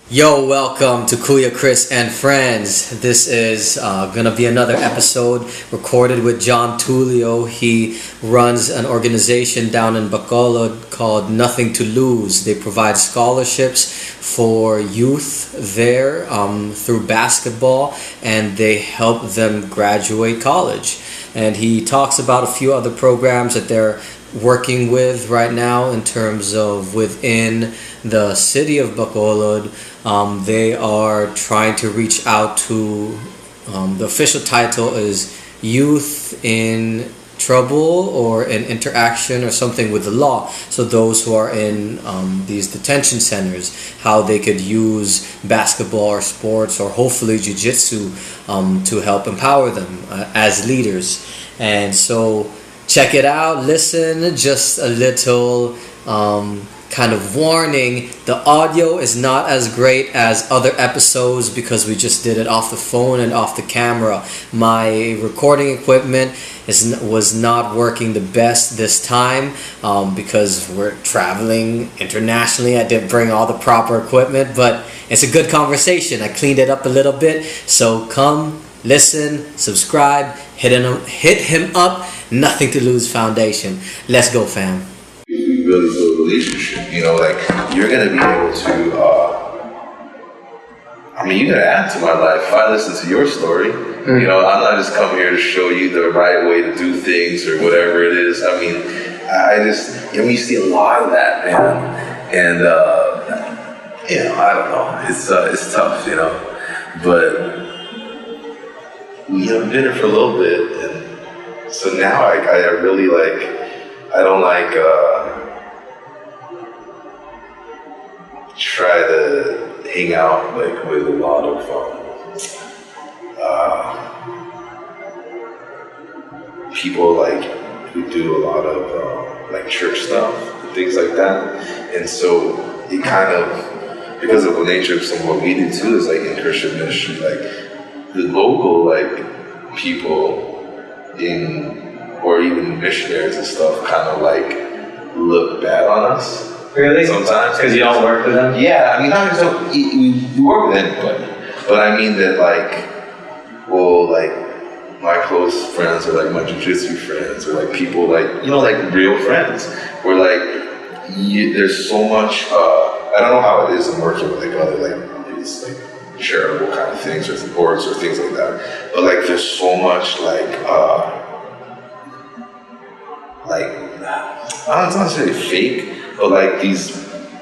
Yo, welcome to KuyaChris and Friends. This is gonna be another episode recorded with Jon Tulio. He runs an organization down in Bacolod called Nothing to Lose. They provide scholarships for youth there through basketball, and they help them graduate college. And he talks about a few other programs that they're working with right now in terms of within the city of Bacolod. They are trying to reach out to, the official title is Youth in Trouble or in Interaction or something with the law. So those who are in these detention centers, how they could use basketball or sports or hopefully Jiu-Jitsu to help empower them as leaders. And so check it out, listen, just a little kind of warning. The audio is not as great as other episodes because we just did it off the phone and off the camera. My recording equipment was not working the best this time because we're traveling internationally. I didn't bring all the proper equipment, but it's a good conversation. I cleaned it up a little bit. So come, listen, subscribe, hit him up. Nothing to Lose Foundation. Let's go, fam. If we really build a relationship, like you're gonna be able to. You're gonna add to my life if I listen to your story. I'm not just coming here to show you the right way to do things or whatever it is. You see a lot of that, man, and I don't know. It's tough, but I've been here for a little bit, and so now I really like. I don't like try to hang out with a lot of people who do a lot of church stuff and things like that, and so it kind of, because of the nature of some of what we do too is in Christian ministry, the local people or even missionaries and stuff kind of look bad on us. Really? Sometimes. Because you don't work with them? Yeah, not just we work with anybody. But I mean that my close friends or my jiu-jitsu friends or people real friends where there's so much, I don't know how it is in working with other charitable kind of things or boards or things like that. But there's so much it's not necessarily fake, but these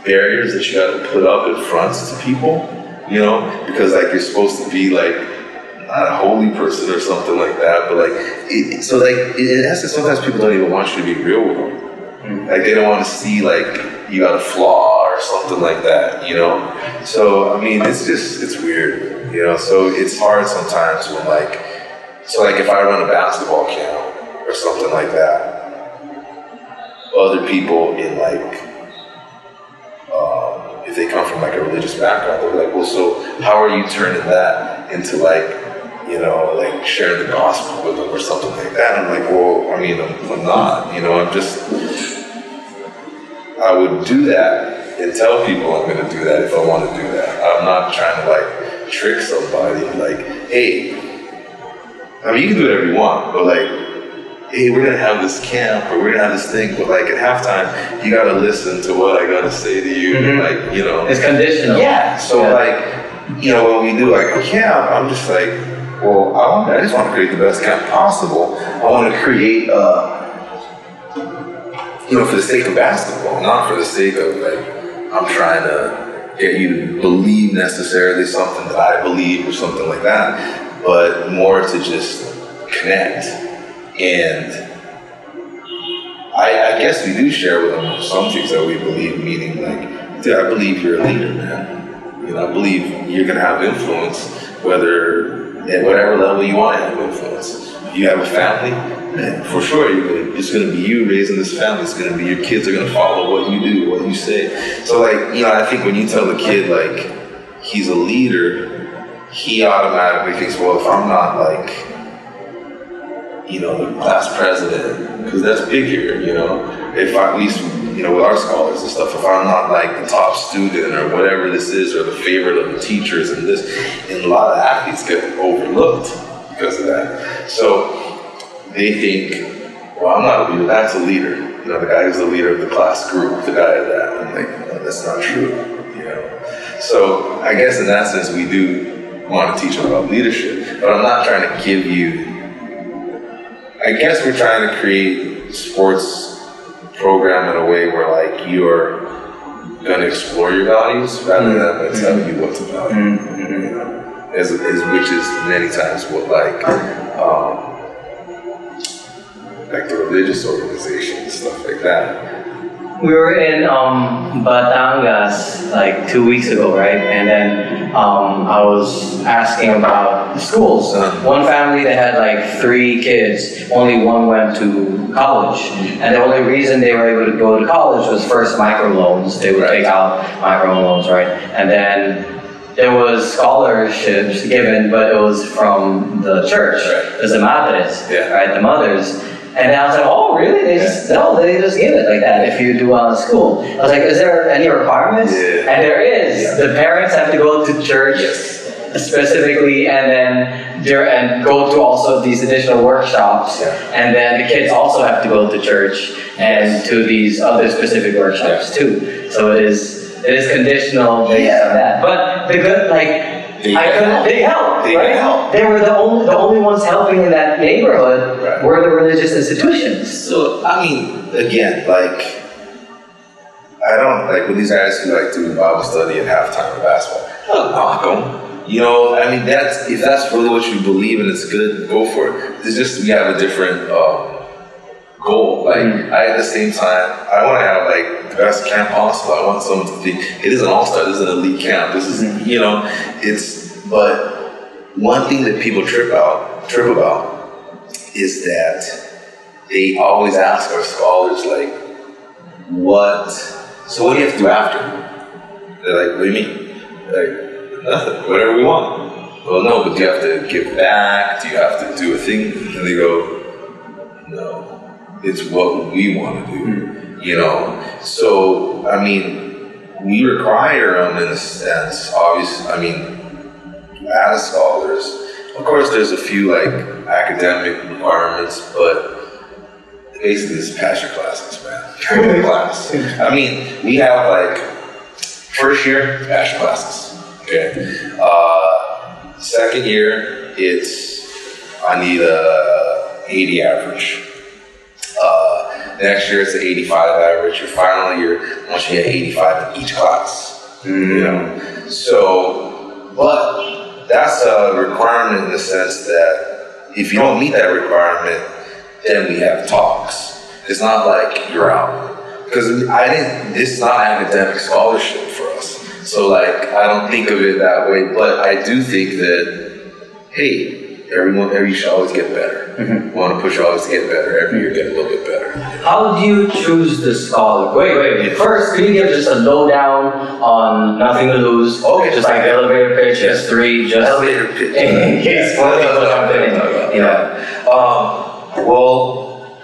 barriers that you got to put up in front to people, because you're supposed to be not a holy person or something like that, but in essence, sometimes people don't even want you to be real with them. They don't want to see you got a flaw or something like that, So it's weird, So it's hard sometimes when if I run a basketball camp or something like that. Other people in if they come from a religious background, they're well, so how are you turning that into sharing the gospel with them or something like that? And I'm well, I'm not, I would do that and tell people I'm going to do that if I want to do that. I'm not trying to trick somebody hey, you can do whatever you want, but hey, we're gonna have this camp or we're gonna have this thing, but at halftime, you gotta listen to what I gotta say to you. Mm-hmm. It's conditional. Yeah. So when we do a camp, I'm just well, I just want to create the best camp possible. I want to create, for the sake of basketball, not for the sake of I'm trying to get you to believe necessarily something that I believe or something like that, but more to just connect. And I guess we do share with them some things that we believe, meaning dude, I believe you're a leader, man. I believe you're going to have influence, whether at whatever level you want to have influence. You have a family, man, for sure, it's going to be you raising this family. It's going to be your kids are going to follow what you do, what you say. So I think when you tell the kid he's a leader, he automatically thinks, well, if I'm not the class president, because that's big here, if at least with our scholars and stuff, if I'm not like the top student or whatever this is, or the favorite of the teachers and this, and a lot of athletes get overlooked because of that. So they think, well, I'm not a leader, that's a leader. The guy who's the leader of the class group, the guy of that. I'm like, no, that's not true, So I guess in that sense, we do want to teach them about leadership, but I'm not trying to give you, I guess we're trying to create sports program in a way where like you're going to explore your values rather than tell you what to value, which is many times what like the religious organizations, stuff like that. We were in Batangas like 2 weeks ago, right? And then I was asking about the schools. One family, they had like 3 kids. Only one went to college. And the only reason they were able to go to college was first microloans. They would take out microloans, right? And then there was scholarships given, but it was from the church. It was the madres, right? The mothers. And I was like, oh, really? They just give it like that if you do well in school. I was like, is there any requirements? Yeah. And there is. Yeah. The parents have to go to church specifically, and then go to also these additional workshops. Yeah. And then the kids also have to go to church and to these other specific workshops too. So it is conditional based on that. But the good, they helped. They were the only ones helping in that neighborhood were the religious institutions. So, I mean, again, I don't, when these guys who do Bible study at halftime of basketball, I don't knock them. If that's really what you believe and it's good, go for it. It's just, we have a different goal. At the same time, I want to have the best camp possible. I want someone to think, it is an all-star, this is an elite camp, this is, but one thing that people trip about is that they always ask our scholars, so what do you have to do after? They're like, what do you mean? Nothing, whatever we want. Well, no, but do you have to give back? Do you have to do a thing? And they go, no, it's what we want to do, So, we require them in a sense, obviously, as scholars. Of course, there's a few academic requirements, but basically it's passion classes, man. Class. We have first year passion classes. Okay. Second year, I need a 80 average. Next year it's an 85 average. Your final year, once you get 85 in each class. But that's a requirement in the sense that if you don't meet that requirement, then we have talks. It's not like you're out. Because this is not academic scholarship for us. So I don't think of it that way, but I do think that, hey, every should always get better. We want to push always to get better. Every year get a little bit better. How do you choose the scholar? Wait. First, can you give just a lowdown on Nothing to Lose? Okay. Just the elevator pitch, just 3, just elevator pitch. In case one people jump in. Well,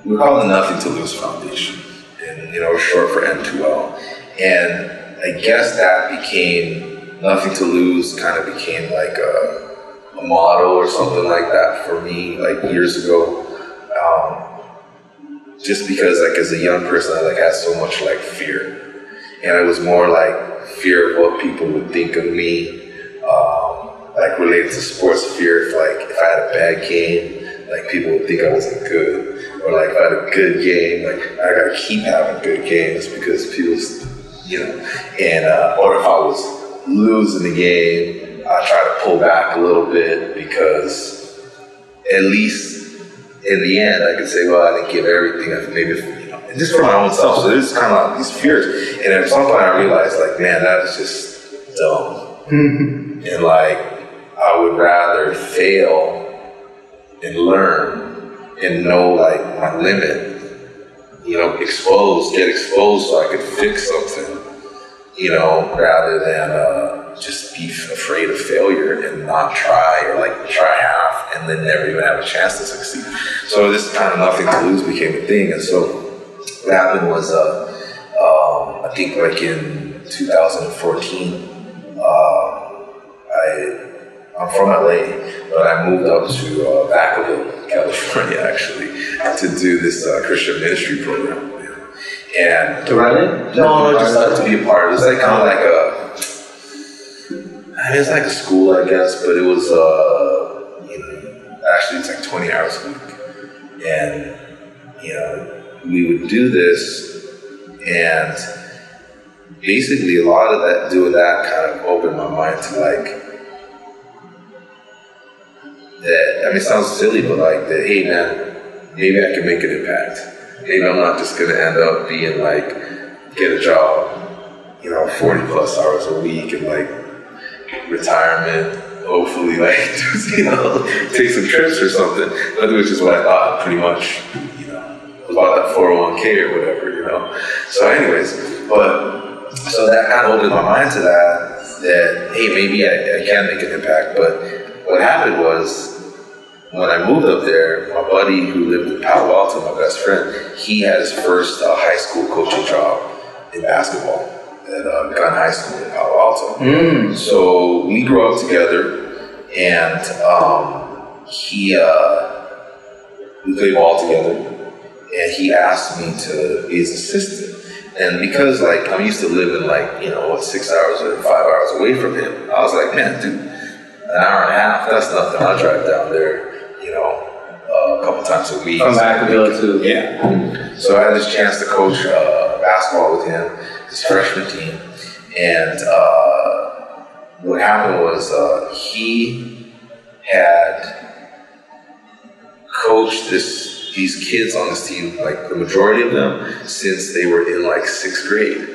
we call it the Nothing to Lose Foundation, and we're short for N2L. And I guess that became Nothing to Lose. Kind of became a motto or something like that for me, years ago. Just because, as a young person, I had so much fear, and it was more fear of what people would think of me, related to sports. Fear if I had a bad game, people would think I wasn't good, or if I had a good game, I gotta keep having good games because people, or if I was losing the game, I try to pull back a little bit because at least in the end I could say, well, I didn't give everything. Just for my own self. So there's kind of these fears. And at some point I realized, man, that is just dumb. And I would rather fail and learn and know my limit. Get exposed so I could fix something. Rather than just be afraid of failure and not try, or try half and then never even have a chance to succeed. So this kind of Nothing to Lose became a thing. And so what happened was, I think like in 2014, I'm from LA, but I moved up to Bacolod, California, actually, to do this Christian ministry program. And to run it? No, just to be a part. It was like kind of like it's like a school, I guess, but it was, actually it's like 20 hours a week. And, we would do this, and basically a lot of that, doing that kind of opened my mind to like, that, it sounds silly, but like that, hey man, maybe I can make an impact. Maybe I'm not just gonna end up being like, get a job, 40 plus hours a week and like retirement, hopefully like, take some trips or something. But which is what I thought pretty much, about that 401k or whatever, So anyways, so that kind of opened my mind to that hey, maybe I can make an impact. But what happened was, when I moved up there, my buddy who lived in Palo Alto, my best friend, he had his first high school coaching job in basketball at Gun High School in Palo Alto. So we grew up together, and we played ball together, and he asked me to be his assistant. And because like I'm used to living like 6 hours or 5 hours away from him, I was like, man, dude, an hour and a half, that's nothing. I'll drive down there, a couple times a week. From Bacolod too. Yeah. So I had this chance to coach basketball with him, his freshman team. And what happened was he had coached these kids on this team, like the majority of them, since they were in like 6th grade.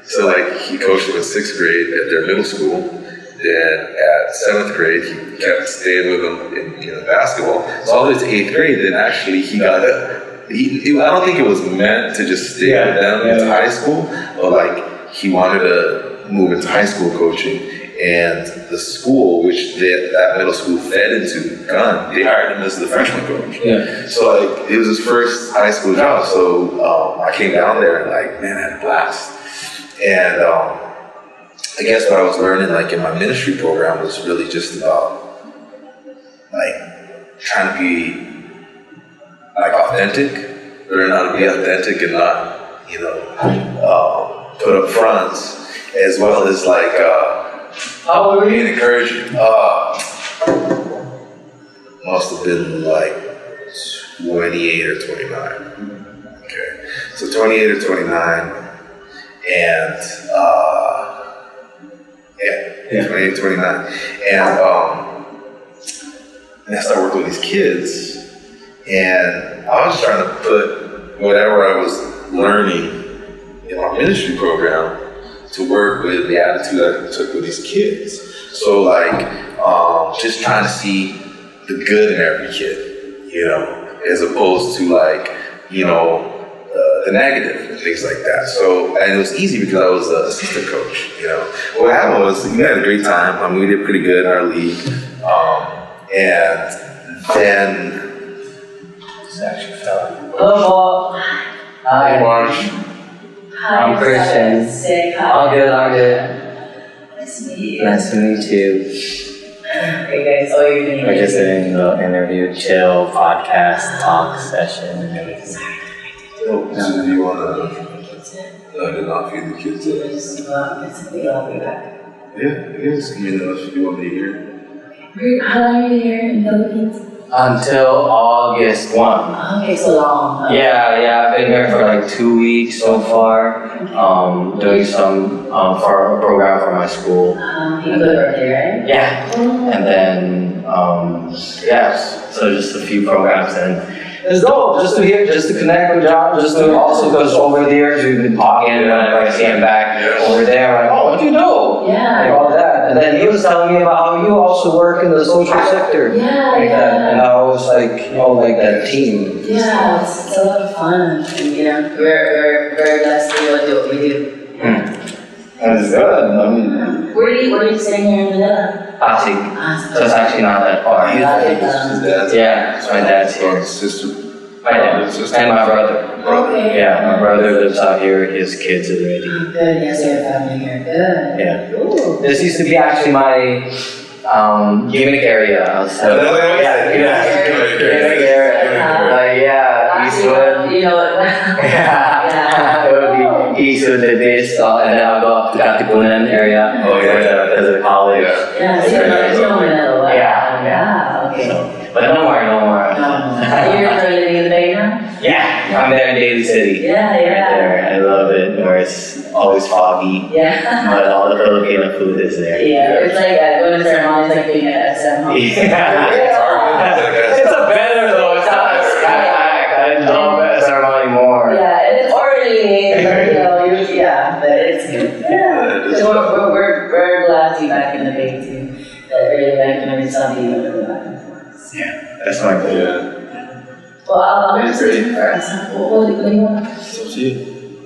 So like he coached them in 6th grade at their middle school. Then at 7th grade, he kept staying with them in basketball. So all the way to 8th grade, then actually he got I don't think it was meant to just stay with them into high school, but like he wanted to move into high school coaching. And the school, which that middle school fed into, Gun, they hired him as the freshman coach. Yeah. So like it was his first high school job. So I came down there and like, man, I had a blast. And I guess what I was learning like in my ministry program was really just about like trying to be like authentic, learn how to be authentic and not, put up fronts, as well as like how old were you? Encouraging. Must have been like 28 or 29. Okay, so 28 or 29, and 28, 29, and I started working with these kids, and I was just trying to put whatever I was learning in my ministry program to work with the attitude I took with these kids. So like, just trying to see the good in every kid, as opposed to like, the negative and things like that. So, and it was easy because I was an assistant coach, What happened was, we had a great time. We did pretty good in our league. And then, this actually fell. Hello, hi. Marsh. Hi, I'm Christian. Say hi. I'm good. Nice to meet you. Nice to meet you. Okay, guys, you're doing We're just doing the interview, chill, podcast, talk session, and everything. So do you want to? No, I did not feed the kids yet. I'll be back. Yeah, I guess. If you want me here. How long are you here in the Philippines? Until August 1. Okay, so long. Yeah, I've been here for like 2 weeks so far, doing some for a program for my school. You live right there, right? Yeah, and then so just a few programs, and it's dope just to connect with John, just to also because over the years we've been talking, and I see him back over there, like, oh, what do you do? Yeah. Like all that, and then he was telling me about how you also work in the social sector. Yeah, that, and I was like, like that team. Yeah, it's a lot of fun, and we're very blessed to be able to do what we do. That's good. I mean, where are you staying here in Manila? Pasig. So it's actually not that far. His dad's Yeah, my dad's here. sister. My dad and my brother. brother. Okay. Yeah, my brother lives out here. His kids already. Good. Yes, you have family here. Good. Yeah. Ooh. This used to be actually my gimmick area. Gimmick area. Eastwood. You know what? Yeah. It would be Eastwood did this, and then I'll go up to Katipunan area because of the college. Yeah, so you're in Manila. Yeah. Okay. So, but no more. You're living in the Bay now? Yeah, I'm there in Daly City. Yeah. Right there. I love it, where it's always foggy. Yeah. But all the Filipino food is there. Yeah, it's like going to ceremonies like being at SM. It's a better though. It's not a skypack. I love ceremony more. Yeah, and it's orderly. But it's good. Yeah. So we're glad to be back in the Bay too. Early back when we saw the back and forth. Yeah, that's my goal. Well, I'm going to say for us. What do you want? So see,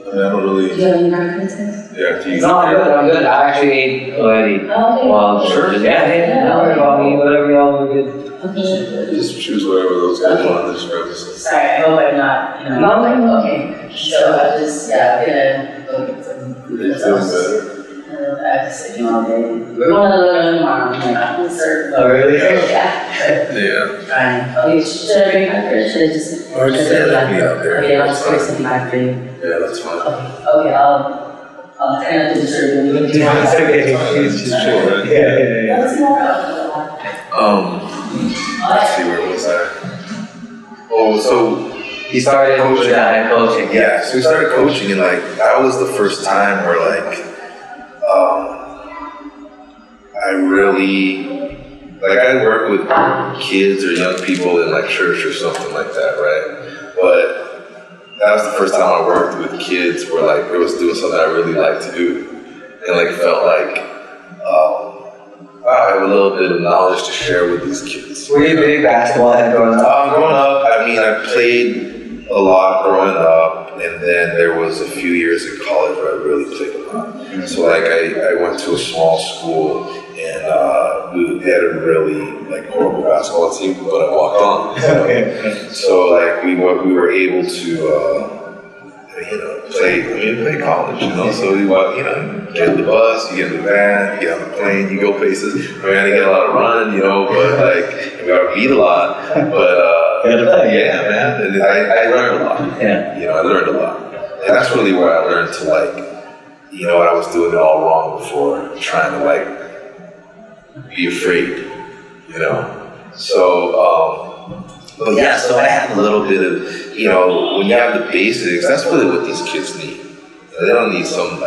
I don't really. Do you have any preferences? Yeah, do you? No, I'm good. I actually ate already. Okay. Well, sure. Yeah. Don't worry about me. Whatever y'all are good. Okay. Just choose whatever those guys want. There's purposes. Sorry, I hope I'm not. No. Okay. So I'm just, I'm gonna go get some food. Are you feeling better? I have to sit all day. We're going to learn tomorrow. I'm going to serve. Oh, really? Yeah. Yeah. Fine. Okay, should I bring my fridge? Should I just? Or just let me out there. Okay, I'll just bring something back for you. Yeah, that's fine. Okay, I'll try not to disturb you. It's okay. It's just chill, right? Yeah. Let's go. Let's see, where was I? Oh, so He started coaching. Coaching. yeah, so we started coaching, and like that was the first time where like I really I work with kids or young people in like church or something like that, right? But that was the first time I worked with kids where like I was doing something I really liked to do, and like felt like I have a little bit of knowledge to share with these kids. Were you a big basketball head growing up? Growing up, I mean, I played a lot growing up, and then there was a few years in college where I really played a lot. So like I went to a small school, and we had a really like horrible basketball team, but I walked on. So like we were able to play college, So we get in the bus, you get in the van, you get on the plane, you go places. I mean, I didn't get a lot of running, but like we got beat a lot, but yeah, man, and I learned a lot. Yeah. I learned a lot, and that's really where I learned to I was doing it all wrong before, trying to be afraid, So. But yeah, so I had a little bit of, when you have the basics, that's really what these kids need. They don't need some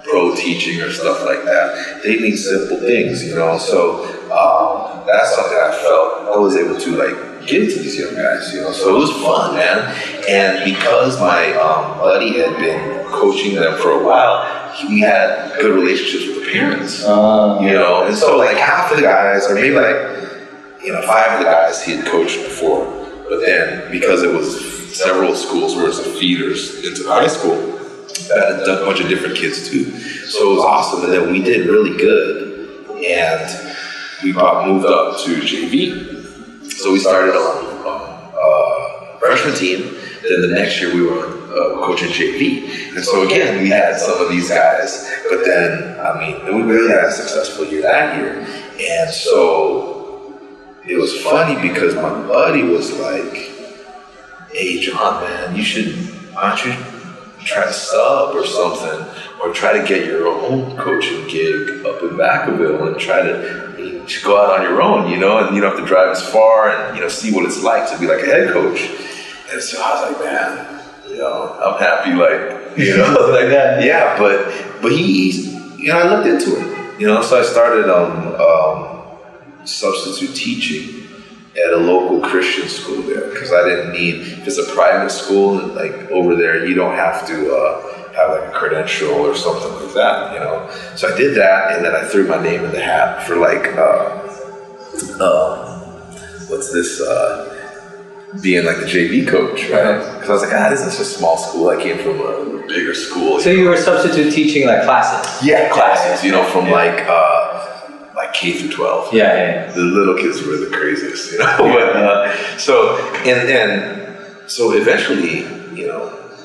pro teaching or stuff like that. They need simple things, So that's something I felt I was able to give to these young guys, So it was fun, man. And because my buddy had been coaching them for a while, we had good relationships with the parents, And so half of the guys, or maybe 5 of the guys he had coached before, but then because it was several schools where it was feeders into high school, that had a bunch of different kids too. So it was awesome, and then we did really good, and we moved up to JV. So we started on freshman team. Then the next year we were coaching JV, and so again we had some of these guys. But then we really had a successful year that year, and so. It was funny because my buddy was like, "Hey, John, man, why don't you try to sub or something, or try to get your own coaching gig up in Bacolod and try to go out on your own, and you don't have to drive as far and see what it's like to be like a head coach." And so I was like, "Man, I'm happy, like that." Yeah, but he, I looked into it, so I started substitute teaching at a local Christian school there, because I didn't need, if it's a private school over there, you don't have to have a credential or something like that, So I did that, and then I threw my name in the hat for being the JV coach, right? Because I was like, this is a small school. I came from a bigger school. So you were substitute teaching classes? Yeah, classes, from K through 12. Yeah. The little kids were the craziest, But so eventually,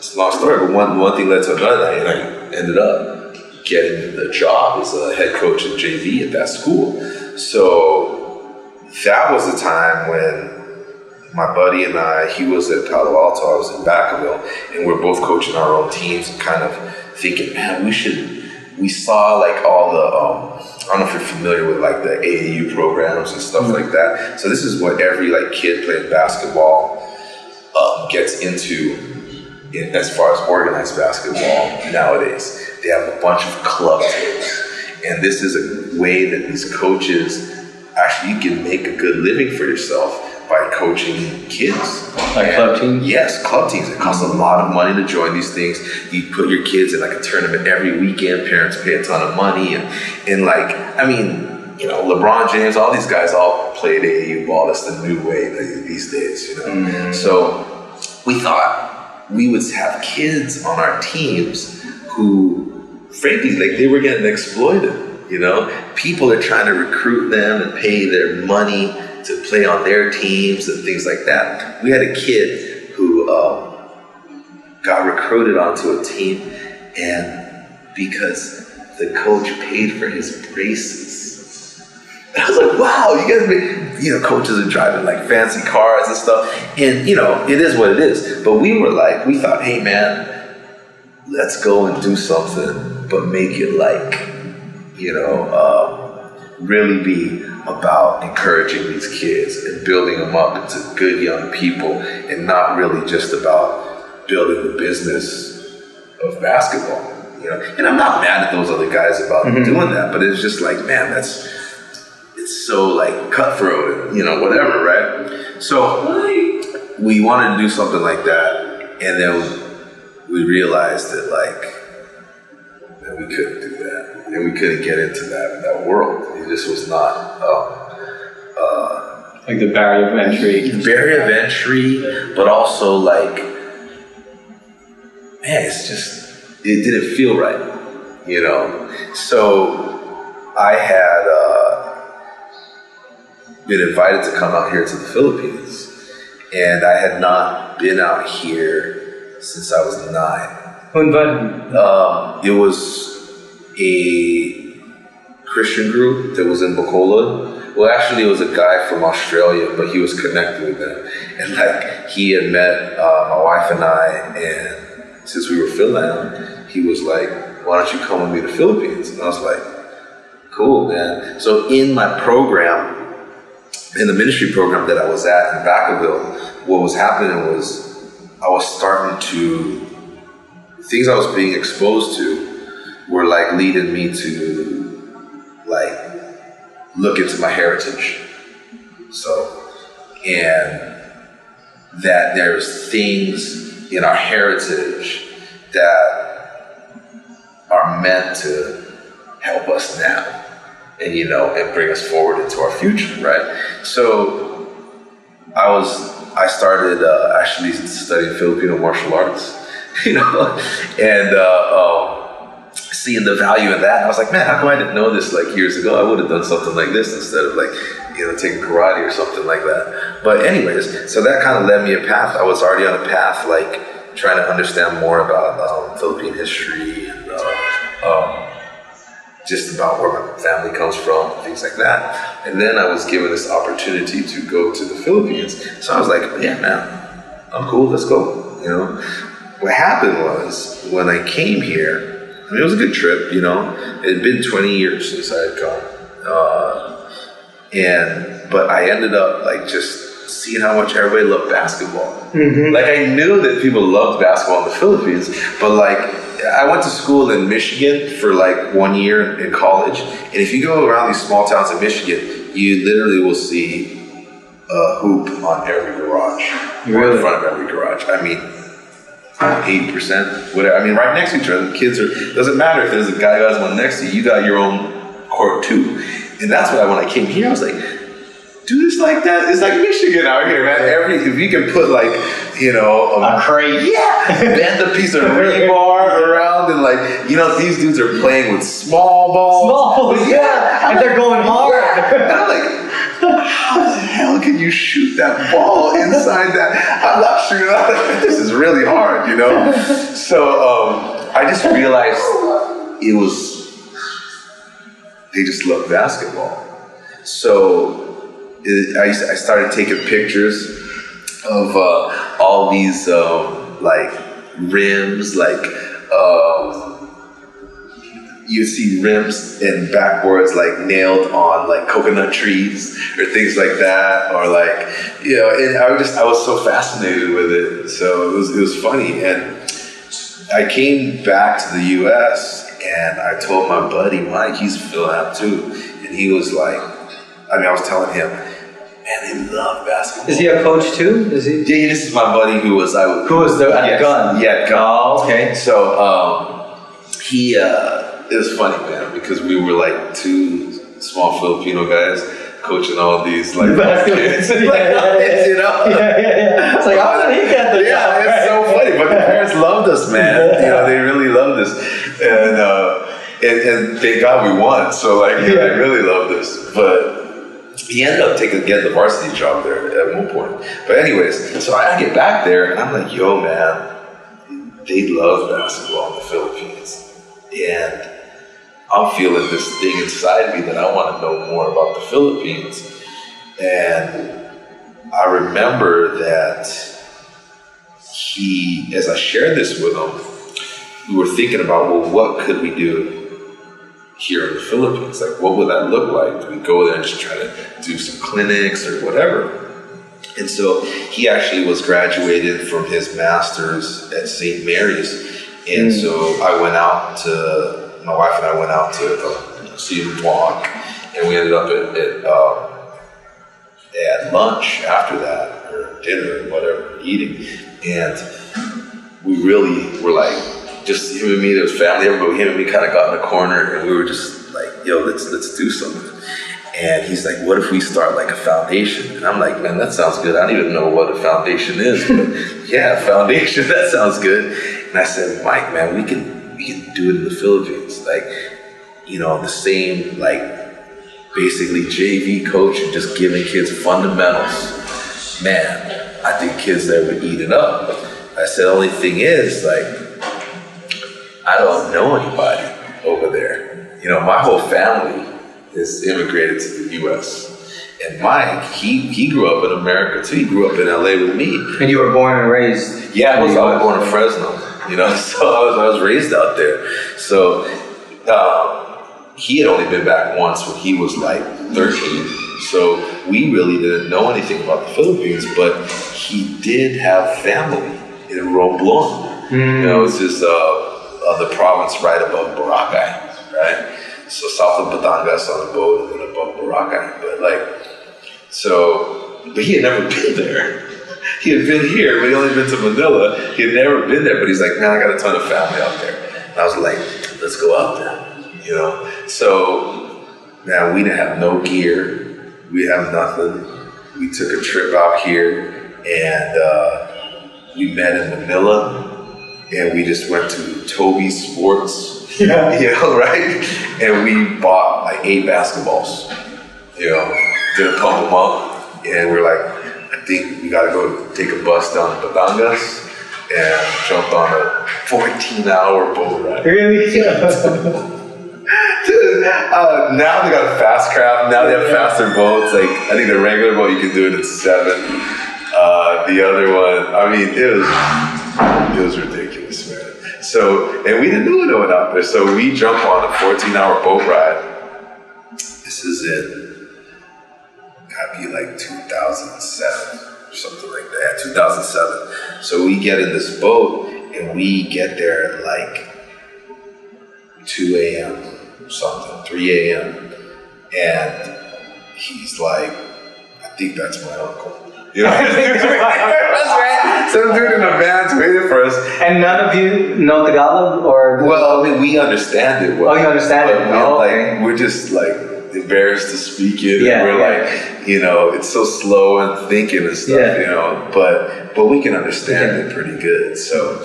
it's a long story, but one thing led to another, and I ended up getting the job as a head coach at JV at that school. So that was the time when my buddy and I, he was at Palo Alto, I was in Bacolod, and we're both coaching our own teams and kind of thinking, man, we saw like all the, I don't know if you're familiar with like the AAU programs and stuff like that. So this is what every like kid playing basketball gets into as far as organized basketball nowadays. They have a bunch of club teams. And this is a way that these coaches, actually you can make a good living for yourself by coaching kids. Like club teams? Yes, club teams. It costs a lot of money to join these things. You put your kids in like a tournament every weekend. Parents pay a ton of money. And like, I mean, you know, LeBron James, all these guys all played AAU ball. That's the new way these days, you know. Mm-hmm. So we thought we would have kids on our teams who, frankly, like they were getting exploited, you know. People are trying to recruit them and pay their money to play on their teams and things like that. We had a kid who got recruited onto a team, and because the coach paid for his braces, I was like, wow, you guys make, you know, coaches are driving like fancy cars and stuff, and you know, it is what it is. But we thought, hey man, let's go and do something, but make it like, you know, really be about encouraging these kids and building them up into good young people, and not really just about building the business of basketball, you know. And I'm not mad at those other guys about doing that, but it's just like, man, it's so like cutthroat and, you know, whatever, right? So we wanted to do something like that, and then we realized that that we couldn't do that, and we couldn't get into that world. It just was not like the barrier of entry. Barrier of entry, but also like, man, it didn't feel right, you know. So I had been invited to come out here to the Philippines, and I had not been out here since I was 9. Who invited you? It was a Christian group that was in Bacolod. Well, actually, it was a guy from Australia, but he was connected with them. And like, he had met my wife and I, and since we were Finland, he was like, why don't you come with me to the Philippines? And I was like, cool, man. So in my program, in the ministry program that I was at in Vacaville, what was happening was I was starting to, things I was being exposed to were like leading me to like look into my heritage. So, and that there's things in our heritage that are meant to help us now, and you know, and bring us forward into our future, right? So I started actually studying Filipino martial arts, you know, and seeing the value in that. I was like, man, how come I didn't know this like years ago? I would have done something like this instead of like, you know, taking karate or something like that. But anyways, so that kind of led me a path. I was already on a path like trying to understand more about Philippine history and just about where my family comes from, things like that. And then I was given this opportunity to go to the Philippines. So I was like, yeah, man, I'm cool, let's go, you know. What happened was, when I came here, I mean, it was a good trip, you know. It had been 20 years since I had gone. But I ended up like just seeing how much everybody loved basketball. Mm-hmm. Like, I knew that people loved basketball in the Philippines, but like, I went to school in Michigan for like 1 year in college. And if you go around these small towns in Michigan, you literally will see a hoop on every garage. Really? In front of every garage. I mean, 80%, whatever. I mean, right next to each other. The kids are, doesn't matter if there's a guy who has one next to you, you got your own court too. And that's why when I came here, I was like, dude, it's like that. It's like Michigan out here, man. If you can put like, you know, a crate. Yeah. Bend a piece of rebar around, and like, you know, these dudes are playing with small balls. Small balls, yeah. And they're going hard. Yeah. And I'm like, how the hell can you shoot that ball inside that? I'm not sure. This is really hard, you know? So I just realized they just love basketball. So I started taking pictures of all these like rims, like you see rims and backboards like nailed on like coconut trees or things like that, or like, you know, and I was so fascinated with it. So it was funny. And I came back to the US and I told my buddy Mike, he's Phil App too, and he was like, I was telling him, man, they love basketball. Is he a coach too? Is he? Yeah, this is my buddy who was the gun? Yeah, gun. Oh, okay. So he it was funny, man, because we were like two small Filipino guys coaching all these like kids, you know. Yeah. It's like, how did he get the job? It's so funny, but the parents loved us, man. You know, they really loved us, and thank God we won. So like, you know, they really loved us, but. He ended up getting the varsity job there at one point. But anyways, so I get back there and I'm like, yo, man, they love basketball in the Philippines. And I'm feeling this thing inside me that I want to know more about the Philippines. And I remember that as I shared this with him, we were thinking about, well, what could we do here in the Philippines? Like, what would that look like? Do we go there and just try to do some clinics or whatever? And so he actually was graduated from his master's at St. Mary's. And so my wife and I went out to see him walk, and we ended up at lunch after that, or dinner, whatever, eating. And we really were like, just him and me, there was family, everybody, him and me kind of got in a corner, and we were just like, yo, let's do something. And he's like, what if we start like a foundation? And I'm like, man, that sounds good. I don't even know what a foundation is, but yeah, foundation, that sounds good. And I said, Mike, man, we can do it in the Philippines. Like, you know, the same, like, basically JV coach and just giving kids fundamentals. Man, I think kids there would eat it up. I said, the only thing is, like, I don't know anybody over there. You know, my whole family is immigrated to the U.S. And Mike, he grew up in America too. He grew up in L.A. with me. And you were born and raised? Yeah, I was born in Fresno. You know, so I was raised out there. So he had only been back once when he was like 13. So we really didn't know anything about the Philippines, but he did have family in Romblon. You know, it's just the province right above Boracay, right? So south of Batangas on the boat and then above Boracay. But he had never been there. He had been here, but he only been to Manila. He had never been there, but he's like, man, I got a ton of family out there. And I was like, let's go out there, you know? So, man, we didn't have no gear. We have nothing. We took a trip out here, and we met in Manila, and we just went to Toby Sports, you know, right? And we bought like 8 basketballs, you know, didn't pump them up, and we're like, I think we gotta go take a bus down to Batangas, and jumped on a 14-hour boat ride. Really? Dude, now they got a fast craft. Now they have faster boats. Like, I think the regular boat, you can do it in 7. The other one, I mean, it was ridiculous, man. So, and we didn't know anyone out there. So we jumped on a 14-hour boat ride. This is gotta be like 2007 or something like that. 2007. So we get in this boat and we get there at like 2 a.m. or something, 3 a.m. And he's like, I think that's my uncle. You know, some dude in a van's waiting for us. And none of you know Tagalog, or? Well, I mean, we understand it. Well, you understand it? Like, we're just like embarrassed to speak it. Yeah, and we're like, you know, it's so slow and thinking and stuff, you know, but we can understand it pretty good. So,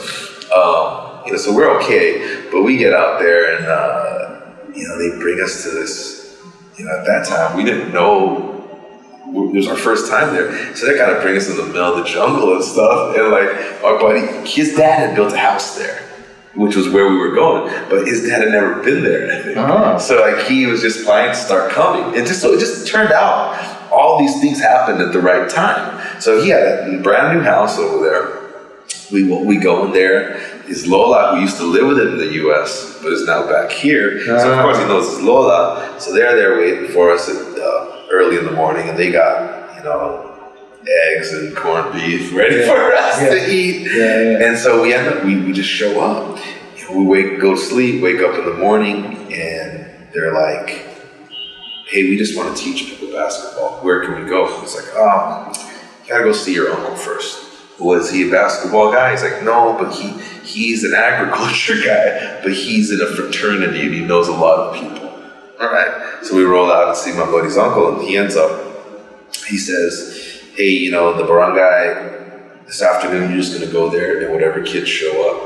you know, so we're okay, but we get out there and, you know, they bring us to this, you know, at that time, we didn't know it was our first time there, so they kind of bring us in the middle of the jungle and stuff. And like our buddy, his dad had built a house there, which was where we were going, but his dad had never been there. So like he was just planning to start coming. It just turned out all these things happened at the right time. So he had a brand new house over there. We go in there. His Lola, who used to live with him in the U.S., but is now back here. So of course he knows his Lola. So they're there waiting for us early in the morning, and they got, you know, eggs and corned beef ready for us to eat. And so we end up, we just show up. We go to sleep, wake up in the morning, and they're like, hey, we just want to teach people basketball. Where can we go? It's like, you gotta go see your uncle first. Was he a basketball guy? He's like, no, but he's an agriculture guy, but he's in a fraternity and he knows a lot of people. All right. So we roll out and see my buddy's uncle, and he says, hey, you know, the barangay, this afternoon you're just gonna go there, and whatever kids show up,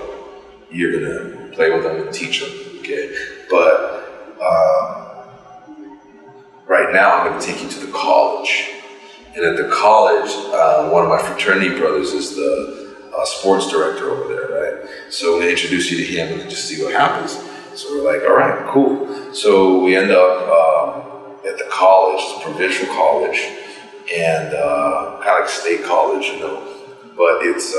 you're gonna play with them and teach them, okay? But right now I'm gonna take you to the college. And at the college, one of my fraternity brothers is the sports director over there, right? So we introduce you to him and just see what happens. So we're like, all right, cool. So we end up at the college, it's a provincial college, and kind of like state college, you know. But it's,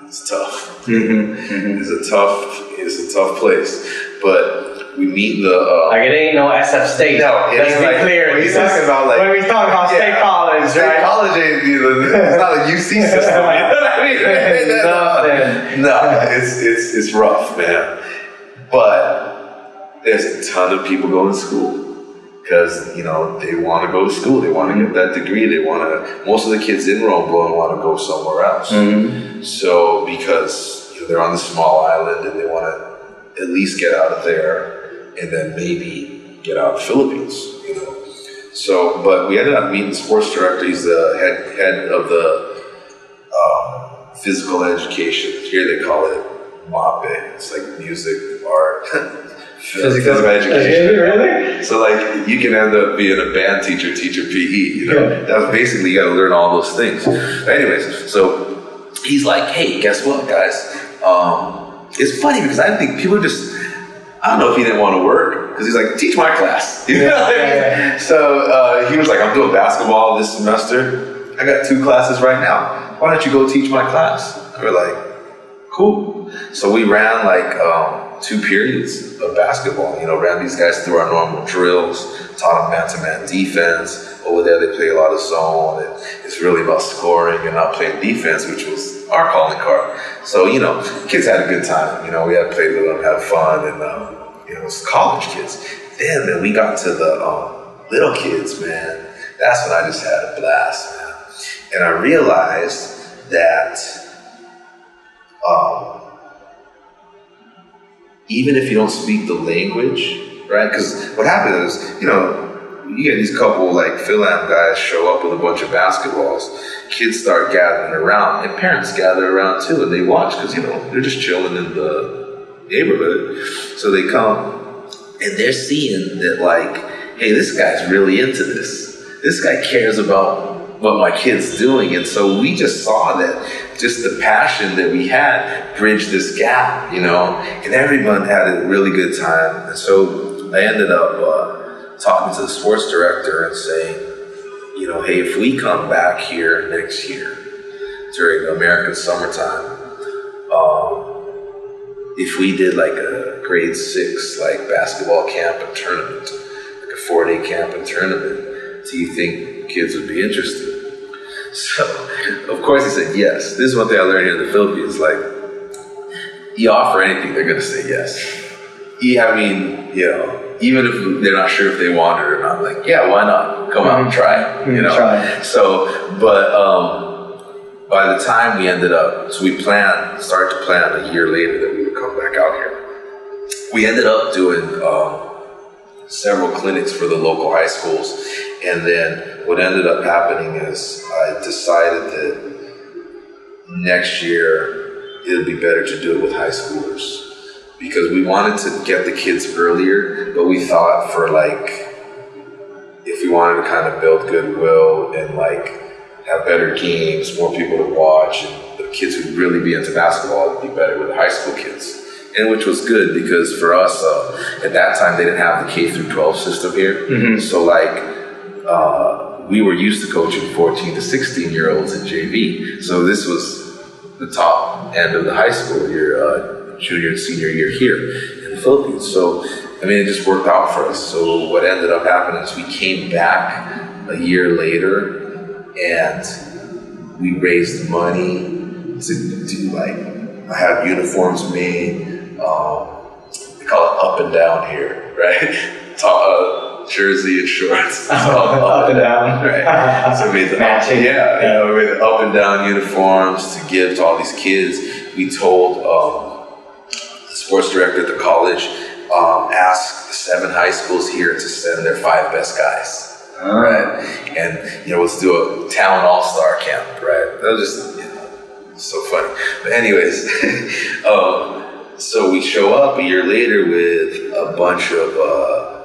it's tough. It's a tough place. But we meet the. Like it ain't no SF State. No, let's be clear. When we talking about state college, right? State college ain't it's not a UC system. You know what I mean? No, it's rough, man. But there's a ton of people going to school because, you know, they want to go to school. They want to get that degree. Most of the kids in Romblon want to go somewhere else. So because, you know, they're on the small island and they want to at least get out of there and then maybe get out of the Philippines, you know. So, but we ended up meeting the sports director. He's the head of the physical education. Here they call it MAPE. It's like music, art, physical education. Really? So like you can end up being a band teacher, PE, you know. That's basically, you gotta learn all those things. Anyways, so he's like, hey, guess what, guys? It's funny because I think people just, I don't know if he didn't want to work because he's like, teach my class. You know what I mean? So he was like, I'm doing basketball this semester. I got 2 classes right now. Why don't you go teach my class? And we're like, cool. So we ran like 2 periods of basketball. You know, ran these guys through our normal drills, taught them man-to-man defense. Over there they play a lot of zone, and it's really about scoring and not playing defense, which was our calling card. So, you know, kids had a good time. You know, we had played with them, had fun, and, you know, it's college kids. Then, man, we got to the little kids, man. That's when I just had a blast, man. And I realized that even if you don't speak the language, right? Because what happened is, you know, you get these couple like Phil-Am guys show up with a bunch of basketballs. Kids start gathering around, and parents gather around too, and they watch because, you know, they're just chilling in the neighborhood. So they come, and they're seeing that, like, hey, this guy's really into this. This guy cares about what my kid's doing. And so we just saw that just the passion that we had bridged this gap, you know, and everyone had a really good time. And so I ended up talking to the sports director and saying, you know, hey, if we come back here next year during the American summertime, if we did like a grade 6 like basketball camp and tournament, like a 4-day camp and tournament, do you think kids would be interested? So, of course he said yes. This is one thing I learned here in the Philippines, like, you offer anything, they're gonna say yes. Yeah, I mean, you know, even if they're not sure if they want it or not, like, yeah, why not? Come out and try it, you know? So, but by the time we ended up, so we started to plan a year later that we would come back out here. We ended up doing several clinics for the local high schools. And then what ended up happening is I decided that next year it would be better to do it with high schoolers. Because we wanted to get the kids earlier, but we thought for like, if we wanted to kind of build goodwill and like have better games, more people to watch, and the kids who'd really be into basketball would be better with the high school kids. And which was good because for us, at that time, they didn't have the K through 12 system here. So like, we were used to coaching 14 to 16-year-olds in JV. So this was the top end of the high school, your junior and senior year here in the Philippines. So, I mean, it just worked out for us. So what ended up happening is we came back a year later and we raised money to do like, I had uniforms made. They call it up and down here, right? Jersey and shorts. Up and down. Right. So we made the matching. we made the up and down uniforms to give to all these kids. We told the sports director at the college, ask the 7 high schools here to send their 5 best guys. Right. And let's do a town all-star camp, right? That was just so funny. But anyways, so we show up a year later with a bunch of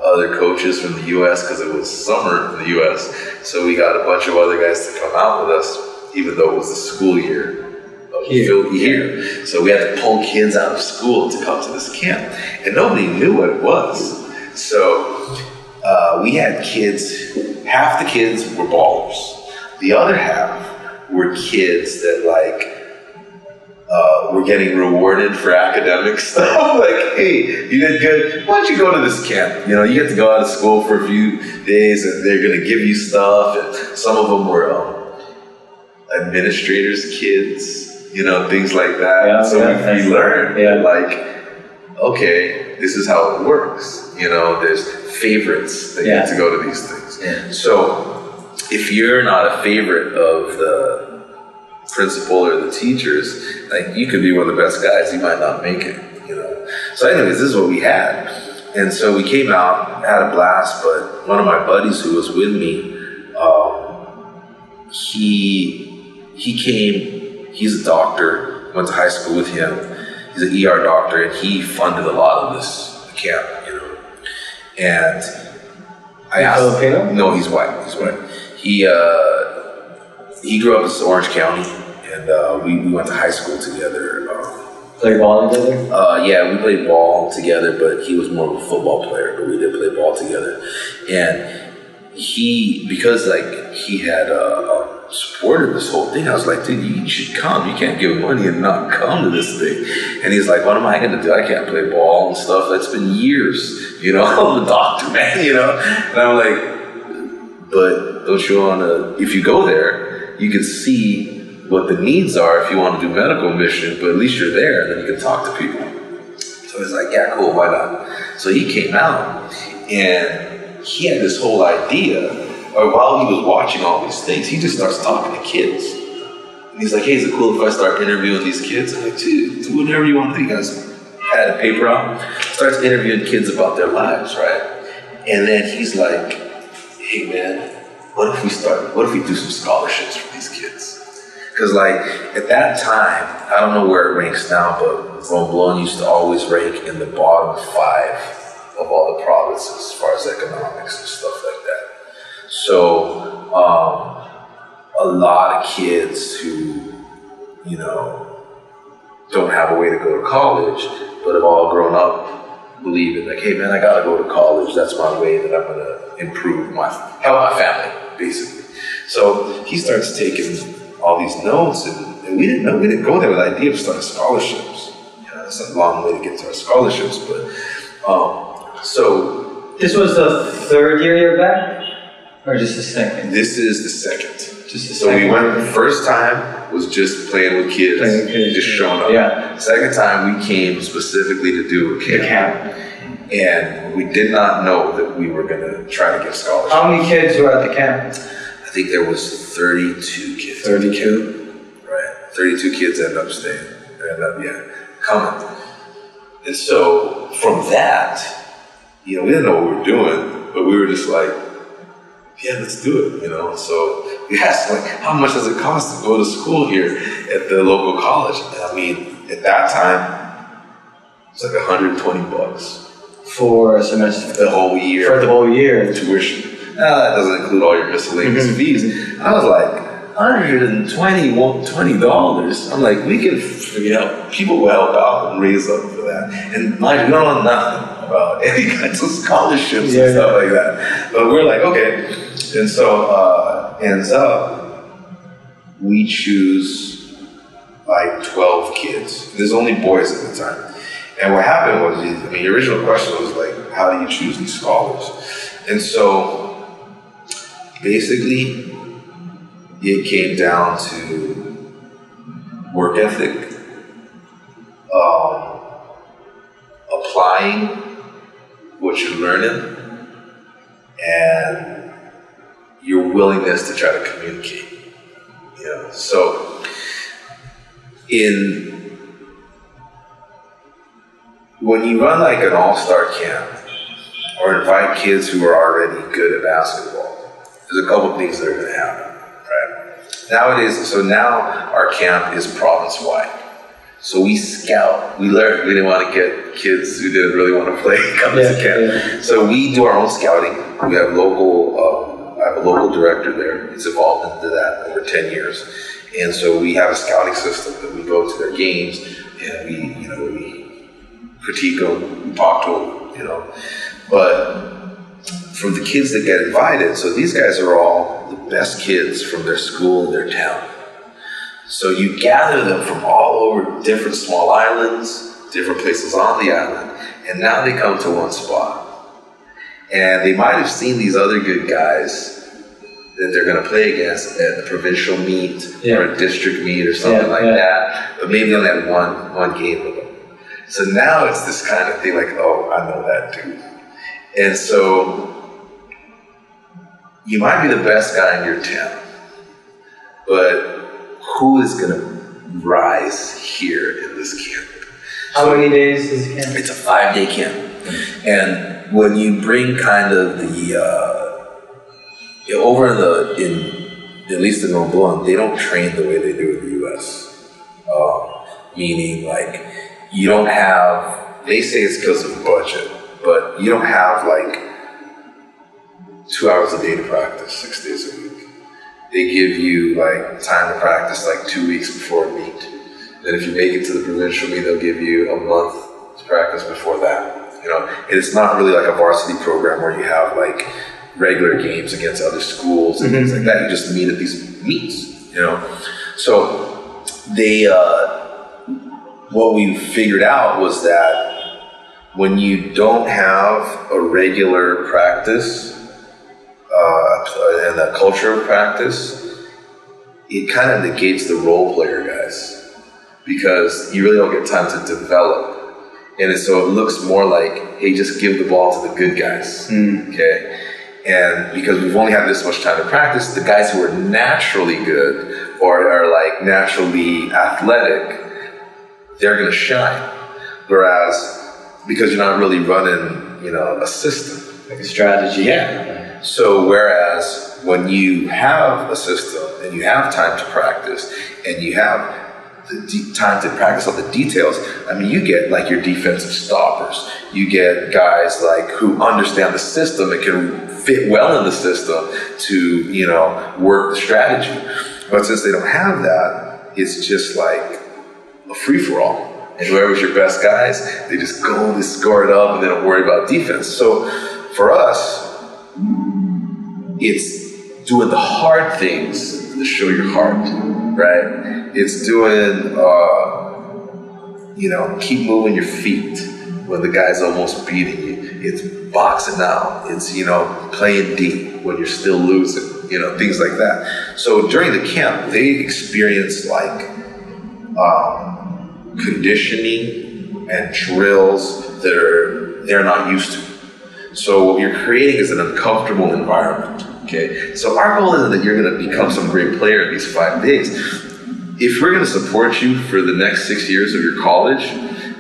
other coaches from the U.S. because it was summer in the U.S. So we got a bunch of other guys to come out with us, even though it was the school year of here. So we had to pull kids out of school to come to this camp, and nobody knew what it was. So we had kids. Half the kids were ballers. The other half were kids that were getting rewarded for academic stuff. Like, hey, you did good. Why don't you go to this camp? You get to go out of school for a few days, and they're going to give you stuff. And some of them were administrators' kids, things like that. Yeah, so we learned, okay, this is how it works. There's favorites that get to go to these things. Yeah. So if you're not a favorite of the principal or the teachers, like, you could be one of the best guys, you might not make it, So anyways, this is what we had. And so we came out, had a blast, but one of my buddies who was with me, he came, he's a doctor, went to high school with him, he's an ER doctor, and he funded a lot of this camp, And I asked, Filipino? No, he's white. He grew up in Orange County, and we went to high school together. Play ball together? Yeah, we played ball together, but he was more of a football player, but we did play ball together. And because he had supported this whole thing, I was like, dude, you should come. You can't give money and not come to this thing. And he's like, what am I going to do? I can't play ball and stuff. It's been years, I'm a doctor, man, And I'm like, but don't you want to, if you go there, you can see what the needs are if you want to do medical mission, but at least you're there and then you can talk to people. So he's like, yeah, cool, why not? So he came out and he had this whole idea, or while he was watching all these things, he just starts talking to kids. And he's like, hey, is it cool if I start interviewing these kids? I'm like, dude, do whatever you want to do. You guys had a paper out, starts interviewing kids about their lives, right? And then he's like, hey man, what if we do some scholarships for these kids? Because at that time, I don't know where it ranks now, but Romblon used to always rank in the bottom 5 of all the provinces as far as economics and stuff like that. So a lot of kids who, don't have a way to go to college, but have all grown up believing like, hey man, I gotta go to college. That's my way that I'm gonna help my family, basically. So he starts taking all these notes, and we didn't go there with the idea of starting scholarships. It's a long way to get to our scholarships, but so. This was the 3rd year you're back? Or just the 2nd? This is the 2nd. Just the 2nd. So we went, the first time was just playing with kids, just showing up. Yeah. Second time we came specifically to do a camp. And we did not know that we were going to try to get scholarships. How many kids were at the camp? I think there was 32 kids. 32? Right. 32 kids ended up coming. And so from that, we didn't know what we were doing, but we were just like, yeah, let's do it, So we asked, how much does it cost to go to school here at the local college? And I mean, at that time, it was $120 for a semester. The whole year. For the whole year. Tuition. That doesn't include all your miscellaneous fees. I was like, $120. I'm like, we can, people will help out and raise up for that. And mind you, we don't know nothing about any kinds of scholarships and stuff like that. But we're like, okay. And so ends up, we choose like 12 kids. There's only boys at the time. And what happened was, the original question was like, how do you choose these scholars? And so basically, it came down to work ethic, applying what you're learning, and your willingness to try to communicate. So when you run like an all-star camp or invite kids who are already good at basketball, there's a couple of things that are going to happen. Nowadays, now our camp is province-wide. So we scout. We learned we didn't want to get kids who didn't really want to play come to camp. Yeah. So we do our own scouting. We have I have a local director there. He's evolved into that over 10 years. And so we have a scouting system that we go to their games and we critique them, we talk to them, But for the kids that get invited, so these guys are all the best kids from their school, their town. So you gather them from all over different small islands, different places on the island, and now they come to one spot. And they might have seen these other good guys that they're going to play against at the provincial meet or a district meet or something like that, but maybe on that one game with them. So now it's this kind of thing like, oh, I know that dude. And so you might be the best guy in your town, but who is going to rise here in this camp? How many days is the camp? It's a 5-day camp. And when you bring kind of at least in Romblon, they don't train the way they do in the US. Meaning like, you don't have, they say it's because of budget, but you don't have like 2 hours a day to practice, 6 days a week. They give you like time to practice like 2 weeks before a meet. Then if you make it to the provincial meet, they'll give you a month to practice before that. And it's not really like a varsity program where you have like regular games against other schools and things like that. You just meet at these meets, So they, what we figured out was that when you don't have a regular practice and a culture of practice, it kind of negates the role player guys because you really don't get time to develop. And so it looks more like, hey, just give the ball to the good guys, okay? And because we've only had this much time to practice, the guys who are naturally good or are like naturally athletic, they're gonna shine. Whereas, because you're not really running, a system. Like a strategy. Yeah. So whereas when you have a system and you have time to practice and you have the time to practice all the details, you get like your defensive stoppers. You get guys like who understand the system and can fit well in the system to, work the strategy. But since they don't have that, it's just like a free-for-all. And whoever's your best guys, they just go and score it up and they don't worry about defense. So for us, it's doing the hard things to show your heart, right? It's doing, keep moving your feet when the guy's almost beating you. It's boxing out. It's, playing deep when you're still losing, things like that. So during the camp, they experience like conditioning and drills that they're not used to. So what you're creating is an uncomfortable environment, okay? So our goal isn't that you're gonna become some great player in these 5 days. If we're gonna support you for the next 6 years of your college,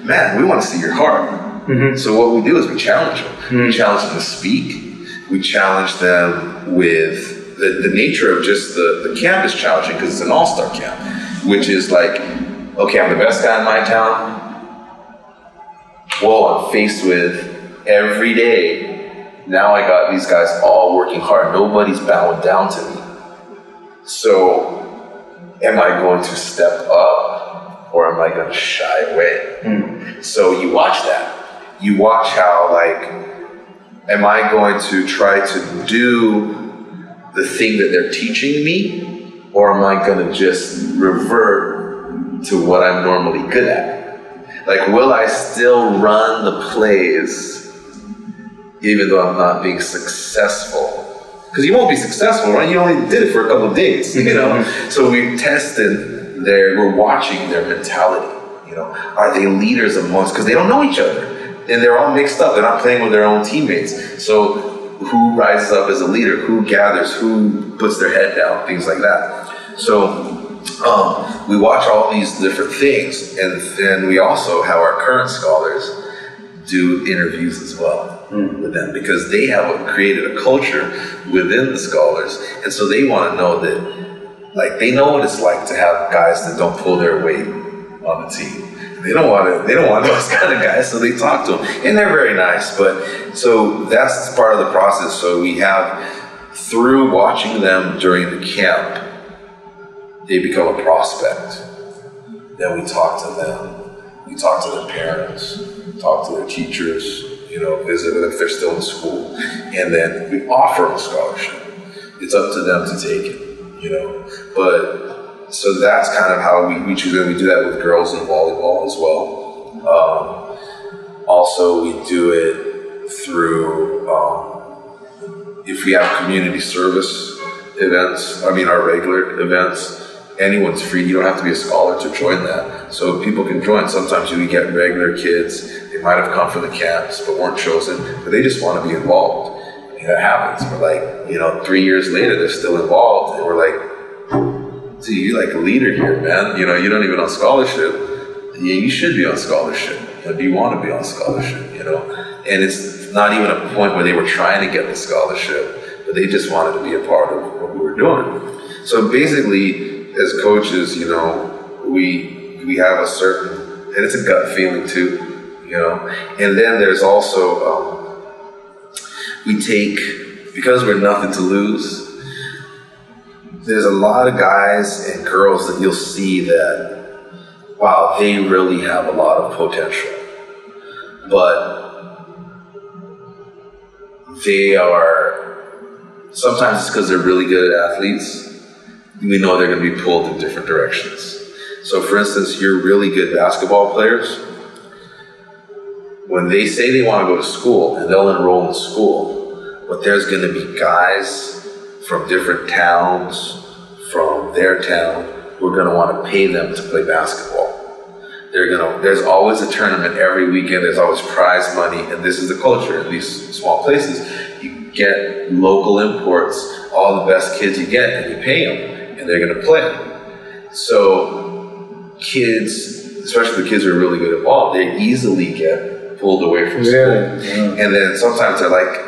man, we wanna see your heart. So what we do is we challenge them. We challenge them to speak. We challenge them with the nature of just the camp is challenging because it's an all-star camp, which is like, okay, I'm the best guy in my town. Well, I'm faced with every day now I got these guys all working hard. Nobody's bowing down to me. So am I going to step up or am I going to shy away? So you watch that. You watch how, like, am I going to try to do the thing that they're teaching me, or am I going to just revert to what I'm normally good at? Like, will I still run the plays even though I'm not being successful? Because you won't be successful, right? You only did it for a couple of days, you know? So we're watching their mentality, you know? Are they leaders amongst, because they don't know each other. And they're all mixed up. They're not playing with their own teammates. So who rises up as a leader? Who gathers? Who puts their head down? Things like that. So we watch all these different things, and then we also have our current scholars do interviews as well with them, because they have created a culture within the scholars, and so they want to know that, like, they know what it's like to have guys that don't pull their weight on the team. They don't want those kind of guys, so they talk to them, and they're very nice. But so that's part of the process. So we have, through watching them during the camp, they become a prospect. Then we talk to them. We talk to their parents, talk to their teachers, you know, visit them if they're still in school, and then we offer them a scholarship. It's up to them to take it, you know. But so that's kind of how we choose it. We do that with girls in volleyball as well. Also, we do it through, if we have community service events, our regular events, anyone's free. You don't have to be a scholar to join that. So people can join. Sometimes we get regular kids. They might have come from the camps but weren't chosen, but they just want to be involved. And that happens. We're like, 3 years later, they're still involved. And we're like, see, you're like a leader here, man. You don't even on scholarship. Yeah, you should be on scholarship. Do you want to be on scholarship? And it's not even a point where they were trying to get the scholarship, but they just wanted to be a part of what we were doing. So basically, as coaches, we have a certain, and it's a gut feeling too, And then there's also, we take, because we're nothing to lose, there's a lot of guys and girls that you'll see that, wow, they really have a lot of potential. But they are, sometimes it's because they're really good at athletes. We know they're going to be pulled in different directions. So for instance, you're really good basketball players. When they say they want to go to school, and they'll enroll in school, but there's going to be guys from different towns, from their town, who are going to want to pay them to play basketball. There's always a tournament every weekend, there's always prize money, and this is the culture in these small places. You get local imports, all the best kids you get, and you pay them, and they're going to play. So kids, especially the kids who are really good at ball, they easily get pulled away from school. Yeah. And then sometimes they're like,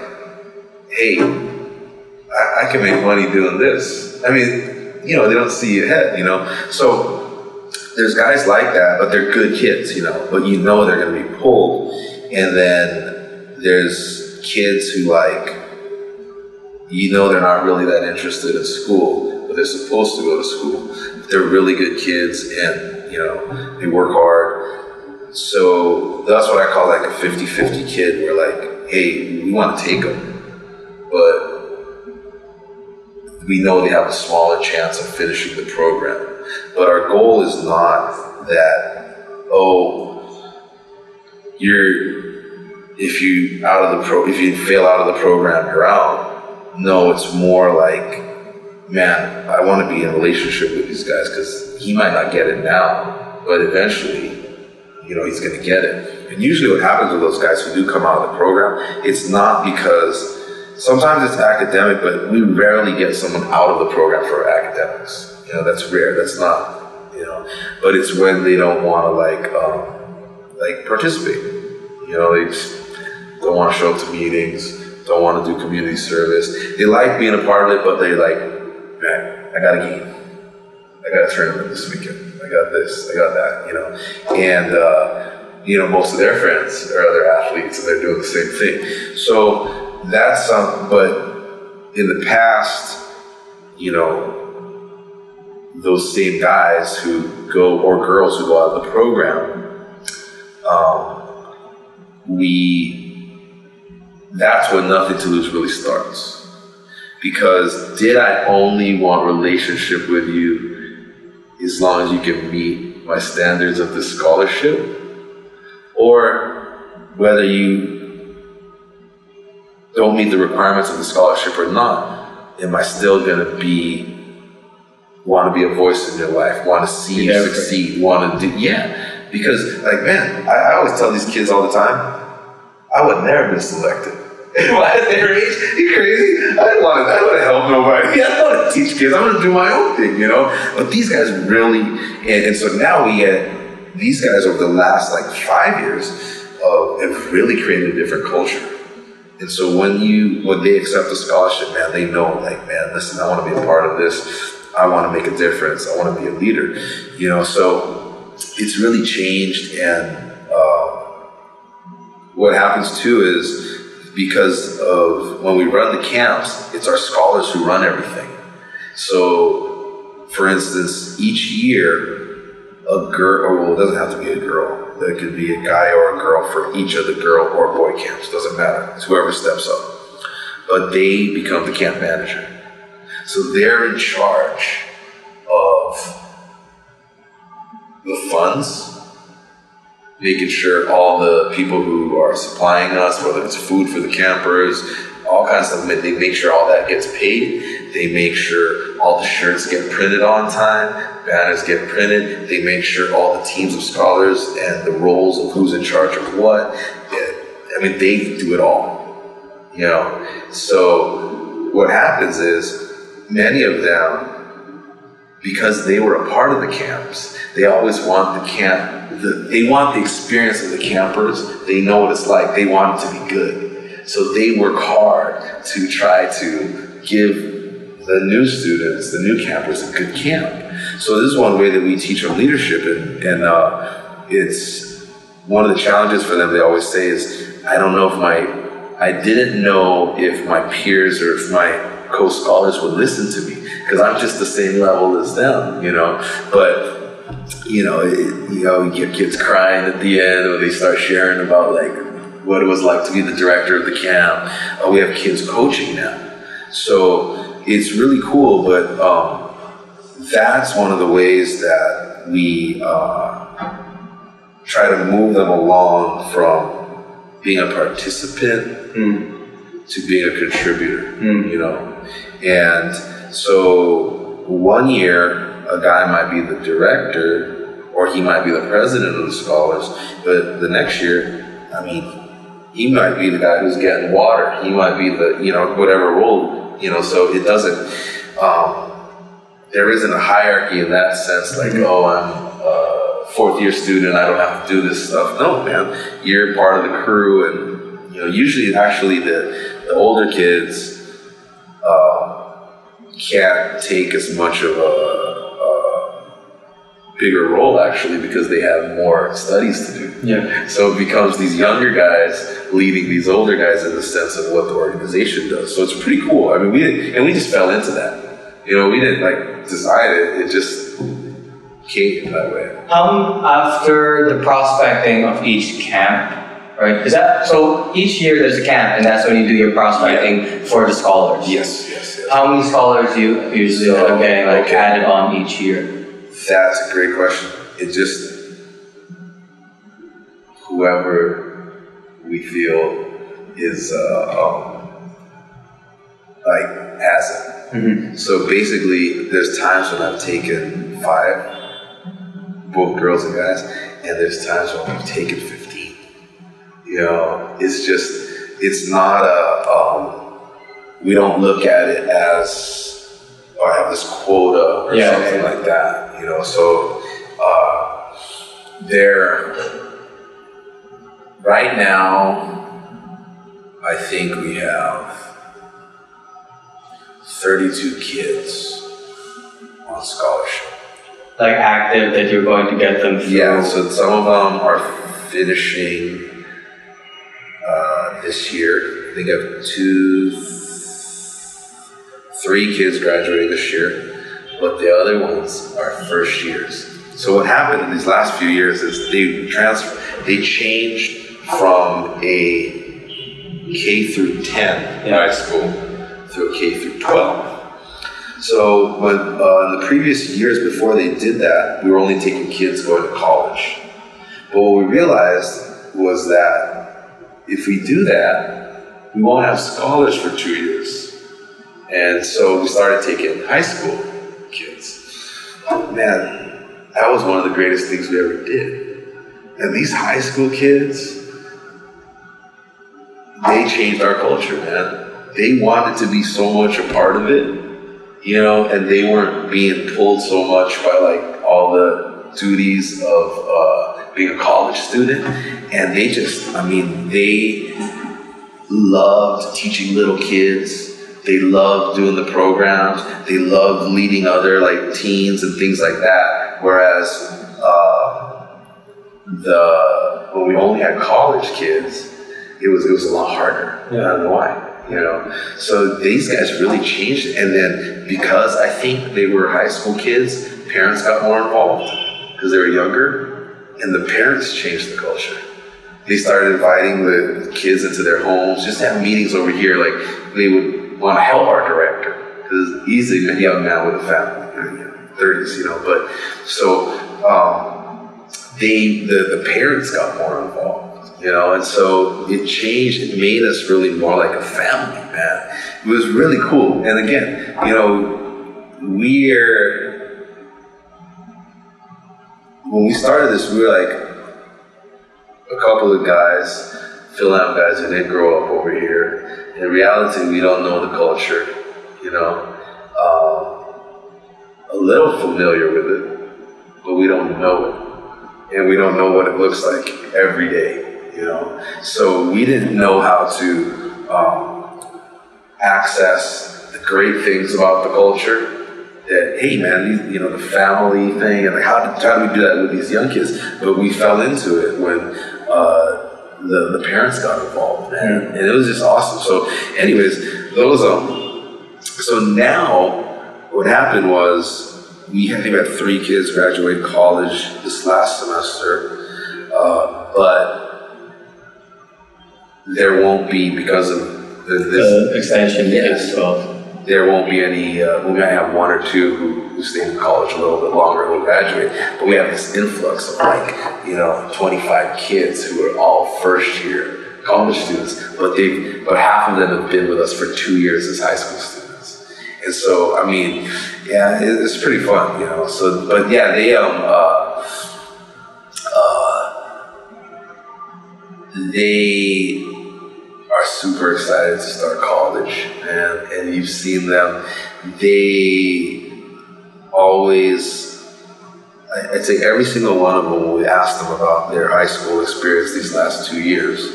hey, I can make money doing this. They don't see ahead, So there's guys like that, but they're good kids, but they're going to be pulled. And then there's kids who they're not really that interested in school, but they're supposed to go to school. They're really good kids and, they work hard. So that's what I call like a 50-50 kid where hey, we want to take them, but we know they have a smaller chance of finishing the program. But our goal is not that, if you fail out of the program, you're out. No, it's more like, man, I want to be in a relationship with these guys because he might not get it now, but eventually, he's going to get it. And usually what happens with those guys who do come out of the program, it's not because, sometimes it's academic, but we rarely get someone out of the program for academics. That's rare. That's not, but it's when they don't want to participate. They just don't want to show up to meetings, don't want to do community service. They like being a part of it, but they're like, man, I got a game. I got a tournament this weekend. I got this, I got that, And, most of their friends are other athletes and they're doing the same thing. So that's but in the past, you know, those same guys who go, or girls who go out of the program, that's when Nothing to Lose really starts. Because did I only want relationship with you as long as you can meet my standards of this scholarship? Or whether you don't meet the requirements of the scholarship or not, am I still gonna want to be a voice in your life, want to see you succeed, want to do, because like, man, I always tell these kids all the time, I would never been selected. At their age, you crazy? I don't want to help nobody. I don't want to teach kids. I want to do my own thing, you know? But these guys really, and so now we get, these guys over the last like 5 years have really created a different culture. And so when they accept a scholarship, man, they know, like, man, listen, I want to be a part of this. I want to make a difference. I want to be a leader, you know? So it's really changed. And what happens too is, because of when we run the camps, it's our scholars who run everything. So, for instance, each year, a girl, well, it doesn't have to be a girl. There could be a guy or a girl for each of the girl or boy camps. Doesn't matter. It's whoever steps up. But they become the camp manager. So they're in charge of the funds, making sure all the people who are supplying us, whether it's food for the campers, all kinds of stuff, they make sure all that gets paid. They make sure all the shirts get printed on time, banners get printed. They make sure all the teams of scholars and the roles of who's in charge of what. I mean, they do it all, you know. So what happens is, many of them, because they were a part of the camps, they always want the camp, they want the experience of the campers. They know what it's like. They want it to be good. So they work hard to try to give the new students, the new campers, a good camp. So this is one way that we teach them leadership, and it's one of the challenges for them. They always say is, I didn't know if my peers or if my co-scholars would listen to me, because I'm just the same level as them, you know. But you get kids crying at the end when they start sharing about like what it was like to be the director of the camp. We have kids coaching now, so it's really cool. But that's one of the ways that we try to move them along from being a participant to being a contributor, you know. And so one year, a guy might be the director, or he might be the president of the scholars, but the next year, I mean, he might be the guy who's getting water. He might be the, you know, whatever role, you know, so it doesn't, there isn't a hierarchy in that sense, like, oh, I'm a fourth year student, I don't have to do this stuff. No, man, you're part of the crew, and, you know, usually actually the older kids can't take as much of a bigger role, actually, because they have more studies to do. Yeah. So it becomes these younger guys leading these older guys in the sense of what the organization does. So it's pretty cool. I mean, we just fell into that. You know, we didn't like design it. It just came that way. After the prospecting of each camp, right? Is that so? Each year there's a camp, and that's when you do your prospecting for the scholars. Yes. How many scholars you usually end up getting added on each year? That's a great question. It just, whoever we feel is has it. Mm-hmm. So basically, there's times when I've taken 5, both girls and guys, and there's times when we've taken 15. You know, it's just, it's not we don't look at it as, oh, I have this quota or something like that, you know. So right now, I think we have 32 kids on scholarship. Like active, that you're going to get them through? Yeah, so some of them are finishing this year. think I have three kids graduating this year, but the other ones are first years. So what happened in these last few years is they changed from a K through 10 high school to a K through 12. So when in the previous years before they did that, we were only taking kids going to college. But what we realized was that if we do that, we won't have scholars for 2 years. And so we started taking high school kids. Man, that was one of the greatest things we ever did. And these high school kids, they changed our culture, man. They wanted to be so much a part of it, you know, and they weren't being pulled so much by like all the duties of being a college student. And they just, I mean, they loved teaching little kids. They loved doing the programs. They loved leading other like teens and things like that. Whereas when we only had college kids, it was a lot harder. I don't know why. You know, so these guys really changed it. And then because I think they were high school kids, parents got more involved because they were younger, and the parents changed the culture. They started inviting the kids into their homes, just to have meetings over here. Like they would want to help our director because he's a young man with a family, 30s, you know. But so the parents got more involved. You know, and so it changed. It made us really more like a family, man. It was really cool. And again, you know, when we started this, we were like a couple of guys, Phil-Am guys who didn't grow up over here. In reality, we don't know the culture, you know. A little familiar with it, but we don't know it. And we don't know what it looks like every day. You know, so we didn't know how to access the great things about the culture. That hey, man, you know, the family thing, and like how do we do that with these young kids? But we fell into it when the parents got involved, man, and it was just awesome. So, anyways, those so now what happened was we had 3 kids graduate college this last semester, but there won't be, because of this extension, yes, there won't be any, we might have 1 or 2 who stay in college a little bit longer who graduate, but we have this influx of like, you know, 25 kids who are all first year college students, but half of them have been with us for 2 years as high school students. And so, I mean, yeah, it's pretty fun, you know, so, but yeah, they are super excited to start college, and you've seen them. They always, I'd say every single one of them, when we asked them about their high school experience these last 2 years,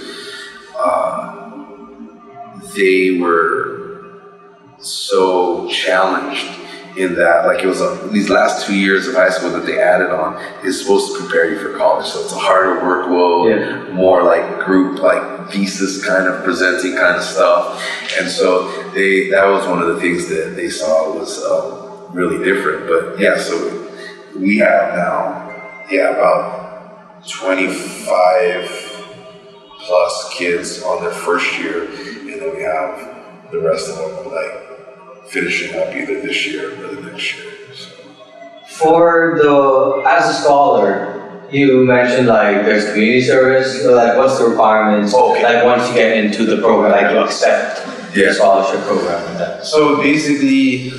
they were so challenged in that, like it was these last 2 years of high school that they added on is supposed to prepare you for college. So it's a harder workload, more like group, like thesis kind of presenting kind of stuff. And so that was one of the things that they saw was really different. But yeah, so we have now, about 25 plus kids on their first year, and then we have the rest of them like finishing up either this year or the next year. So. As a scholar, you mentioned like there's community service. So like, what's the requirements? Okay. Like once you get into the program, like you accept the scholarship program and that. So basically,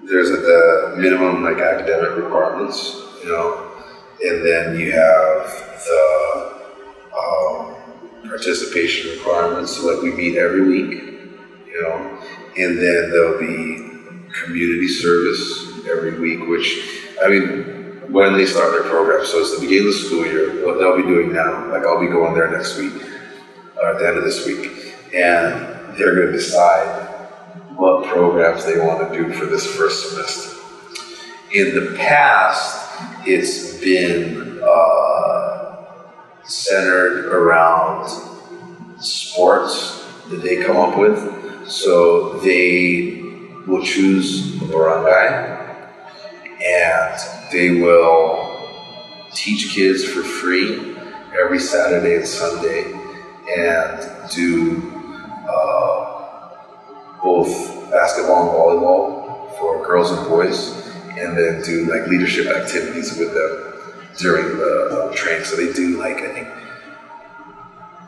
there's the minimum like academic requirements, you know, and then you have the participation requirements, so like we meet every week, you know, and then there'll be community service every week, which, I mean, when they start their program, so it's the beginning of the school year, what they'll be doing now, like I'll be going there next week, or at the end of this week, and they're going to decide what programs they want to do for this first semester. In the past, it's been centered around sports that they come up with. So they will choose a barangay and they will teach kids for free every Saturday and Sunday and do both basketball and volleyball for girls and boys, and then do like leadership activities with them during the training. So they do like, I think,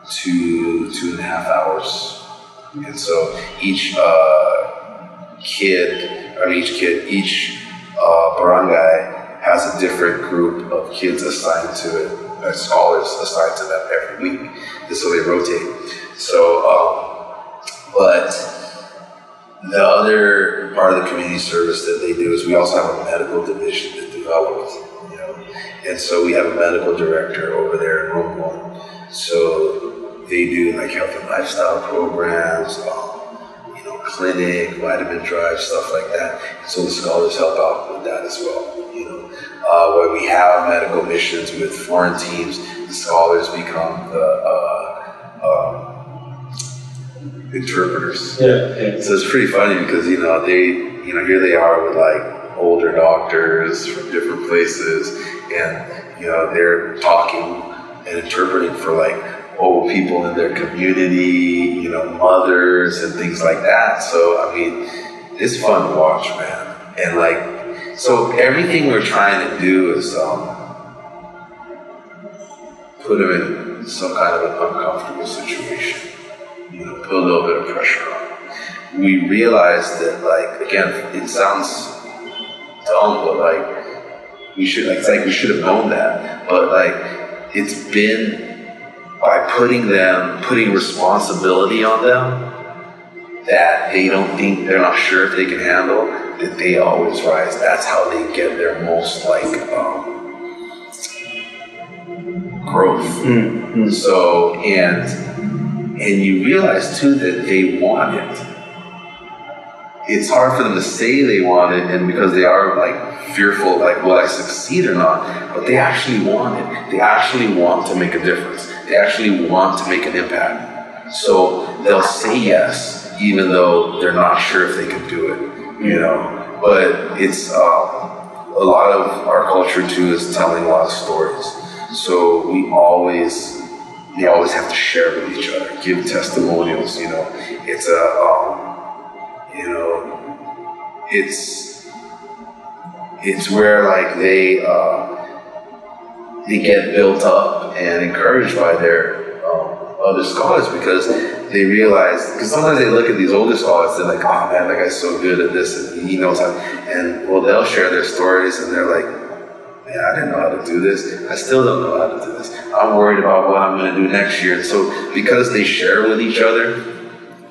2.5 hours. And so each barangay has a different group of kids assigned to it, scholars assigned to them every week. And so they rotate. So, but the other part of the community service that they do is we also have a medical division that developed, and so we have a medical director over there in Romblon. So they do like health and lifestyle programs, clinic, vitamin drive, stuff like that. So the scholars help out with that as well. When we have medical missions with foreign teams, the scholars become the interpreters. Yeah. So it's pretty funny because here they are with like older doctors from different places, and they're talking and interpreting for like old people in their community, mothers and things like that. So I mean, it's fun to watch, man. And like, so everything we're trying to do is put them in some kind of an uncomfortable situation. Put a little bit of pressure on them. We realized that, like, again, it sounds dumb, but like we should have known that. But like, it's been by putting responsibility on them that they're not sure if they can handle, that they always rise. That's how they get their most growth. Mm-hmm. So and you realize too that they want it. It's hard for them to say they want it, and because they are like fearful, like, will I succeed or not? But they actually want it. They actually want to make a difference. They actually want to make an impact. So they'll say yes, even though they're not sure if they can do it. But it's a lot of our culture too is telling a lot of stories. So they always have to share with each other, give testimonials. It's it's where like they get built up and encouraged by their other scholars, because they realize, because sometimes they look at these older scholars, they're like, oh man, that guy's so good at this and he knows how, and well, they'll share their stories and they're like, man, I didn't know how to do this. I still don't know how to do this. I'm worried about what I'm going to do next year. And so because they share with each other,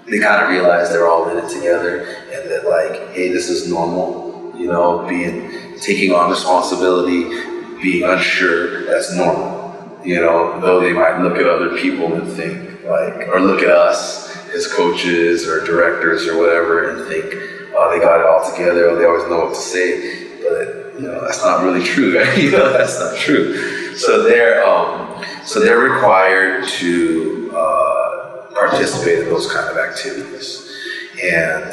they kind of realize they're all in it together, and that like, hey, this is normal, taking on responsibility, being unsure, that's normal. Though they might look at other people and think like, or look at us as coaches or directors or whatever and think, oh, they got it all together, or they always know what to say. But that's not really true, right? That's not true. So they're required to participate in those kind of activities, and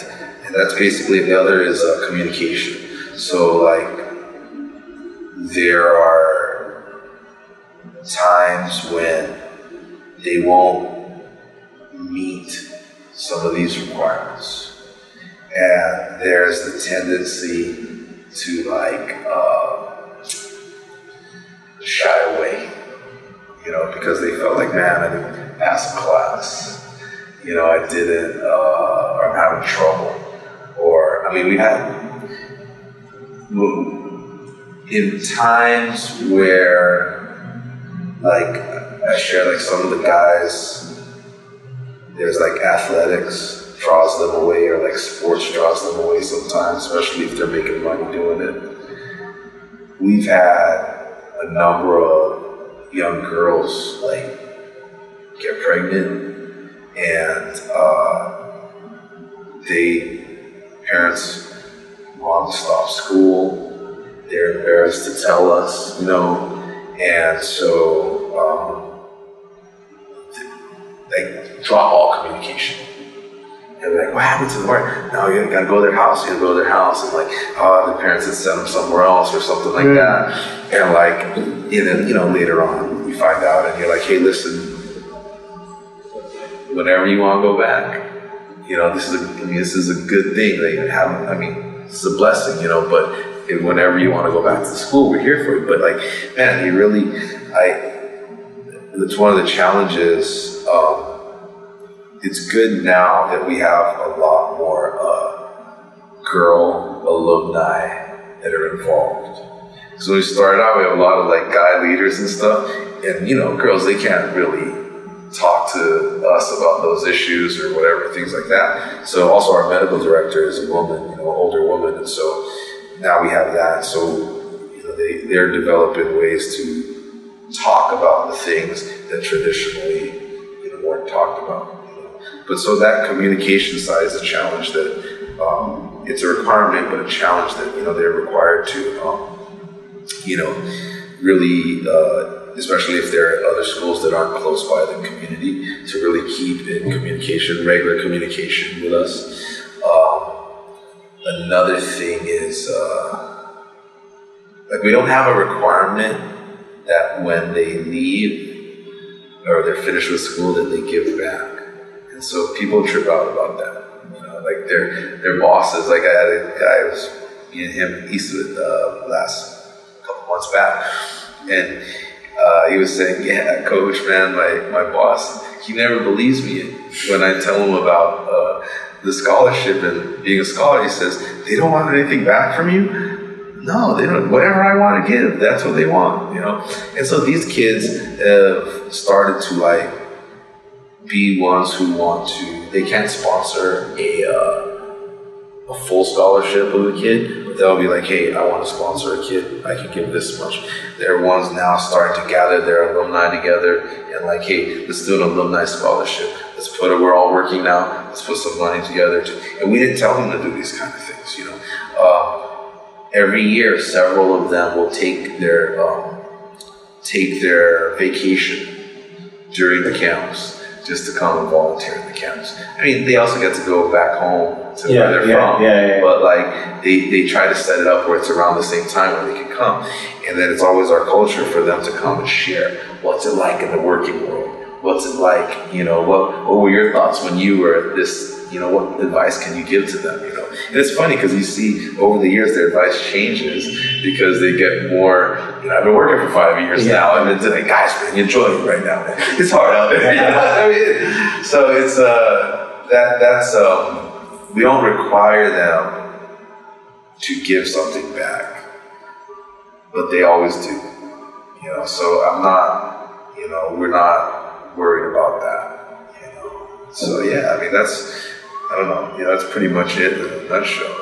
that's basically, the other is communication. So like, there are times when they won't meet some of these requirements, and there's the tendency to like shy away, because they felt like, man, I didn't pass a class, I didn't, or I'm having trouble, or we've had in times where like I share, like some of the guys, there's like athletics draws them away, or like sports draws them away sometimes, especially if they're making money doing it. We've had a number of young girls like get pregnant, and parents want to stop school. They're embarrassed to tell us, and so like drop all communication. And like, what happened to the party? No, you gotta go to their house. You gotta go to their house, and like, oh, the parents had sent them somewhere else or something like that. And like, and then later on, you find out, and you're like, hey, listen, whenever you want to go back, this is a good thing that you have. I mean, this is a blessing, but whenever you want to go back to school, we're here for you. But like, man, it's one of the challenges. It's good now that we have a lot more girl alumni that are involved. So when we started out, we have a lot of like guy leaders and stuff, and girls, they can't really talk to us about those issues or whatever, things like that. So also our medical director is a woman, older woman, and so now we have that. So they're developing ways to talk about the things that traditionally weren't talked about. But so that communication side is a challenge that it's a requirement, but a challenge that they're required to really, especially if there are other schools that aren't close by the community, to really keep in communication, regular communication with us. Another thing is like we don't have a requirement that when they leave or they're finished with school that they give back. And so people trip out about that. Like their bosses. Like I had a guy, me and him Eastwood last couple months back, and he was saying, "Yeah, coach, man, my boss, he never believes me when I tell him about the scholarship and being a scholar." He says, "They don't want anything back from you." No, they don't. Whatever I want to give, that's what they want, And so these kids have started to like be ones who want to. They can't sponsor a full scholarship of a kid, but they'll be like, "Hey, I want to sponsor a kid. I can give this much." They're ones now starting to gather their alumni together and like, "Hey, let's do an alumni scholarship. Let's put it. We're all working now. Let's put some money together." And we didn't tell them to do these kind of things, Every year, several of them will take their vacation during the camps just to come and volunteer in the camps. I mean, they also get to go back home to where they're from. But like they try to set it up where it's around the same time where they can come. And then it's always our culture for them to come and share what's it like in the working world. What's it like, what were your thoughts when you were at this, what advice can you give to them, And it's funny because you see over the years their advice changes because they get more, I've been working for 5 years now, and it's like, guys, man, enjoy it right now, man. It's hard out there. So it's, that's we don't require them to give something back, but they always do, so I'm not, we're not worried about that, So yeah, I mean I don't know, that's pretty much it in a nutshell.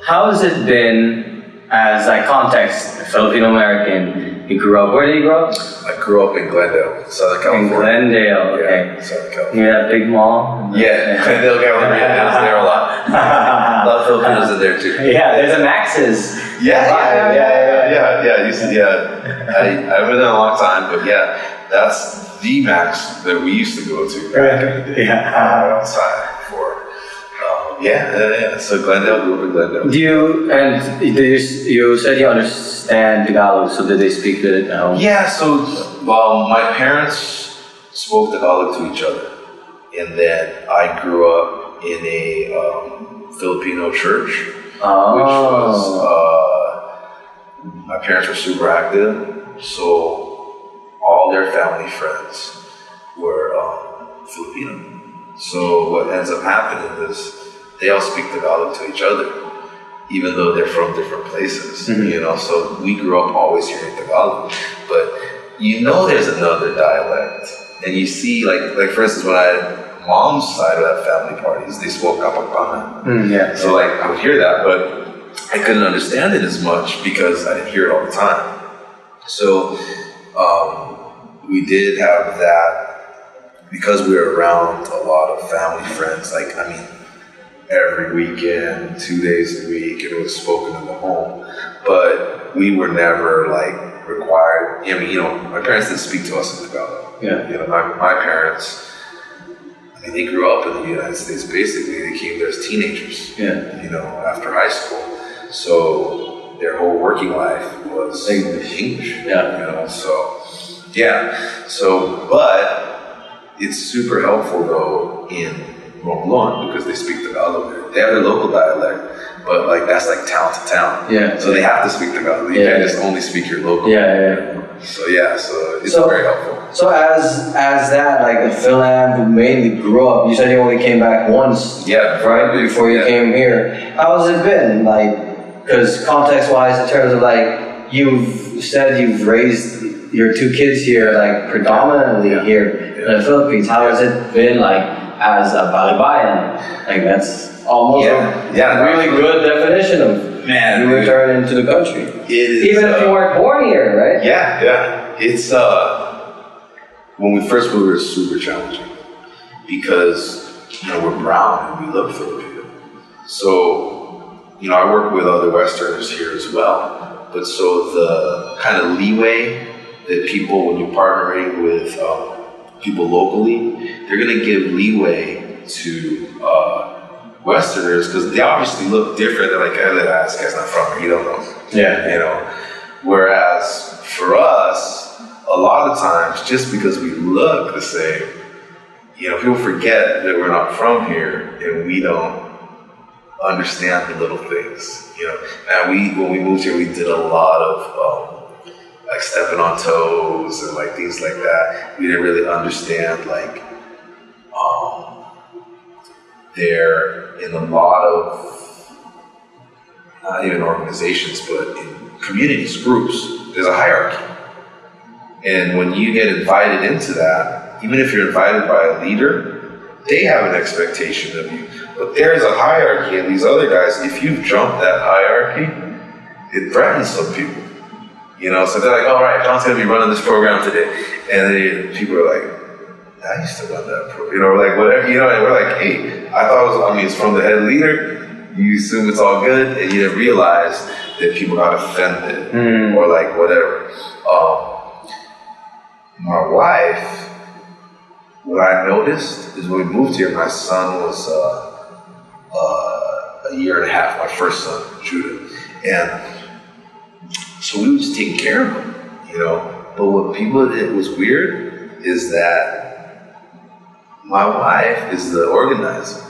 How has it been as like context, Filipino American? You grew up, where did you grow up? I grew up in Glendale, Southern California. In Glendale, okay. Yeah, Southern California. You have a big mall? Yeah, Glendale, California, is there a lot. A lot of Filipinos in there too. Yeah, there's a Max's. Yeah. I haven't been there a long time, but yeah, that's the Max that we used to go to back in the day. Outside before. So Glendale, grew up in Glendale. You said you understand Tagalog, so did they speak it at home? Yeah, so my parents spoke Tagalog to each other, and then I grew up in a Filipino church, which was, my parents were super active, so all their family friends were Filipino. So what ends up happening is they all speak Tagalog to each other, even though they're from different places, So we grew up always hearing Tagalog, but there's another dialect, and you see, like for instance, when I had mom's side of that family parties, they spoke Kapampangan. So like I would hear that, but I couldn't understand it as much because I didn't hear it all the time. So we did have that. Because we were around a lot of family friends, every weekend, 2 days a week, and it was spoken in the home. But we were never required. My parents didn't speak to us in Tagalog. My parents they grew up in the United States. Basically, they came there as teenagers. Yeah. You know, after high school. So their whole working life was English. Yeah. You know, so yeah. So, but it's super helpful though in Romblon because they speak Tagalog. They have their local dialect, but like that's like town to town. Yeah. So they have to speak Tagalog. You can't just only speak your local. Yeah. So yeah, so it's very helpful. So as that, like a Phil-Am who mainly grew up, you said you only came back once. Yeah. Right before you came here. How's it been? Like, because context-wise, in terms of like you've said you've raised your 2 kids here, like predominantly here in the Philippines. How has it been like as a Balibayan? Like that's almost a really good definition of you return into the country. It is, even if you weren't born here, right? Yeah. It's when we first moved, it was super challenging because you know we're brown and we look Filipino. So you know I work with other Westerners here as well. But so the kind of leeway that people, when you're partnering with people locally, they're going to give leeway to Westerners because they obviously look different. They're like, oh, this guy's not from here, you don't know. Yeah. You know. Whereas for us, a lot of times, just because we look the same, you know, people forget that we're not from here and we don't understand the little things. You know, and when we moved here, we did a lot of like stepping on toes and like things like that. We didn't really understand like they're in a lot of not even organizations, but in communities, groups. There's a hierarchy, and when you get invited into that, even if you're invited by a leader, they have an expectation of you. But there's a hierarchy, and these other guys, if you jump that hierarchy, it threatens some people. You know, so they're like, all right, John's gonna be running this program today. And then people are like, I used to run that program. You know, like whatever, you know, and we're like, hey, I thought it was, it's from the head leader. You assume it's all good, and you didn't realize that people got offended or like whatever. My wife, what I noticed is when we moved here, my son was a year and a half, my first son, Judah. And so we were just taking care of him, you know. But it was weird is that my wife is the organizer.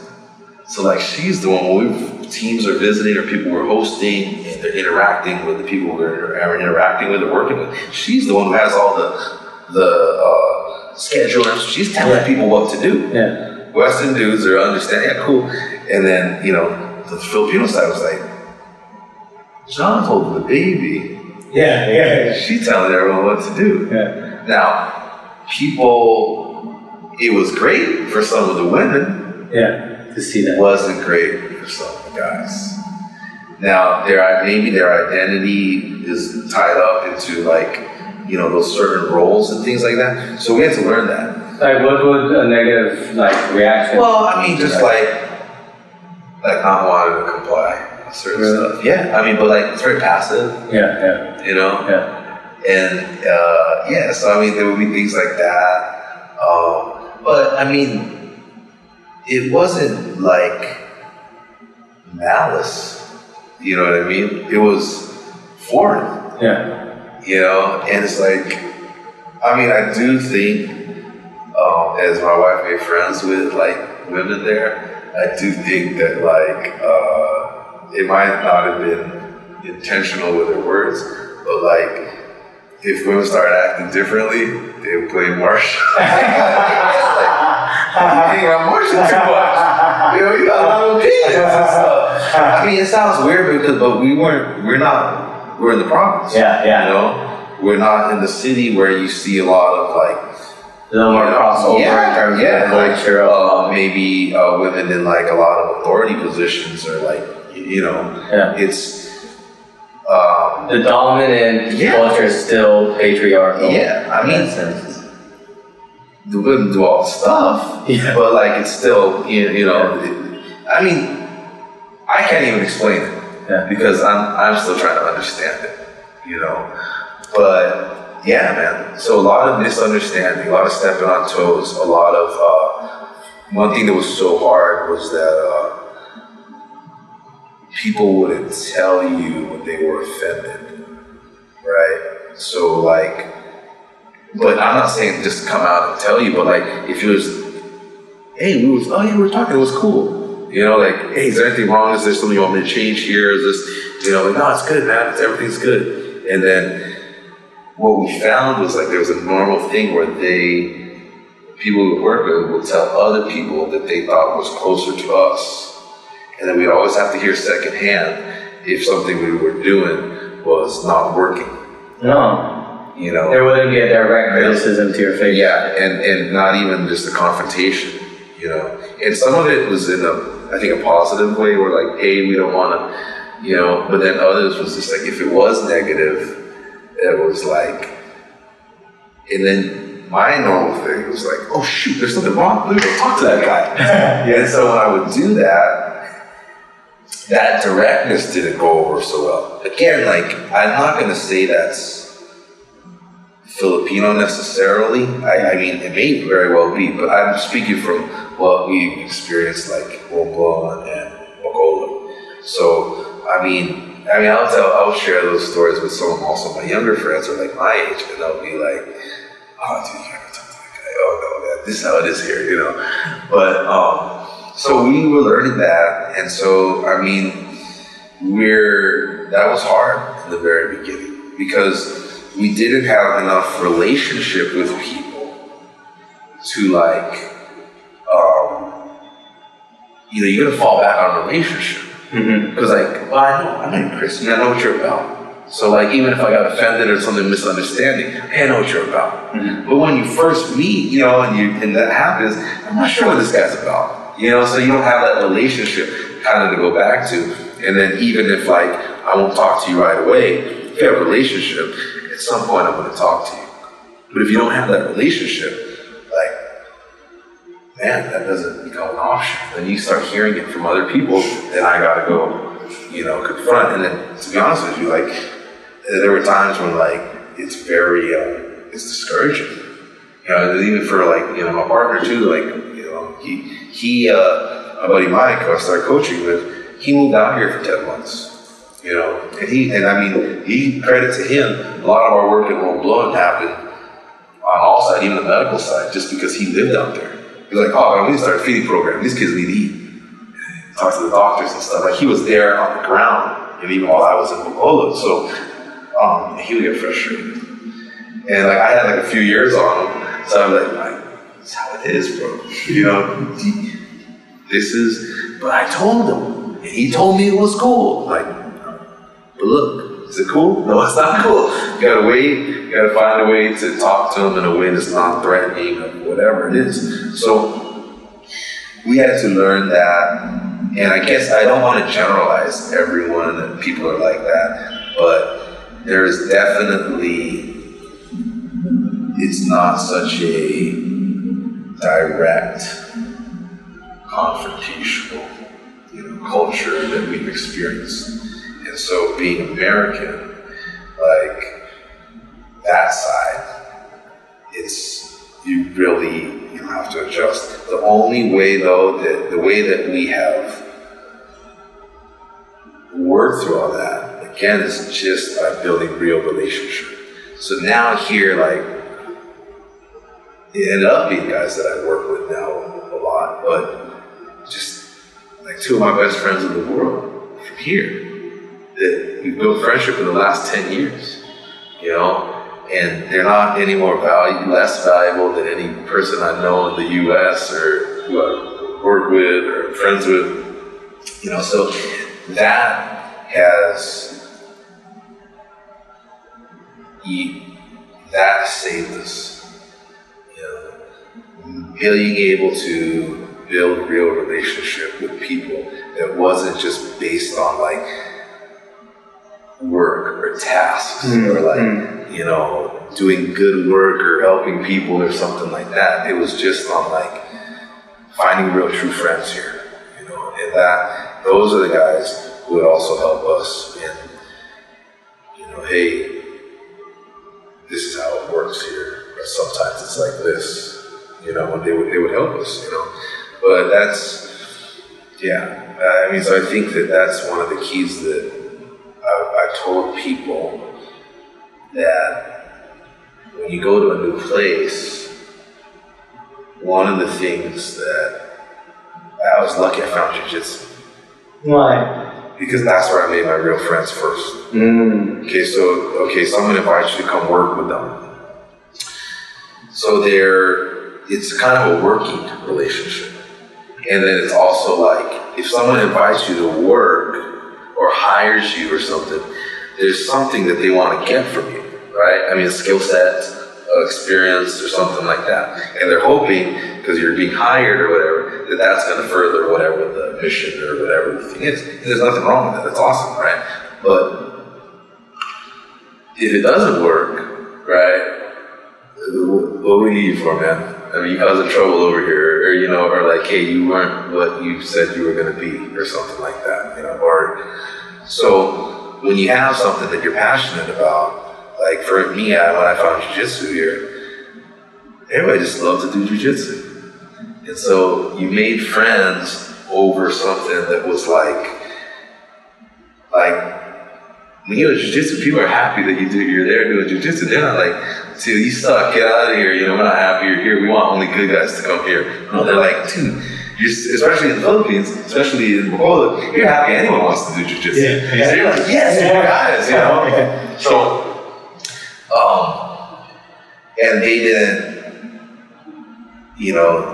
So like she's the one when teams are visiting or people we're hosting and they're interacting with the people we're interacting with or working with. She's the one who has all the schedule, and she's telling people what to do. Yeah. Western dudes are understanding, yeah, cool. And then, you know, the Filipino side was like, John's holding the baby. Yeah. She's telling everyone what to do. Yeah. Now, it was great for some of the women. Yeah. To see that. It wasn't great for some of the guys. Now, maybe their identity is tied up into like, you know, those certain roles and things like that. So we had to learn that. Like, what would a negative reaction? Well, I mean, just like not wanting to comply with certain stuff. Yeah, I mean, but like it's very passive. Yeah. You know. Yeah. And so I mean, there would be things like that. But I mean, it wasn't like malice. You know what I mean? It was foreign. Yeah. You know, and it's like, I mean, I do think, as my wife made friends with like women there, I do think that like it might not have been intentional with their words, but like if women started acting differently, they would blame Marsha. You hang around Marsha too much. You know, you got a lot of opinions and stuff. I mean, it sounds weird but we're in the province. Yeah. You know, we're not in the city where you see a lot of like a little more crossover in terms of culture. Maybe women in like a lot of authority positions or like it's the dominant culture is still patriarchal. Yeah, I mean, the women do all the stuff, but like it's still I mean, I can't even explain it. Yeah. Because I'm still trying to understand it, you know. But yeah, man. So a lot of misunderstanding, a lot of stepping on toes, a lot of one thing that was so hard was that people wouldn't tell you when they were offended, right? So like, but I'm not saying just come out and tell you, but like if it was, hey, we were talking, it was cool. You know, like, hey, is there anything wrong? Is there something you want me to change here? Is this, you know, like, no, it's good, man. Everything's good. And then what we found was like there was a normal thing where people we work with would tell other people that they thought was closer to us. And then we'd always have to hear secondhand if something we were doing was not working. No. You know? There wouldn't be a direct criticism to your face. Yeah, and not even just a confrontation, you know? And some of it was in I think a positive way where like, hey, we don't want to, you know, but then others was just like, if it was negative, it was like, and then my normal thing was like, oh shoot, there's something wrong, let me go talk to that guy. Yeah, and so when I would do that directness didn't go over so well. Again, like, I'm not going to say that's Filipino necessarily. I mean, it may very well be, but I'm speaking from what we've experienced, like Romblon and Bacolod. So, I mean, I'll share those stories with some also my younger friends or like my age, and they'll be like, oh, dude, you gotta talk to that guy. Oh no, man, this is how it is here, you know. But so we were learning that, and so I mean, that was hard in the very beginning because we didn't have enough relationship with people to like, you know, you're gonna fall back on a relationship. Because like, well, I know you, Chris, and I know what you're about. So like, even if I got offended or something misunderstanding, hey, I know what you're about. But when you first meet, you know, and that happens, I'm not sure what this guy's about. You know, so you don't have that relationship kind of to go back to. And then even if like, I won't talk to you right away, if you have a relationship, at some point I'm gonna talk to you. But if you don't have that relationship, like, man, that doesn't become an option. Then you start hearing it from other people, then I gotta go, you know, confront. And then, to be honest with you, like, there were times when, like, it's very, it's discouraging. You know, even for, like, you know, my partner, too, like, you know, my buddy Mike, who I started coaching with, he moved out here for 10 months. You know, and I mean, credit to him, a lot of our work in Romblon happened on all sides, even the medical side, just because he lived out there. He was like, oh, we need to start a feeding program. These kids need to eat. Talk to the doctors and stuff. Like, he was there on the ground, and even while I was in Bacolod, so he would get frustrated. And like, I had like a few years on him, so I'm like, that's how it is, bro. You know, but I told him, and he told me it was cool. Like, but look, is it cool? No, it's not cool. You gotta wait, you gotta find a way to talk to him in a way that's non-threatening or whatever it is. So we had to learn that, and I guess I don't want to generalize everyone and people are like that, but there is definitely, it's not such a direct, confrontational, you know, culture that we've experienced. And so being American, like that side, you really have to adjust. The only way though, the way that we have worked through all that, again, is just by building real relationship. So now here, like, it ended up being guys that I work with now a lot, but just like two of my best friends in the world from here, that we've built friendship in the last 10 years, you know, and they're not any more less valuable than any person I know in the US or who I work with or friends with, you know, so that saved us, you know, being able to build real relationship with people that wasn't just based on like work or tasks or like, you know, doing good work or helping people or something like that. It was just on like finding real true friends here, you know, and those are the guys who would also help us in, you know, hey, this is how it works here, or sometimes it's like this, you know, and they would help us, you know. But I mean, so I think that's one of the keys that I told people, that when you go to a new place, one of the things that I was lucky I found Jiu-Jitsu. Why? Because that's where I made my real friends first. Okay, someone invites you to come work with them. So it's kind of a working relationship. And then it's also like, if someone invites you to work or hires you or something, there's something that they want to get from you, right? I mean, a skill set, experience, or something like that. And they're hoping, because you're being hired or whatever, that's going to further whatever the mission or whatever the thing is. And there's nothing wrong with that. That's awesome, right? But if it doesn't work, right, what we need you for, man? I mean, you causing trouble over here, or like, hey, you weren't what you said you were going to be, or something like that, or so when you have something that you're passionate about, like for me, when I found Jiu-Jitsu here, everybody just loved to do Jiu-Jitsu. And so you made friends over something that was like when you do Jiu-Jitsu, people are happy that you're there doing Jiu-Jitsu. They're not like, dude, you suck, get out of here, we're not happy you're here, we want only good guys to come here. No, they're like, dude, especially in the Philippines, especially in Bacolod, you're happy anyone wants to do Jiu-Jitsu. Yeah. So you're like, yes, more guys, So, and they didn't,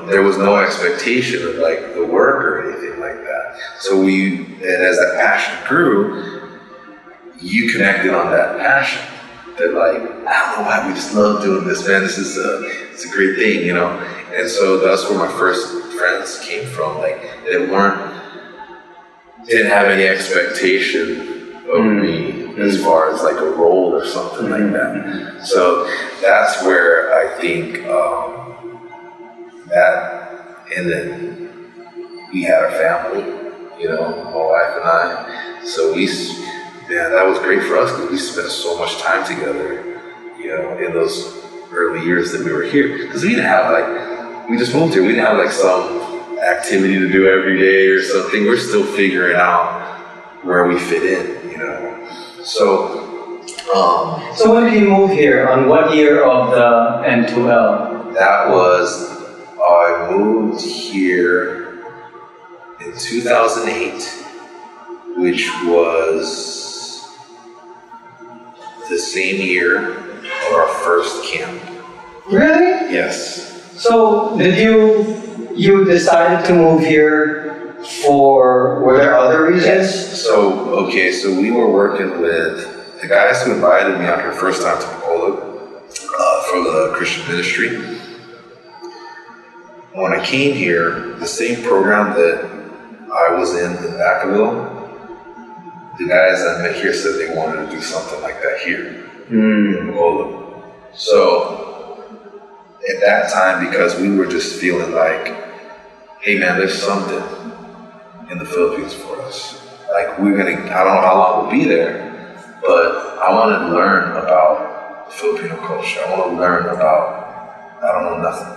there was no expectation of like the work or anything like that. So and as that passion grew, you connected on that passion. That like, I don't know why, we just love doing this, man. It's a great thing, And so that's where my first friends came from. Like, didn't have any expectation of me as far as like a role or something like that. So that's where I think and then we had a family, my wife and I. So that was great for us because we spent so much time together, in those early years that we were here. Because we didn't have we just moved here. We didn't have some activity to do every day or something. We're still figuring out where we fit in, So when did you move here? On what year of the N2L? I moved here in 2008, which was the same year of our first camp. Really? Yes. So did you decided to move here were there other reasons? Yes. So we were working with the guys who invited me out here first time to Bacolod for the Christian ministry. When I came here, the same program that I was in Bacolod, the guys I met here said they wanted to do something like that here in Bacolod. So at that time, because we were just feeling like, hey man, there's something in the Philippines for us. Like I don't know how long we'll be there, but I want to learn about the Filipino culture. I want to learn about, I don't know nothing.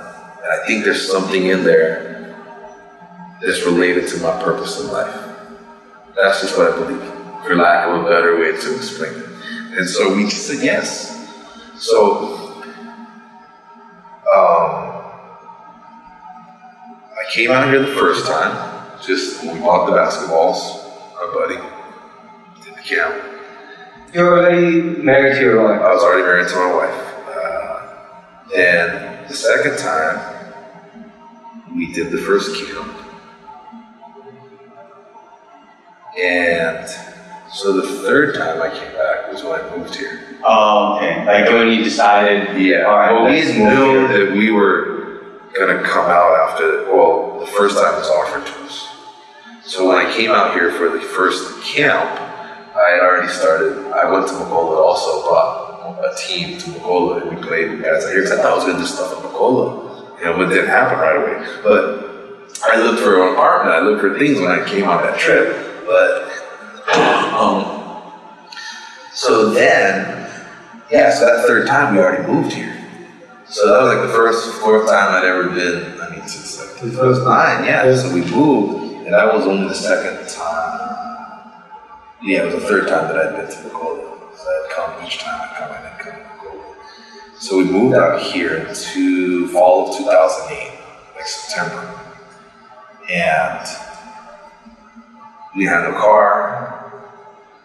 And I think there's something in there that's related to my purpose in life. That's just what I believe, for lack of a better way to explain it. And so we just said yes. So I came out here the first time, just when we bought the basketballs, my buddy, did the camp. You were already married to your wife? I was already married to my wife. Then the second time, we did the first camp. And so the third time I came back was when I moved here. Oh, okay. Like when you decided, yeah. All right, well, we knew that we were going to come out after, the first time was offered to us. So when I came out here for the first camp, I had already started, I went to Bacolod also, brought a team to Bacolod, and we played with guys out here, because I thought I was going to do stuff in Bacolod. But it didn't happen right away. But I looked for an apartment, I looked for things when I came on that trip. But, so that third time we already moved here. So that was like the fourth time I'd ever been. I mean, since like 2009, yeah. So we moved, and that was only the second time. Yeah, it was the third time that I'd been to Bacolod. So I'd come each time I'd come, I didn't come to Bacolod. So we moved out here to fall of 2008, like September. And we had no car.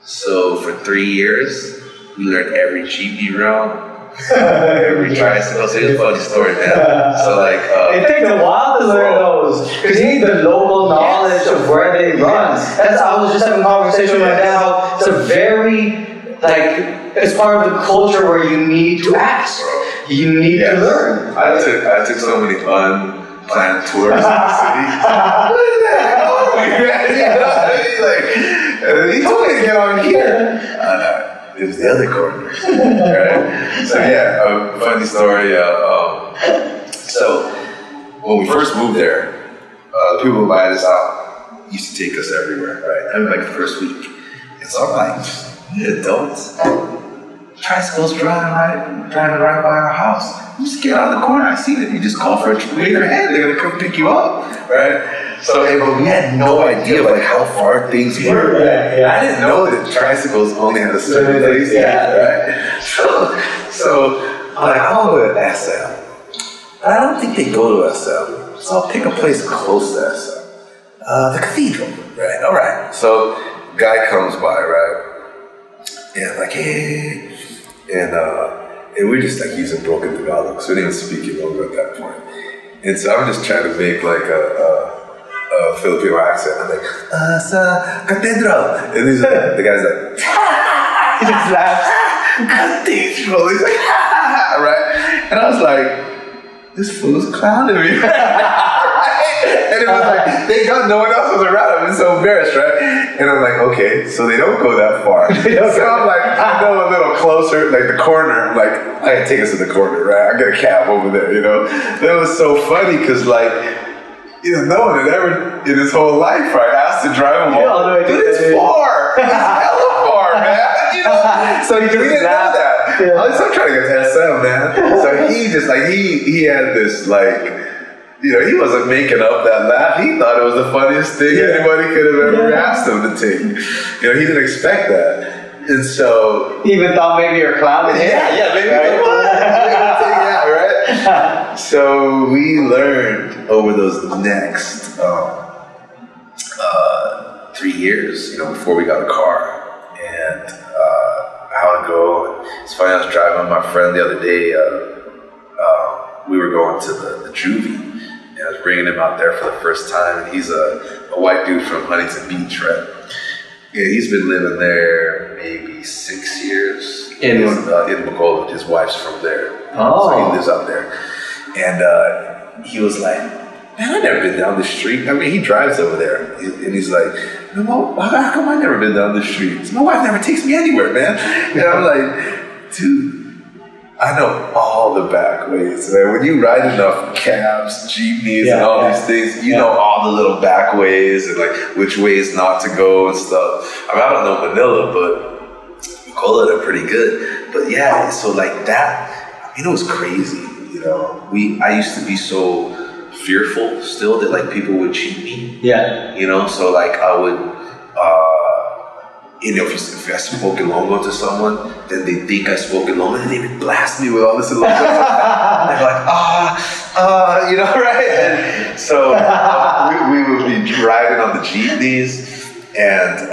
So for 3 years, we learned every jeepney route. Every tricycle. So it's a funny story, man. So like, it takes a while to learn those because you need the local knowledge of where they run. That's I was just having a conversation with my dad how it's a very it's part of the culture where you need to ask. You need to learn. I took so many unplanned tours in the city. He told me to get on here. It was the other corner, right? So yeah, funny story. So when we first moved there, the people who invited us out used to take us everywhere, right? That was like the first week. And so I'm like, we adults, tricycles driving right by our house. You just get out of the corner. I see them. You just call for a wave your hand. They're gonna come pick you up, right? So, but we had no idea of like how far things were. Right? I didn't know that tricycles only had a certain place. Right? So I'm like, I'll go to SM. I don't think they go to SM, so I'll pick a place close to SM. The cathedral, right? All right. So guy comes by, right? And like, hey, and we're just like using broken Tagalog, so we didn't even speak Ilonggo at that point. And so I'm just trying to make like a Filipino accent. I'm like, sa cathedral. And the guy's like, he just laughs. Cathedral. He's like, right? And I was like, this fool's clowning me. And it was like, thank God no one else was around. I've been so embarrassed, right? And I'm like, okay, so they don't go that far. So I'm like, I know a little closer, like the corner. I'm like, I can take us to the corner, right? I got a cab over there, you know? That was so funny because like, no one had ever in his whole life, right, asked to drive him home. Dude, it's far. It's hella far, man. So he didn't know that. Yeah. I'm trying to get to SM, man. So he just like, he had this like, he wasn't making up that laugh. He thought it was the funniest thing anybody could have ever asked him to take. He didn't expect that. And so... He even thought maybe you're clowning him. Yeah, maybe. Right? What? Yeah, right? So we learned over those next 3 years, before we got a car, and how to go. It's funny, I was driving with my friend the other day. We were going to the juvie. I was bringing him out there for the first time, and he's a white dude from Huntington Beach, right? Yeah, he's been living there maybe 6 years in Bacolod. His wife's from there, so he lives out there. And he was like, "Man, I've never been down the street." I mean, he drives over there, and he's like, "No, how come I've never been down the street? My wife never takes me anywhere, man." And I'm like, "Dude, I know all the back ways. Man. When you ride enough cabs, jeepneys, and all these things, you know all the little back ways and like which ways not to go and stuff. I mean, I don't know Manila, but Bacolod are pretty good. But yeah, so like that, it was crazy. I used to be so fearful still that like people would cheat me. Yeah. So like I would. If I spoke Ilonggo to someone, then they think I spoke Ilonggo, and they would blast me with all this Ilonggo. They're like, right? And so we would be riding on the jeepneys, and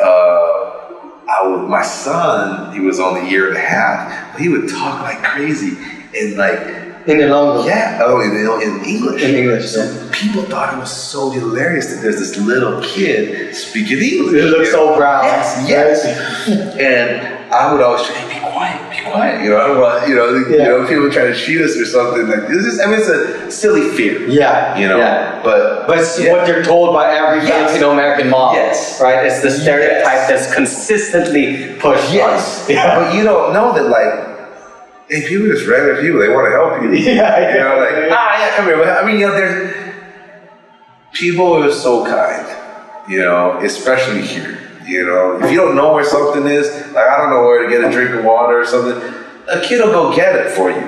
my son, he was only a year and a half, but he would talk like crazy, and like, in Ilonggo? Yeah, in English. In English. So people thought it was so hilarious that there's this little kid speaking English. It looks so proud. Yes. And I would always say, "Hey, be quiet. I don't want, people trying to cheat us or something like this. It's a silly fear. Yeah. But it's what you're told by every Filipino American mom. Yes. Right? It's the stereotype that's consistently pushed. Yes. But you don't know that like. Hey, people are just regular people. They want to help you. Come here. I mean, there's people are so kind. Especially here. If you don't know where something is, like I don't know where to get a drink of water or something, a kid will go get it for you.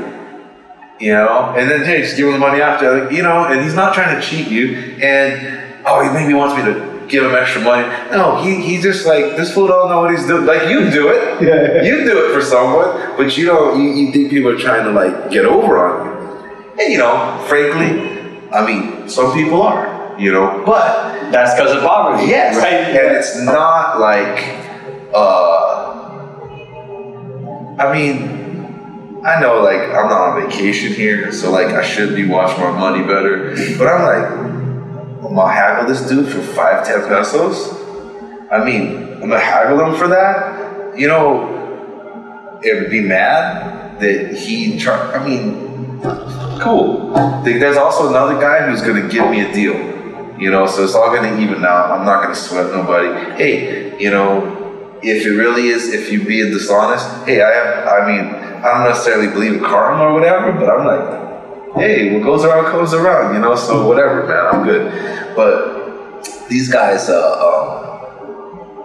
you know, and then hey, just give him the money after, like, you know, and he's not trying to cheat you, and he maybe wants me to give him extra money. No, he just like, this fool don't know what he's doing. Like, you do it, you do it for someone, but you don't. You think people are trying to like get over on you, and you know, frankly, I mean, some people are, you know, but that's because of poverty. Yes, right. And it's not like, I mean, I know, like, I'm not on vacation here, so, like, I should be watching my money better. But I'm like, I'm gonna haggle this dude for 5-10 pesos? I mean, I'm gonna haggle him for that? You know, and be mad that he I mean, cool. There's also another guy who's gonna give me a deal. You know, so it's all gonna even out. I'm not gonna sweat nobody. Hey, you know, if it really is, if you're being dishonest, hey, I don't necessarily believe in karma or whatever, but I'm like, hey, what goes around comes around, you know, so whatever, man, I'm good. But these guys,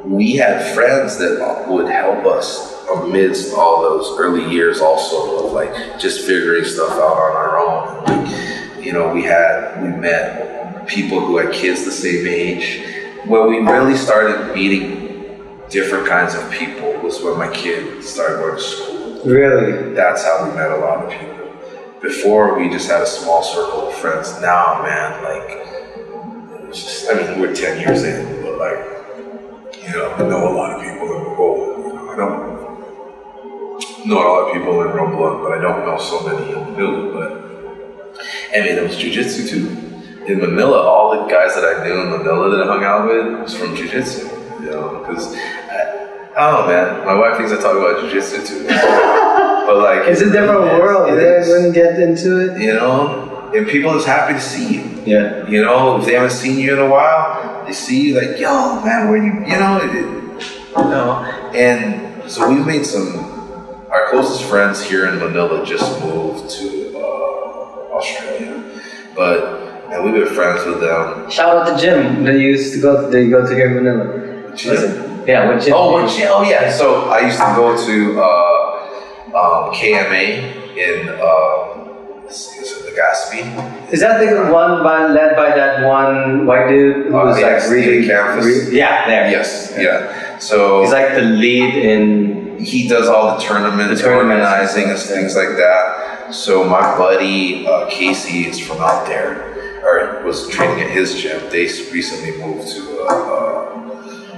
we had friends that would help us amidst all those early years also of like just figuring stuff out on our own. Like, you know, we met people who had kids the same age. When we really started meeting different kinds of people was when my kid started going to school. Really? That's how we met a lot of people. Before, we just had a small circle of friends. Now, man, like, it's just, I mean, we're 10 years in, but like, you know, I know a lot of people in Bacolod. You know, I don't know a lot of people in Romblon, but I don't know so many in Manila. But I mean, it was jiu-jitsu too. In Manila, all the guys that I knew in Manila that I hung out with was from jiu-jitsu. You know, because I don't know, man. My wife thinks I talk about jiu-jitsu too. But like, it's a different world. They wouldn't get into it. You know, and people are just happy to see you. Yeah. You know, if they haven't seen you in a while, they see you like, yo, man, where you? You know, and so we've made our closest friends here in Manila just moved to Australia, and we've been friends with them. Shout out to Jim. That you used to go. That you go to here in Manila. Jim? Yeah, what Jim? Oh yeah. So I used to go to KMA in Legazpi. Is that the one led by that one white dude who was like reading campus? Yeah, there. Yes, yeah. So he's like the lead in. He does all the tournaments, organizing and things like that. So my buddy Casey is from out there, or was training at his gym. They recently moved to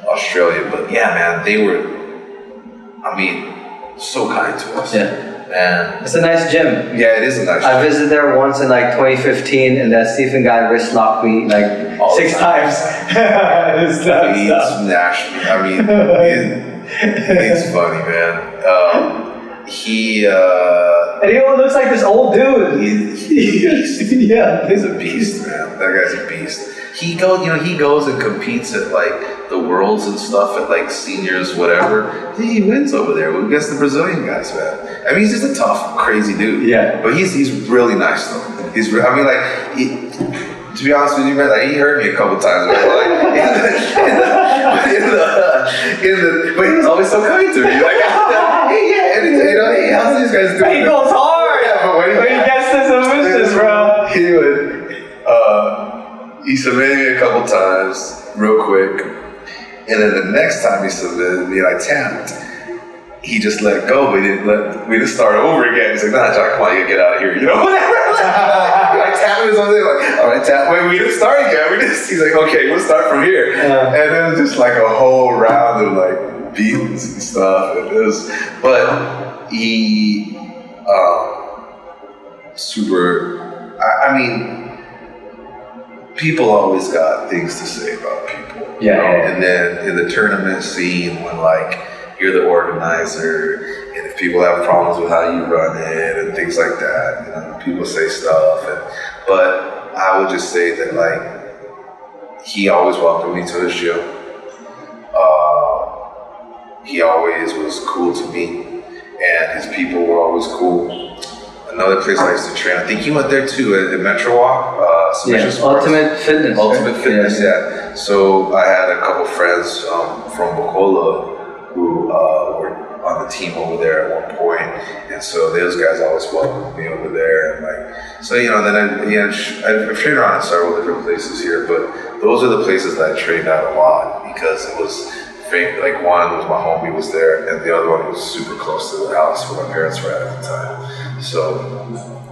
Australia, but yeah, man, they were, I mean, so kind to us. Yeah. And it's a nice gym. Yeah, it is a nice gym. I visited there once in like 2015, and that Stephen guy wrist locked me like all 6 times. He smashed me. I mean, he's funny, man. And he looks like this old dude. Yeah, he's a beast, man. That guy's a beast. He goes and competes at like the worlds and stuff at like seniors, whatever. He wins over there against the Brazilian guys, man. I mean, he's just a tough, crazy dude. Yeah. But he's really nice though. I mean, like, to be honest with you, man, like, he hurt me a couple times, man. Like, but he was always so kind to me. Like, hey, how's these guys doing? He goes hard. Yeah, but when he gets to submissions, bro. He would. He submitted me a couple times, real quick, and then the next time he submitted me, I tapped. He just let go, but we didn't start over again. He's like, nah, John, come on, you gotta get out of here, you know, whatever. I tapped him or something, like, all right, tap. Wait, we didn't start again. He's like, okay, we'll start from here. And it was just like a whole round of like beatings and stuff. And but he, I mean, people always got things to say about people. Yeah. You know? And then in the tournament scene, when like you're the organizer, and if people have problems with how you run it and things like that, you know, people say stuff. But I would just say that like he always welcomed me to his gym. He always was cool to me, and his people were always cool. Another place I used to train, I think he went there too, at Metro Walk. Ultimate Fitness. Ultimate Fitness, yeah. So I had a couple friends from Bacolod who were on the team over there at one point, and so those guys always welcomed me over there, and then I've trained around in several different places here, but those are the places that I trained at a lot because it was like one was my homie was there, and the other one was super close to the house where my parents were at the time. So,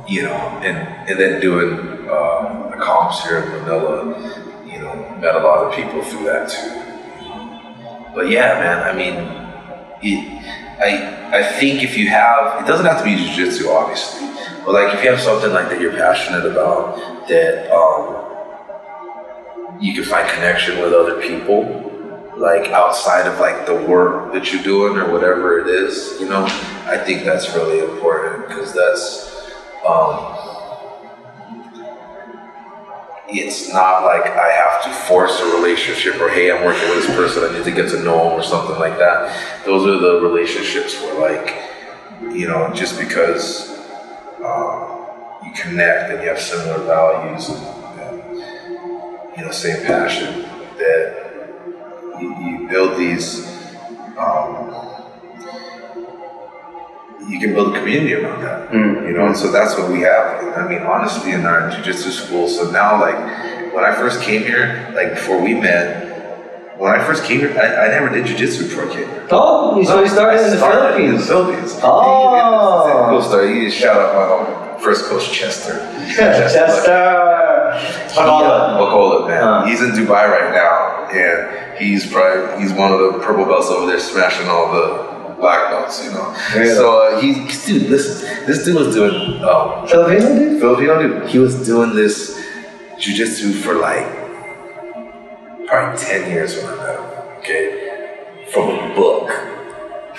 and then doing the comps here in Manila, met a lot of people through that too. But yeah, man, I mean, I think if you have, it doesn't have to be jiu-jitsu, obviously, but like if you have something like that you're passionate about, that you can find connection with other people, like outside of like the work that you're doing or whatever it is, I think that's really important because that's, it's not like I have to force a relationship or, hey, I'm working with this person, I need to get to know him or something like that. Those are the relationships where like, just because you connect and you have similar values and same passion, that you build these, you can build a community around that, and so that's what we have. I mean, honestly, in our jiu-jitsu school. So now, like, when I first came here, like before we met, I never did jiu-jitsu before I came here. Oh, so you started in the Philippines? In the Philippines. Oh. Cool story. You just shout out my first coach, Chester. Bacolod, man. He's in Dubai right now, and he's one of the purple belts over there smashing all the black belts, Really? So dude, listen, this dude was doing Filipino dude. He was doing this jiu-jitsu for like probably 10 years when I met him. Okay, from a book,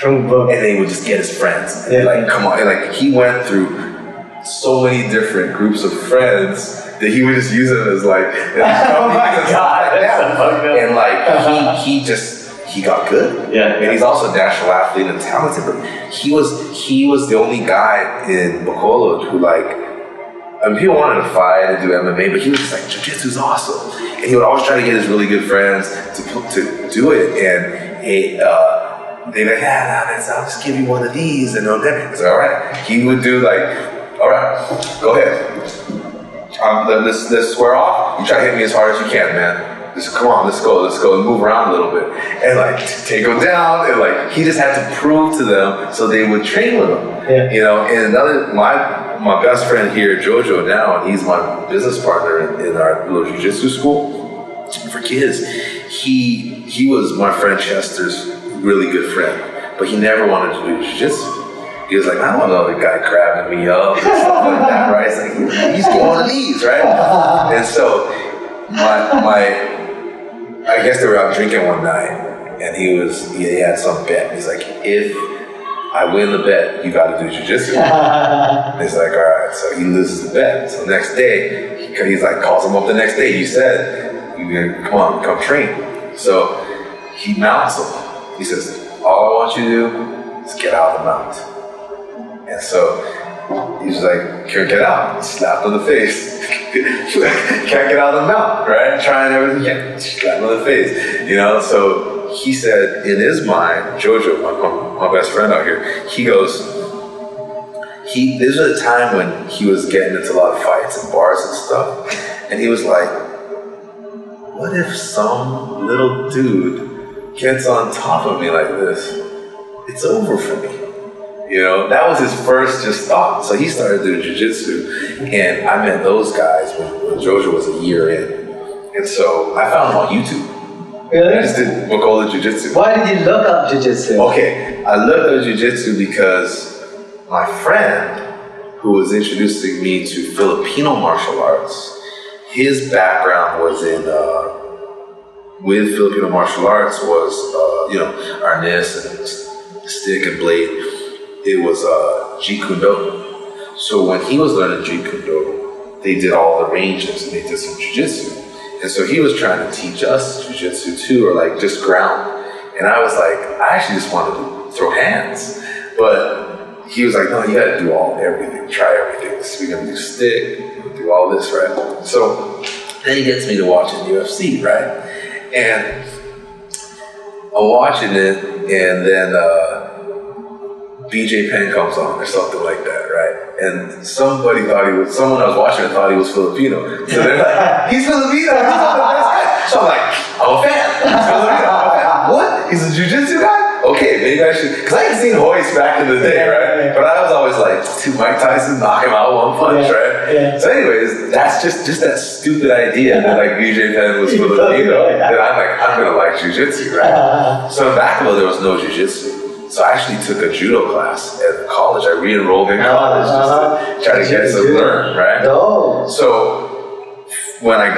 and then he would just get his friends. And like, come on, and like he went through so many different groups of friends that he would just use them as like, oh my god, and like he got good. Yeah. And he's also a national athlete and talented, but he was the only guy in Bacolod who people wanted to fight and do MMA, but he was just like, jiu-jitsu's awesome. And he would always try to get his really good friends to do it, and they'd be like, I'll just give you one of these, and it's like, all right. He would do like, all right, go ahead. Let's square off. You try to hit me as hard as you can, man. Just come on, let's go, and move around a little bit, and like take them down, and like he just had to prove to them so they would train with him, And my best friend here, Jojo, now, and he's my business partner in our little jiu-jitsu school for kids. He was my friend Chester's really good friend, but he never wanted to do jiu-jitsu. He was like, I don't want another guy grabbing me up and stuff like that, right? It's like, he's getting one of these, right? And so I guess they were out drinking one night, and he had some bet. He's like, if I win the bet, you got to do jiu-jitsu. And he's like, all right. So he loses the bet. So the next day, he's like, calls him up the next day. You said, come train. So he mounts him. He says, all I want you to do is get out of the mount. And so he's like, can't get out. Slapped on the face. Can't get out of the mount, right? Trying everything. Slap on the face. So he said in his mind, Jojo, my best friend out here, he goes, this was a time when he was getting into a lot of fights and bars and stuff. And he was like, what if some little dude gets on top of me like this? It's over for me. That was his first just thought. So he started doing jiu-jitsu, and I met those guys when Jojo was a year in. And so I found him on YouTube. Really? I just did Bacolod Jiu-Jitsu. Why did you look up jiu-jitsu? Okay, I looked up jiu-jitsu because my friend who was introducing me to Filipino martial arts, his background was with Filipino martial arts was, arnis and stick and blade. It was Jeet Kune Do. So when he was learning Jeet Kune Do, they did all the ranges and they did some jiu-jitsu. And so he was trying to teach us jiu-jitsu too, or like just ground. And I was like, I actually just wanted to throw hands. But he was like, no, you gotta do everything, try everything. So we're gonna do stick, we're gonna do all this, right? So then he gets me to watching UFC, right? And I'm watching it, and then BJ Penn comes on or something like that, right? And someone I was watching thought he was Filipino. So they're like, he's Filipino, he's one of the best guys. So I'm like, I'm a fan. He's Filipino, I'm a fan. What? He's a jiu-jitsu guy? Okay, maybe I should, because I had seen Hoist back in the day, right? But I was always like, to Mike Tyson, knock him out one punch, right? Yeah. So anyways, that's just that stupid idea that like BJ Penn was Filipino. That I'm gonna like jiu-jitsu, right? So in Bacolod, there was no jiu-jitsu. So I actually took a judo class at college. I re-enrolled in college just to try to get some learn, right? No. So when I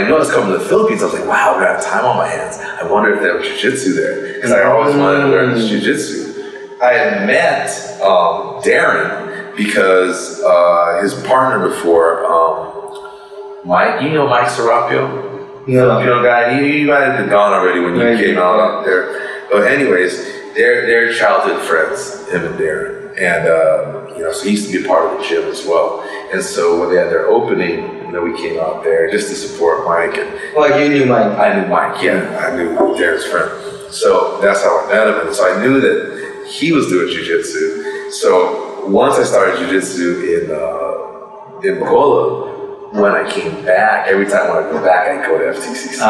noticed coming to the Philippines, I was like, wow, I'm gonna have time on my hands. I wonder if there was jiu-jitsu there. Because I always wanted to learn this jiu-jitsu. I had met Darren because his partner before, Mike, you know Mike Serapio? No. Filipino guy, he might have been gone already when you came out up there. But anyways, they're childhood friends, him and Darren. And, so he used to be a part of the gym as well. And so when they had their opening, we came out there just to support Mike. And well, you knew Mike? I knew Mike, yeah. I knew Darren's friend. So that's how I met him. And so I knew that he was doing jiu-jitsu. So once I started jiu-jitsu in Bacolod, when I came back, every time when I go back, I go to FTCC. So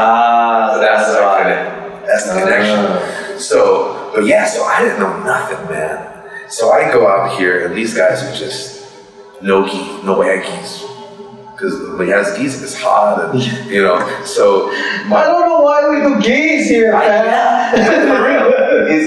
that's the connection. So I didn't know nothing, man. So I go out here, and these guys are just no gi, no aggies. Because when he has gis, it's hot, and so... I don't know why we do gis here, man. For real.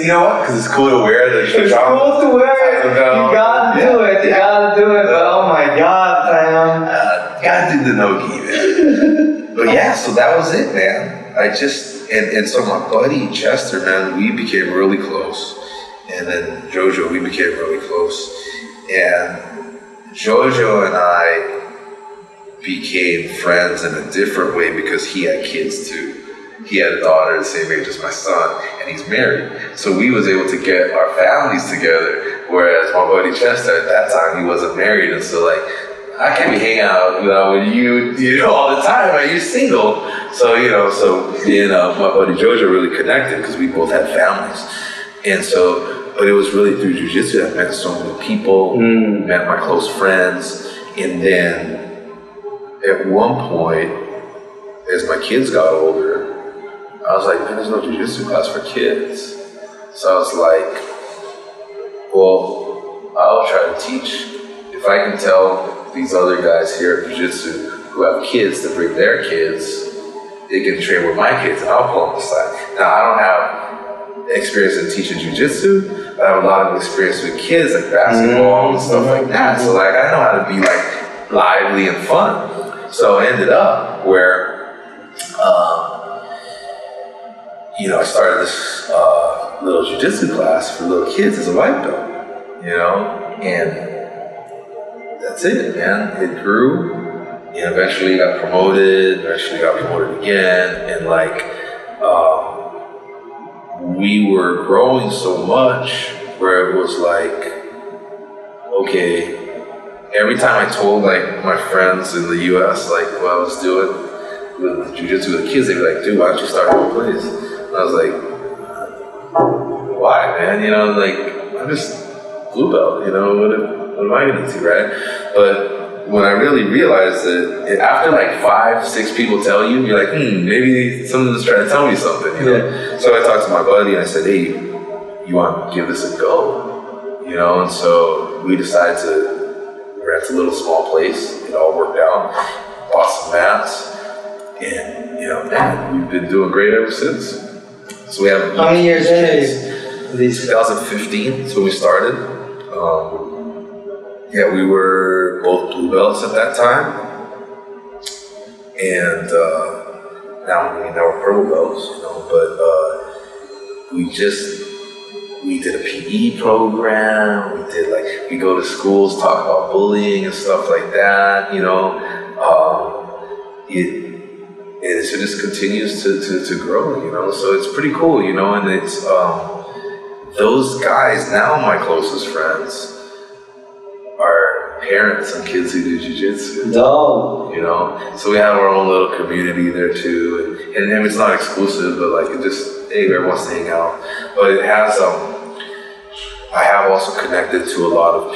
You know what? Because it's cool to wear the... It's cool to wear it. You gotta do it. You gotta do it. But oh my God, fam. Gotta do the no-gi, man. But so that was it, man. I just... And so my buddy Chester, man, we became really close. And then Jojo, we became really close. And Jojo and I became friends in a different way because he had kids too. He had a daughter the same age as my son, and he's married. So we was able to get our families together, whereas my buddy Chester at that time, he wasn't married. And so I can't be hanging out with you all the time, right? You're single. So, me and my buddy Jojo really connected because we both had families. And so, but it was really through jiu-jitsu that I met so many people, met my close friends. And then at one point, as my kids got older, I was like, man, there's no jiu-jitsu class for kids. So I was like, well, I'll try to teach. If I can tell these other guys here at jiu-jitsu who have kids to bring their kids, they can train with my kids, and I'll pull on the side. Now, I don't have experience in teaching jiu-jitsu, but I have a lot of experience with kids, like basketball and stuff like that. So I know how to be lively and fun. So it ended up where, I started this little jiu-jitsu class for little kids as a white belt, and that's it, man. It grew, and eventually got promoted again, and we were growing so much where it was okay, every time I told my friends in the US what I was doing with jiu-jitsu with the kids, they'd be like, dude, why don't you start your own place? And I was like, why, man? I'm just blue belt, what am I gonna do, right? But when I really realized that after 5, 6 people tell you, you're like, maybe someone's trying to tell me something, Yeah. So I talked to my buddy and I said, hey, you want to give this a go? And so we decided to rent a little small place. It all worked out. Bought some mats, and we've been doing great ever since. So we have. How many years in these? 2015 is when we started. We were both blue belts at that time, and now we're purple belts. But we did a PE program. We did we go to schools, talk about bullying and stuff like that. And so it just continues to grow. So it's pretty cool. And it's those guys now my closest friends are parents and kids who do jiu-jitsu. No. So we have our own little community there too, and it's not exclusive, but it just everyone wants to hang out. But it has I have also connected to a lot of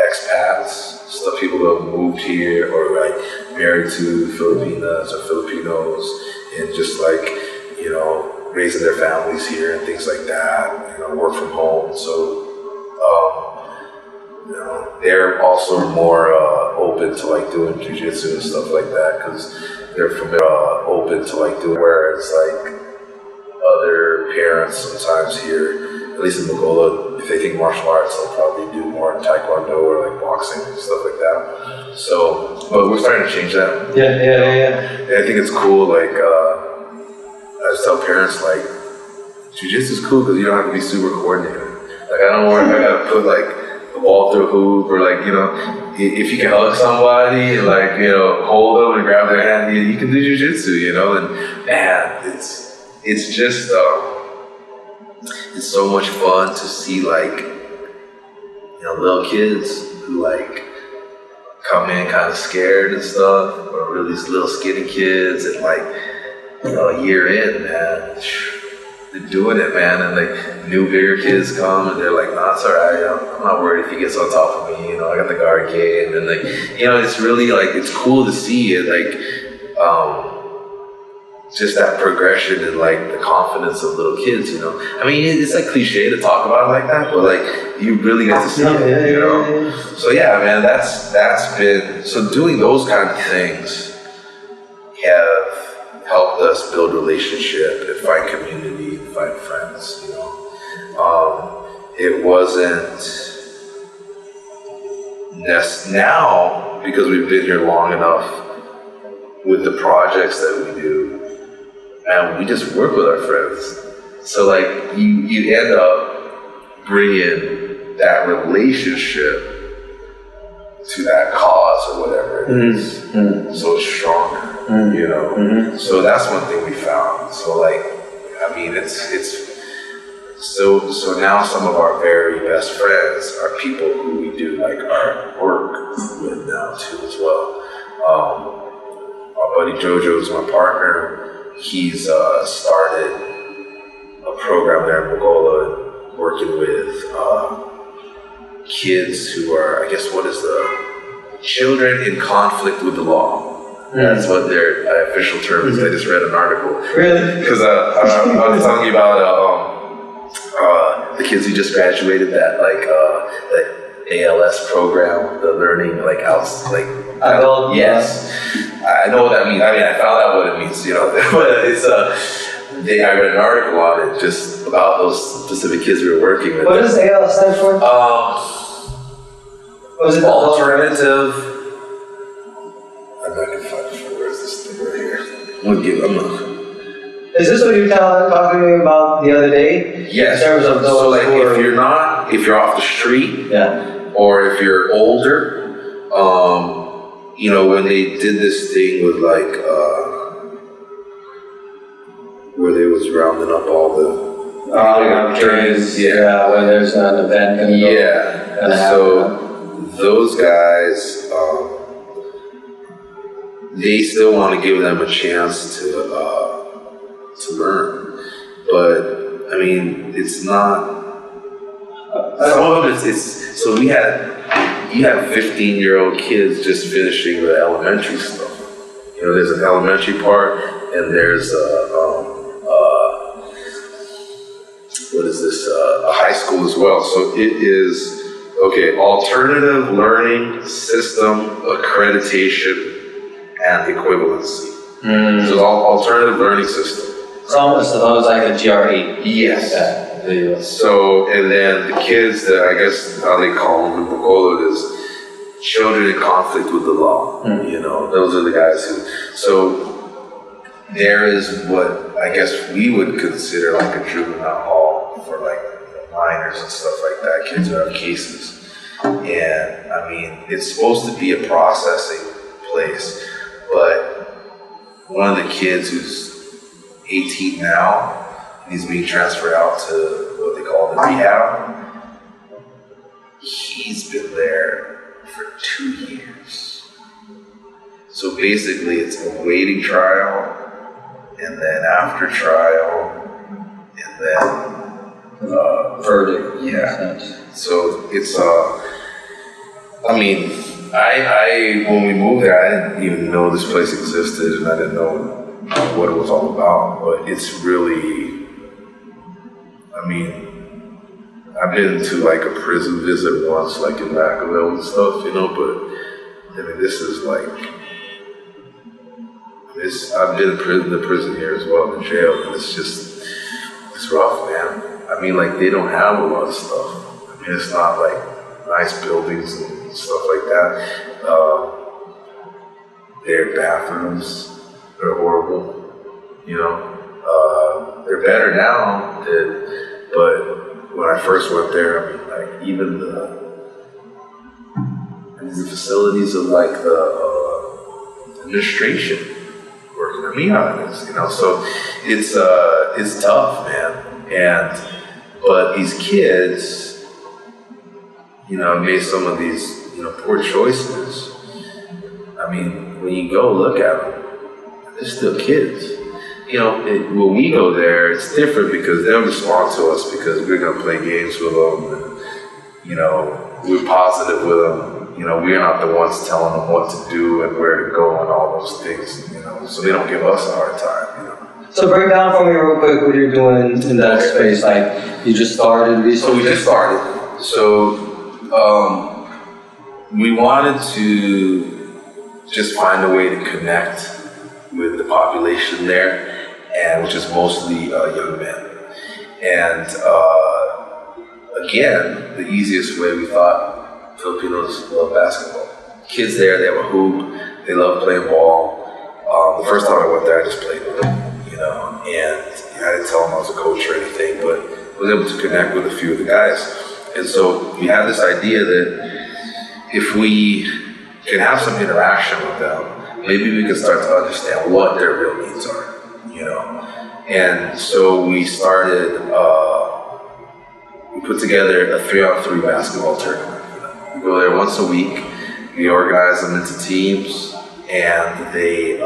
expats, stuff, people who have moved here or like married to Filipinas or Filipinos, and just like, you know, raising their families here and things like that, you know, work from home. So, you know, they're also more open to like doing jiu-jitsu and stuff like that because they're open to like doing, whereas like other parents sometimes here, at least in Bacolod, if they think martial arts, they'll probably do more taekwondo or like boxing and stuff like that. So, but we're starting to change that. Yeah. I think it's cool. Like, I just tell parents like, jiu-jitsu is cool because you don't have to be super coordinated. Like, I don't worry if I gotta put like the ball through a hoop or like, you know, if you can hug somebody and like, you know, hold them and grab their hand, you can do jiu-jitsu, you know. And man, it's just it's so much fun to see like, you know, little kids who like come in kind of scared and stuff, or really these little skinny kids, and like, you know, a year in, man, they're doing it, man, and like new bigger kids come and they're like, nah, it's alright, I'm not worried if he gets on top of me, you know, I got the guard game, and like, you know, it's really like, it's cool to see it, like, just that progression and like the confidence of little kids, you know. I mean, it's like cliche to talk about it like that, but like you really get to see it, you know. So yeah, man, that's been, so doing those kind of things have helped us build relationship and find community and find friends, you know. It wasn't now, because we've been here long enough with the projects that we do, and we just work with our friends. So like you end up bringing that relationship to that cause or whatever it is. So it's stronger, you know. So that's one thing we found. So like, I mean, it's so now some of our very best friends are people who we do like our work with now too as well. Our buddy Jojo is my partner. He's started a program there in Bacolod working with kids who are, I guess, what is the children in conflict with the law. That's what their official term is. I just read an article. Really? Because I was telling you about the kids who just graduated that that ALS program, the learning like adult. Yes. I know what that means. I mean, I found out what it means, you know. But it's I read an article on it just about those specific kids we were working with. What does ALS stand for? Was it alternative? I'm not gonna find it. Where's this thing right here? Is this what you were talking to me about the other day? Yes. In terms of those so like, if you're off the street, or if you're older, you know, when they did this thing with like, where they was rounding up all the kids, when there's an event going to so those guys, they still want to give them a chance to learn, but I mean, it's not. Some of them, it's so you have 15-year-old kids just finishing the elementary stuff. You know, there's an elementary part, and there's a high school as well. So it is, alternative learning system accreditation and equivalency. So it's alternative learning system. It's almost like a GRE. Yes. So, and then the kids that I guess how they call them in Bacolod is children in conflict with the law. You know, those are the guys who. So there is what I guess we would consider like a juvenile hall for like minors and stuff like that. Kids who have cases, and I mean it's supposed to be a processing place, but one of the kids who's 18 now. He's being transferred out to what they call the rehab. He's been there for 2 years. So basically it's a waiting trial, and then after trial, and then further. Yeah. So it's I mean, I when we moved there, I didn't even know this place existed, and I didn't know what it was all about. But it's really, I mean, I've been to like a prison visit once, like in Bacolod and stuff, you know. But I mean, this is like, I've been in the prison here as well, in jail, and it's rough, man. I mean, like they don't have a lot of stuff. I mean, it's not like nice buildings and stuff like that. Their bathrooms are horrible, you know. They're better now, but when I first went there, I mean, like even the facilities of like the administration working. I mean, how it is, you know. So it's tough, man. But these kids, you know, made some of these, you know, poor choices. I mean, when you go look at them, they're still kids. You know, when we go there, it's different because they'll respond to us because we're going to play games with them. And, you know, we're positive with them. You know, we're not the ones telling them what to do and where to go and all those things, you know. So they don't give us a hard time, you know. So break down for me real quick what you're doing in that space. Like, you just started recently? So we just started. So we wanted to just find a way to connect with the population there, and which is mostly young men. And again, the easiest way we thought, Filipinos love basketball. Kids there, they have a hoop, they love playing ball. The first time I went there, I just played with them. You know, and I didn't tell them I was a coach or anything, but I was able to connect with a few of the guys. And so we had this idea that if we can have some interaction with them, maybe we can start to understand what their real needs are, you know. And so we started, we put together a 3-on-3 basketball tournament. We go there once a week, we organize them into teams, and they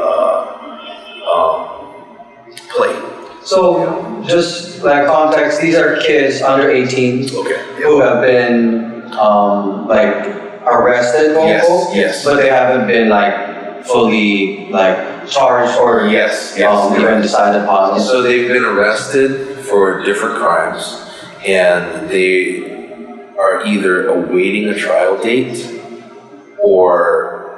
play. So, just like context, these are kids under 18 who have been like arrested, yes, but they haven't been like fully like charged or even decided upon. So they've been arrested for different crimes, and they are either awaiting a trial date or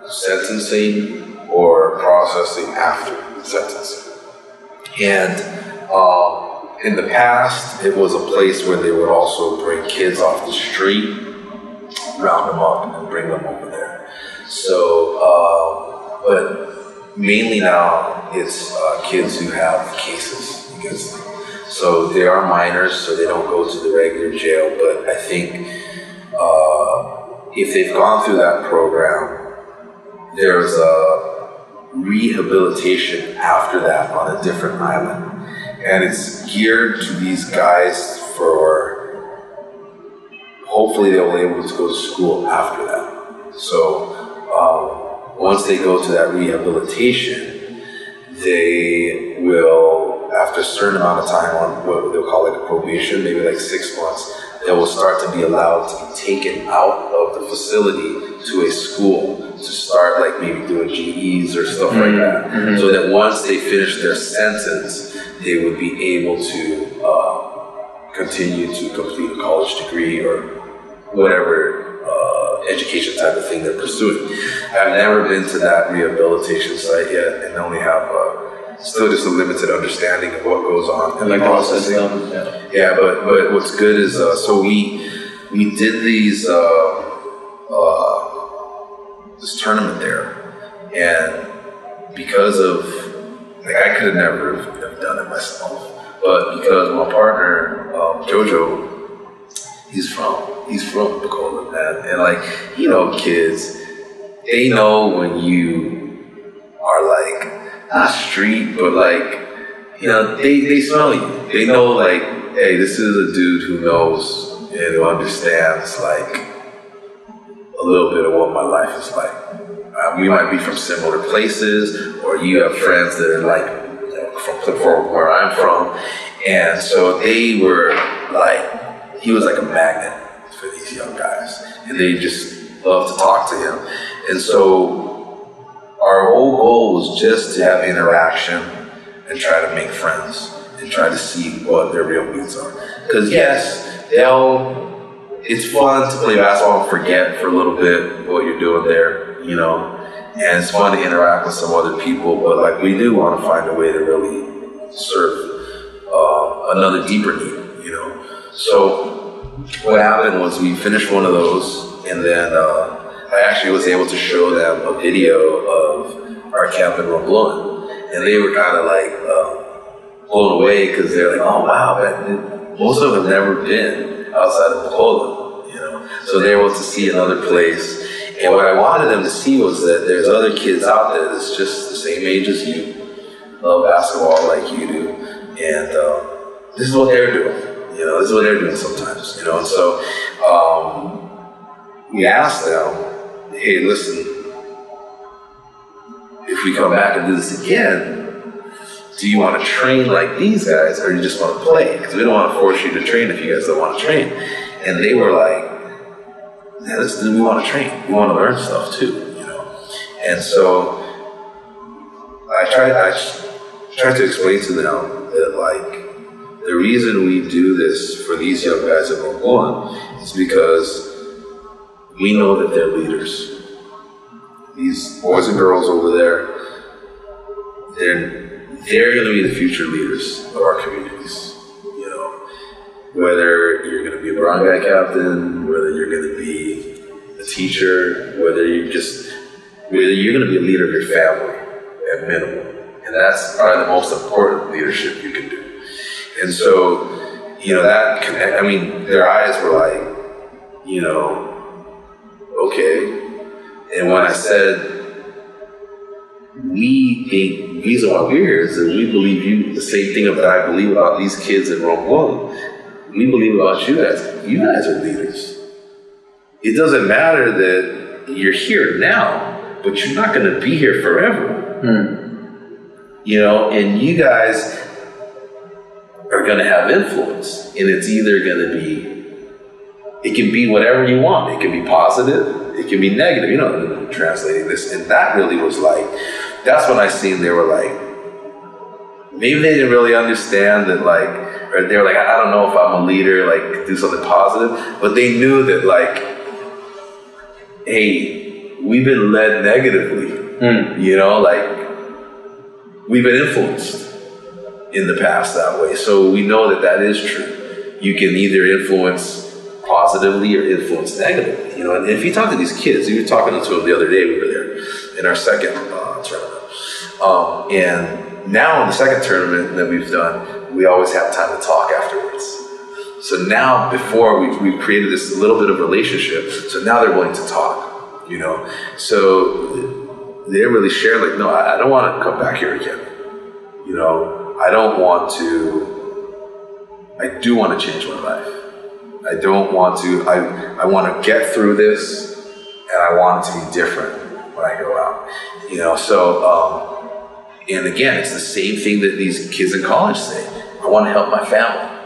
sentencing or processing after sentencing. And in the past, it was a place where they would also bring kids off the street, round them up, and bring them over there. So, but mainly now it's kids who have cases against them. So they are minors, so they don't go to the regular jail. But I think if they've gone through that program, there's a rehabilitation after that on a different island, and it's geared to these guys for hopefully they'll be able to go to school after that. So once they go to that rehabilitation, they will, after a certain amount of time on what they'll call like a probation, maybe like 6 months, they will start to be allowed to be taken out of the facility to a school to start like maybe doing GEs or stuff like that. So that once they finish their sentence, they would be able to continue to complete a college degree or whatever education type of thing they're pursuing. I've never been to that rehabilitation site yet, and only have still just a limited understanding of what goes on in the processing. Yeah, but what's good is so we did these this tournament there, and because of like I could have never have done it myself, but because my partner Jojo, he's from Bacolod, man, and like, you know, kids, they know when you are like not street, but like, you know, they smell you. They know like, hey, this is a dude who knows and who understands like a little bit of what my life is like. We might be from similar places, or you have friends that are like from where I'm from. And so they were like, he was like a magnet for these young guys. And they just loved to talk to him. And so our whole goal was just to have interaction and try to make friends and try to see what their real needs are. Because yes, it's fun to play basketball and forget for a little bit what you're doing there, you know, and it's fun to interact with some other people, but like we do want to find a way to really serve another deeper need, you know. So what happened was we finished one of those, and then I actually was able to show them a video of our camp in Romblon, and they were kind of like blown away because they're like, oh wow, man, most of them have never been outside of Bacolod, you know. So they were able to see another place. And what I wanted them to see was that there's other kids out there that's just the same age as you, love basketball like you do, and this is what they're doing. You know, this is what they're doing sometimes. You know, and so we asked them, hey, listen, if we come back and do this again, do you want to train like these guys, or do you just want to play? Because we don't want to force you to train if you guys don't want to train. And they were like, yeah, listen, we want to train. We want to learn stuff too, you know. And so I tried to explain to them that, like, the reason we do this for these young guys at Romblon is because we know that they're leaders. These boys and girls over there, they're going to be the future leaders of our communities. You know, whether you're going to be a brown guy captain, whether you're going to be a teacher, whether you're going to be a leader of your family at minimum. And that's probably the most important leadership you can do. And so, you know, that connect, I mean, their eyes were like, you know, okay. And when I said, we think the reason why we're here is that we believe you, the same thing that I believe about these kids in Romblon, we believe about you guys. You guys are leaders. It doesn't matter that you're here now, but you're not going to be here forever. You know, and you guys are going to have influence, and it's either going to be, it can be whatever you want. It can be positive, it can be negative, you know, translating this. And that really was like, that's when I seen they were like, maybe they didn't really understand that, like, or they were like, I don't know if I'm a leader, like, do something positive, but they knew that, like, hey, we've been led negatively, you know, like, we've been influenced in the past that way. So we know that that is true. You can either influence positively or influence negatively. You know, and if you talk to these kids, we were talking to them the other day, we were there in our second tournament. And now in the second tournament that we've done, we always have time to talk afterwards. So now, before we've created this little bit of relationship, so now they're willing to talk, you know. So they really share, like, no, I don't want to come back here again. You know, I don't want to, I do want to change my life. I don't want to, I want to get through this, and I want it to be different when I go out. You know, so, and again, it's the same thing that these kids in college say. I want to help my family.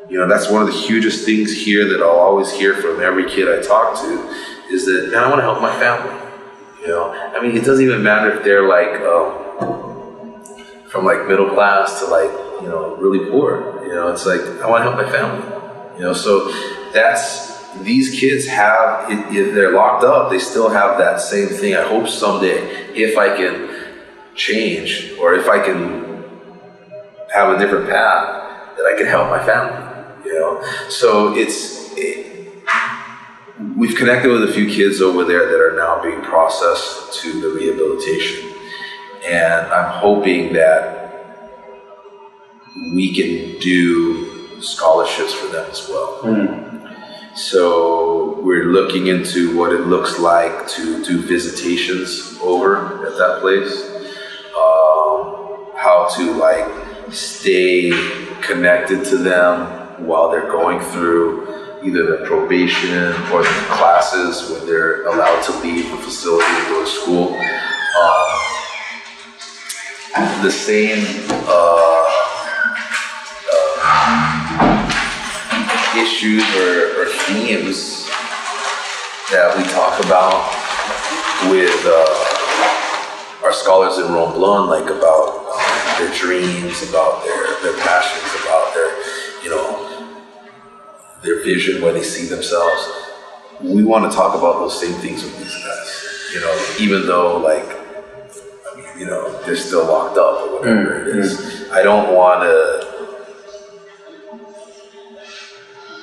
You know, that's one of the hugest things here that I'll always hear from every kid I talk to, is that, man, I want to help my family. You know, I mean, it doesn't even matter if they're like, from like middle class to like, you know, really poor. You know, it's like, I want to help my family. You know, so that's, these kids have, if they're locked up, they still have that same thing. I hope someday, if I can change, or if I can have a different path, that I can help my family. You know, so we've connected with a few kids over there that are now being processed to the rehabilitation. And I'm hoping that we can do scholarships for them as well. So we're looking into what it looks like to do visitations over at that place. How to, like, stay connected to them while they're going through either the probation or the classes when they're allowed to leave the facility and go to school. the same issues or themes that we talk about with our scholars in Romblon, like about their dreams, about their passions, about their, their vision, where they see themselves. We want to talk about those same things with these guys, even though they're still locked up or whatever it is.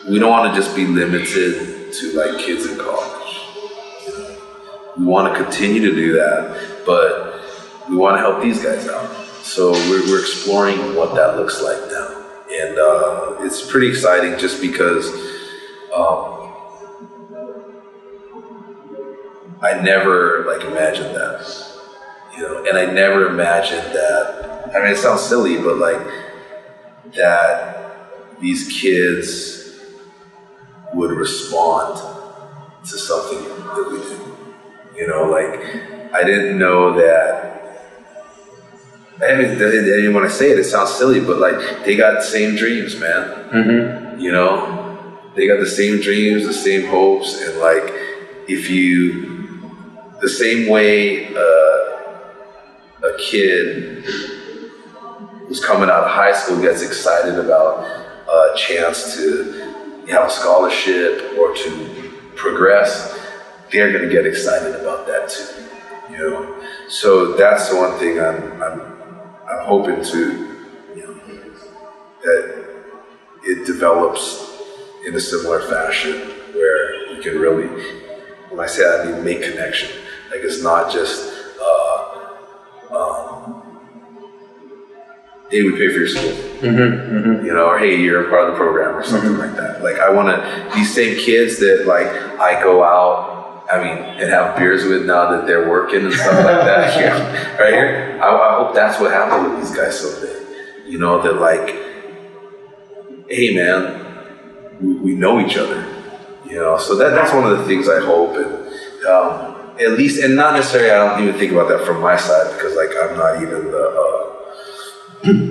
We don't want to just be limited to like kids in college. We want to continue to do that, but we want to help these guys out. So we're exploring what that looks like now. And it's pretty exciting just because I never imagined that, and I never imagined that. I mean, it sounds silly, but that these kids would respond to something that we do. I didn't know that. I mean, when I say it, it sounds silly, but they got the same dreams, man. Mm-hmm. They got the same dreams, the same hopes, and the same way a kid who's coming out of high school gets excited about a chance to have a scholarship or to progress, they're going to get excited about that too. So that's the one thing I'm hoping to, that it develops in a similar fashion where we can really, when I say that, I mean make connection. It's not just, hey, we pay for your school, or hey, you're a part of the program or something like that. I want to, these same kids that I go out, and have beers with now that they're working and stuff like that here, right here. I hope that's what happens with these guys someday. That hey man, we know each other. So that's one of the things I hope, and at least, and not necessarily, I don't even think about that from my side because I'm not even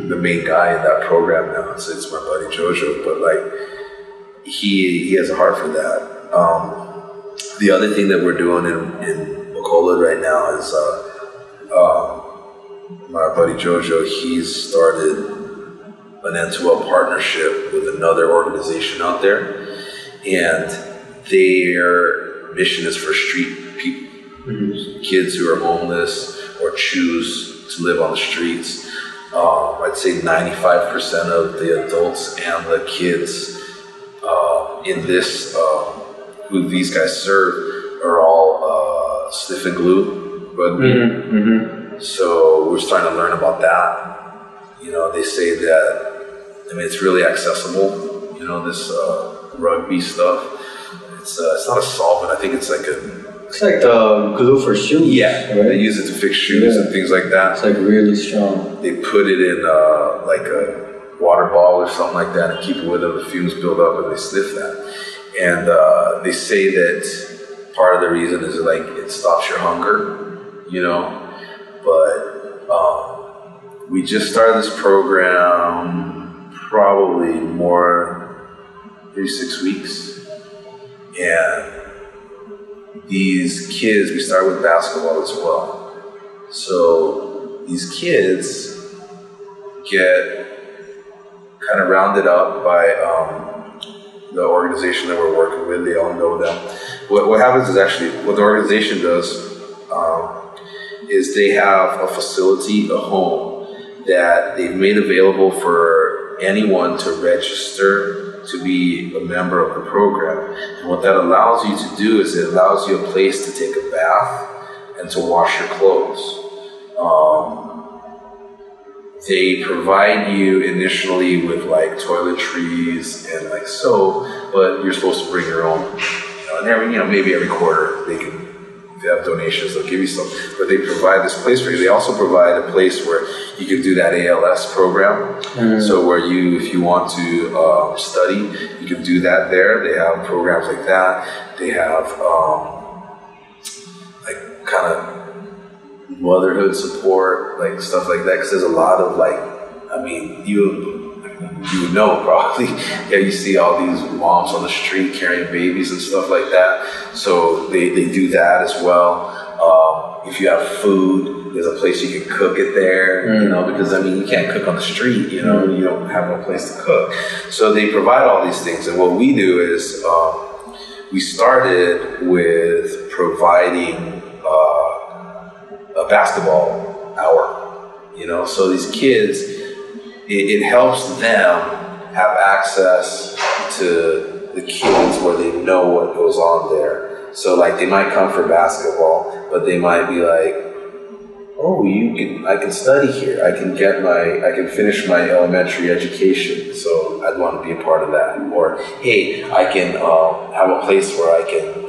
the main guy in that program now. It's my buddy Jojo, but he has a heart for that. The other thing that we're doing in Bacolod right now is my buddy Jojo, he's started an end-to-end partnership with another organization out there, and their mission is for street people, kids who are homeless or choose to live on the streets. I'd say 95% of the adults and the kids in this, who these guys serve, are all sniff and glue rugby. So we're starting to learn about that. They say that, it's really accessible, this rugby stuff. It's not a solvent. I think it's it's like the glue for shoes. Yeah, right? They use it to fix shoes and things like that. It's really strong. They put it in a water bottle or something like that and keep it with them. The fumes build up and they sniff that. And they say that part of the reason is it stops your hunger, But we just started this program probably maybe 6 weeks. And these kids, we started with basketball as well. So these kids get kind of rounded up by the organization that we're working with. They all know them. What happens is actually, what the organization does is they have a facility, a home, that they've made available for anyone to register to be a member of the program. And what that allows you to do is it allows you a place to take a bath and to wash your clothes. They provide you initially with toiletries and soap, but you're supposed to bring your own. And maybe every quarter if they have donations, they'll give you some. But they provide this place for you. They also provide a place where you can do that ALS program. So where if you want to study, you can do that there. They have programs like that. They have kind of motherhood support, like stuff like that. Because there's a lot of like, I mean, you would know probably. Yeah, you see all these moms on the street carrying babies and stuff like that. So they do that as well. If you have food, there's a place you can cook it there, you know, because I mean, you can't cook on the street, you know, you don't have no place to cook. So they provide all these things. And what we do is we started with providing a basketball hour, you know, so these kids, it helps them have access to the kids where they know what goes on there. So like they might come for basketball, but they might be like, oh, I can study here. I can finish my elementary education. So I'd want to be a part of that. Or, hey, I can have a place where I can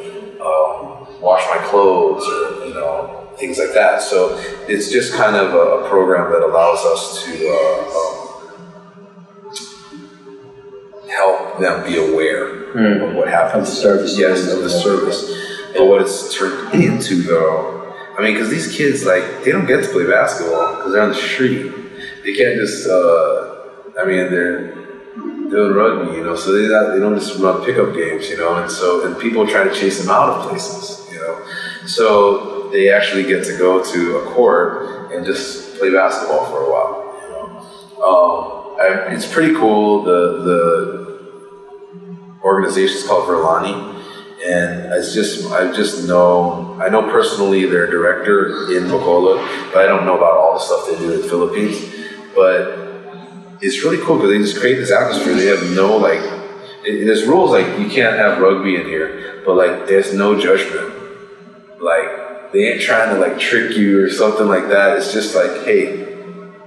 wash my clothes, or, you know, things like that. So it's just kind of a program that allows us to help them be aware of what happens. Of the service. Yes, of the service. But what it's turned into, though, I mean, because these kids, like, they don't get to play basketball because they're on the street. They can't just, they're doing rugby, you know, so they don't just run pickup games, you know, and people try to chase them out of places, you know. So they actually get to go to a court and just play basketball for a while, you know. It's pretty cool. The organization's called Verlani. And I know personally their director in Bacolod, but I don't know about all the stuff they do in the Philippines. But it's really cool because they just create this atmosphere. They have no, like, there's rules like you can't have rugby in here, but like there's no judgment. Like they ain't trying to like trick you or something like that. It's just like, hey,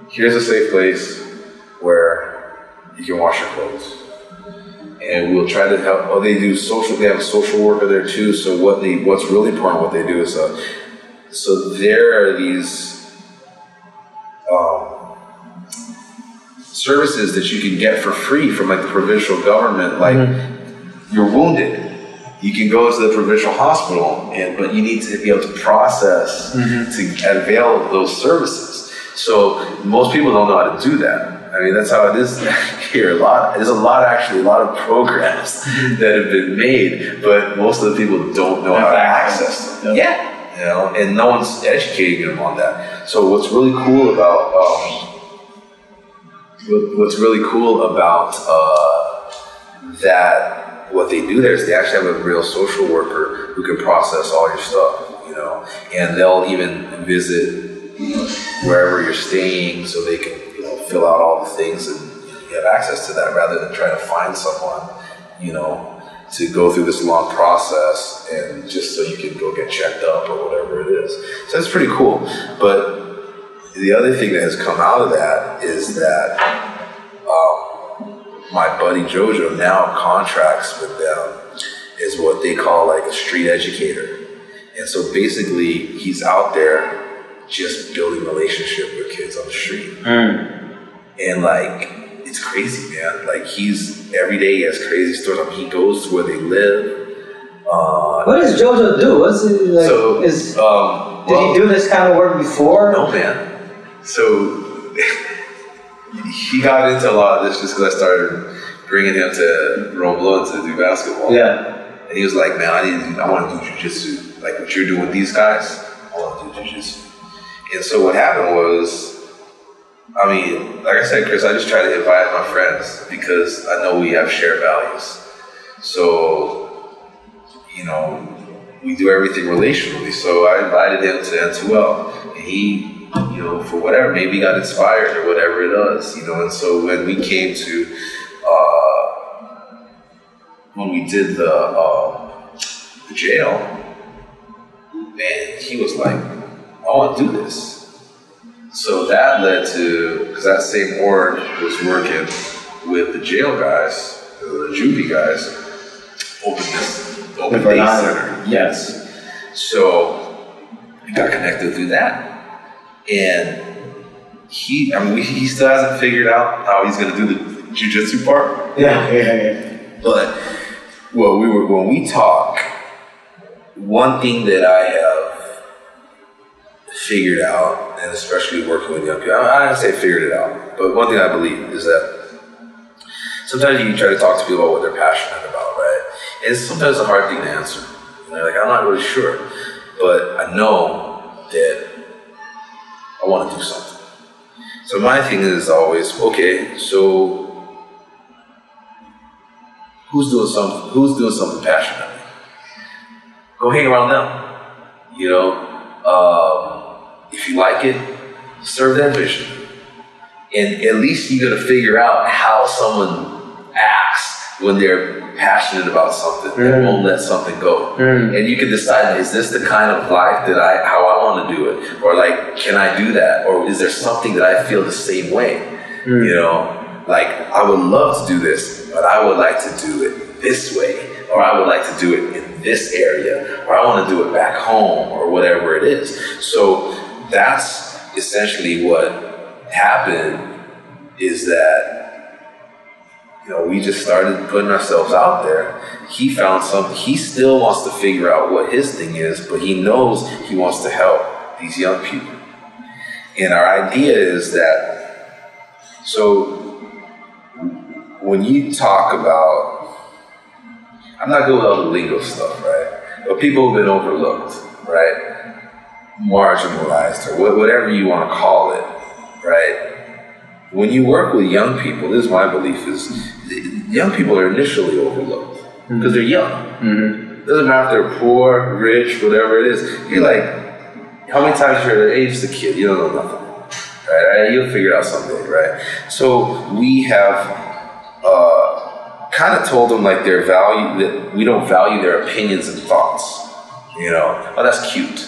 here's a safe place where you can wash your clothes. And we'll try to help. Oh, they have a social worker there too. So what's really important, what they do is, so there are these services that you can get for free from like the provincial government. Like you're wounded, you can go to the provincial hospital, but you need to be able to process to avail of those services. So most people don't know how to do that. I mean, that's how it is here. There's a lot of programs that have been made, but most of the people don't know how to access them. Yeah, you know, and no one's educating them on that. So what's really cool about that, what they do there is they actually have a real social worker who can process all your stuff, you know, and they'll even visit wherever you're staying, so they can, you know, fill out all the things, and you have access to that rather than trying to find someone, you know, to go through this long process and just so you can go get checked up or whatever it is. So that's pretty cool. But the other thing that has come out of that is that my buddy Jojo now contracts with them as what they call like a street educator. And so basically he's out there just building relationship with kids on the street. And like, it's crazy, man. Like every day he has crazy stories. I mean, he goes to where they live. What does Jojo do? What's it like? So, did he do this kind of work before? No, man. So he got into a lot of this just because I started bringing him to Romblon to do basketball. Yeah. And he was like, man, I want to do jiu-jitsu. Like what you're doing with these guys, I want to do jiu-jitsu. And so what happened was, I mean, like I said, Chris, I just try to invite my friends because I know we have shared values. So, you know, we do everything relationally. So I invited him to N2L, and he, you know, for whatever, maybe got inspired or whatever it was, you know. And so when we came to, when we did the jail, man, he was like, I want to do this. So that led to, because that same org was working with the jail guys, the juvie guys, open day center. Yes. So I got connected through that. And he still hasn't figured out how he's going to do the jiu-jitsu part. Yeah. But when we talk, one thing that I have figured out, and especially working with young people. I don't say figured it out, but one thing I believe is that sometimes you try to talk to people about what they're passionate about, right? And sometimes it's a hard thing to answer. And they're like, I'm not really sure, but I know that I want to do something. So my thing is always, okay, so who's doing something passionately? Go hang around them. You know, if you like it, serve their vision. And at least you're gonna figure out how someone acts when they're passionate about something and won't let something go. And you can decide, is this the kind of life that how I want to do it? Or like, can I do that? Or is there something that I feel the same way? You know, like I would love to do this, but I would like to do it this way. Or I would like to do it in this area. Or I want to do it back home or whatever it is. So that's essentially what happened, is that we just started putting ourselves out there. He found something. He still wants to figure out what his thing is, but he knows he wants to help these young people. And our idea is that, so when you talk about, I'm not good with all the lingo stuff, right? But people have been overlooked, right? Marginalized, or whatever you want to call it, right? When you work with young people, this is my belief, is young people are initially overlooked because they're young. Doesn't matter if they're poor, rich, whatever it is. You're like, how many times you're their age as a kid? You don't know nothing, right? You'll figure it out someday, right? So we have kind of told them like their value, that we don't value their opinions and thoughts. Oh, that's cute.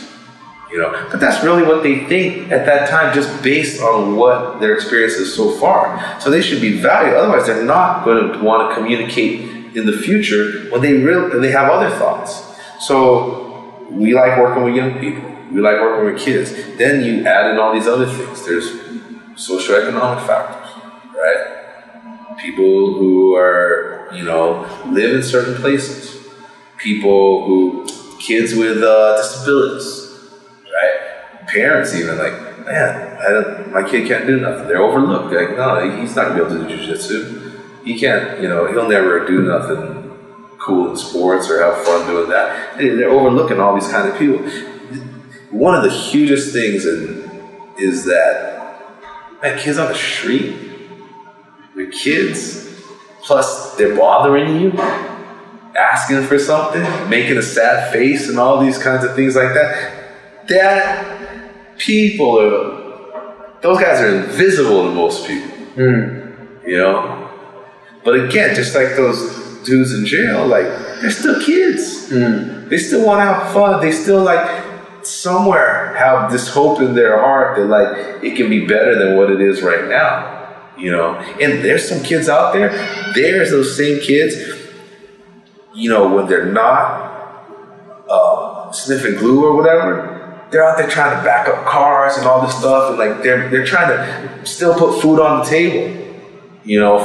But that's really what they think at that time, just based on what their experience is so far. So they should be valued. Otherwise, they're not going to want to communicate in the future when they have other thoughts. So we like working with young people. We like working with kids. Then you add in all these other things. There's socioeconomic factors, right? People who are, live in certain places. Kids with disabilities. Right? Parents even like, man, my kid can't do nothing. They're overlooked. They're like, no, he's not gonna be able to do jiu-jitsu. He can't, he'll never do nothing cool in sports or have fun doing that. They're overlooking all these kind of people. One of the hugest things is that, man, kids on the street with kids, plus they're bothering you, asking for something, making a sad face and all these kinds of things like that. Those guys are invisible to most people, But again, just like those dudes in jail, like, they're still kids. They still want to have fun. They still, like, somewhere have this hope in their heart that, like, it can be better than what it is right now, And there's some kids out there, there's those same kids, when they're not sniffing glue or whatever, they're out there trying to back up cars and all this stuff, and like they're trying to still put food on the table,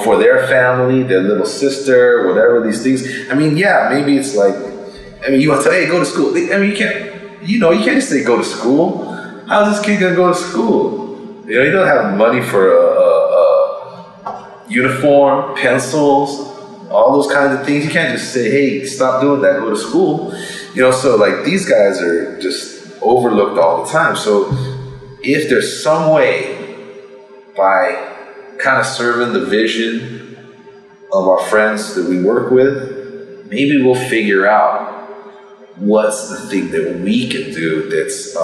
for their family, their little sister, whatever these things. I mean, yeah, maybe it's like, you want to say, hey, go to school. You can't, you can't just say go to school. How's this kid gonna go to school? He don't have money for a uniform, pencils, all those kinds of things. You can't just say, hey, stop doing that, go to school. So like these guys are just overlooked all the time. So if there's some way by kind of serving the vision of our friends that we work with, maybe we'll figure out what's the thing that we can do that's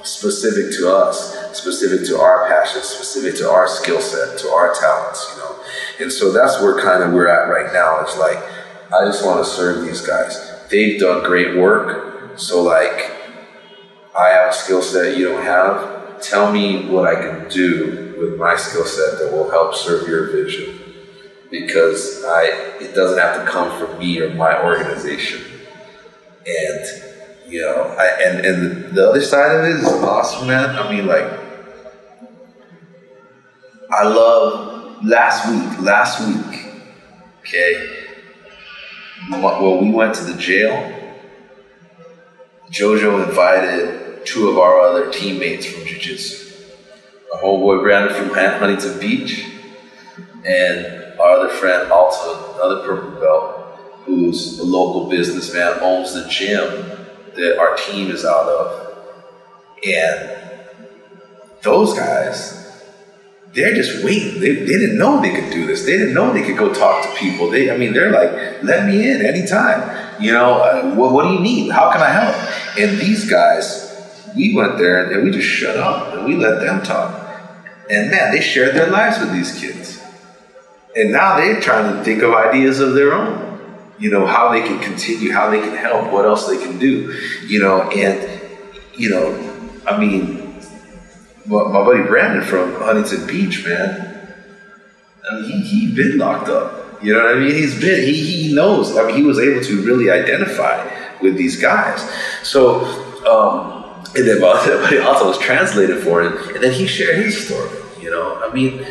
specific to us, specific to our passion, specific to our skill set, to our talents, And so that's where we're at right now. It's like, I just want to serve these guys. They've done great work. So like, I have a skill set you don't have. Tell me what I can do with my skill set that will help serve your vision. Because it doesn't have to come from me or my organization. And, and the other side of it is awesome, man. I mean, like, I love last week, okay, when we went to the jail, Jojo invited two of our other teammates from Jiu-Jitsu. Our homeboy Brandon from Huntington Beach, and our other friend Alton, another purple belt, who's a local businessman, owns the gym that our team is out of. And those guys, they're just waiting. They didn't know they could do this. They didn't know they could go talk to people. They're like, let me in anytime. You know, what do you need? How can I help? And these guys, we went there and we just shut up and we let them talk. And man, they shared their lives with these kids. And now they're trying to think of ideas of their own. You know, how they can continue, how they can help, what else they can do. You know, and, you know, I mean, my buddy Brandon from Huntington Beach, man, I mean, he's been locked up. You know what I mean? He knows. I mean, he was able to really identify with these guys. So, and then my buddy also was translated for him, and then he shared his story, you know? I mean,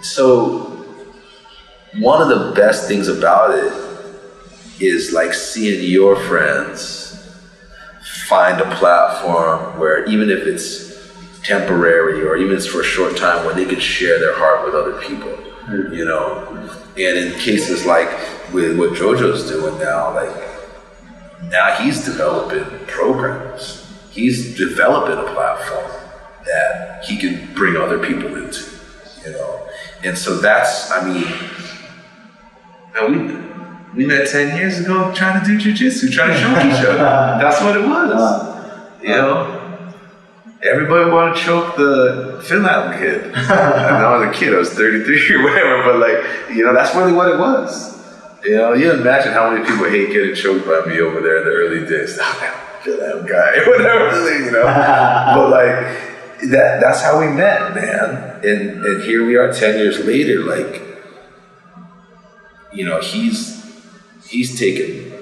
so one of the best things about it is like seeing your friends find a platform where even if it's temporary or even if it's for a short time, where they can share their heart with other people, you know? And in cases like with what JoJo's doing now, like now he's developing programs. He's developing a platform that he can bring other people into, you know? And so that's, I mean, we met 10 years ago trying to do jiu-jitsu, trying to choke each other. That's what it was, you know? Everybody wanted to choke the Finland kid. And I was a kid, I was 33 or whatever, but like, you know, that's really what it was. You know, you imagine how many people hate getting choked by me over there in the early days. Oh, man, Finland guy, whatever, you know. But like, that's how we met, man. And here we are 10 years later, like, you know, he's taken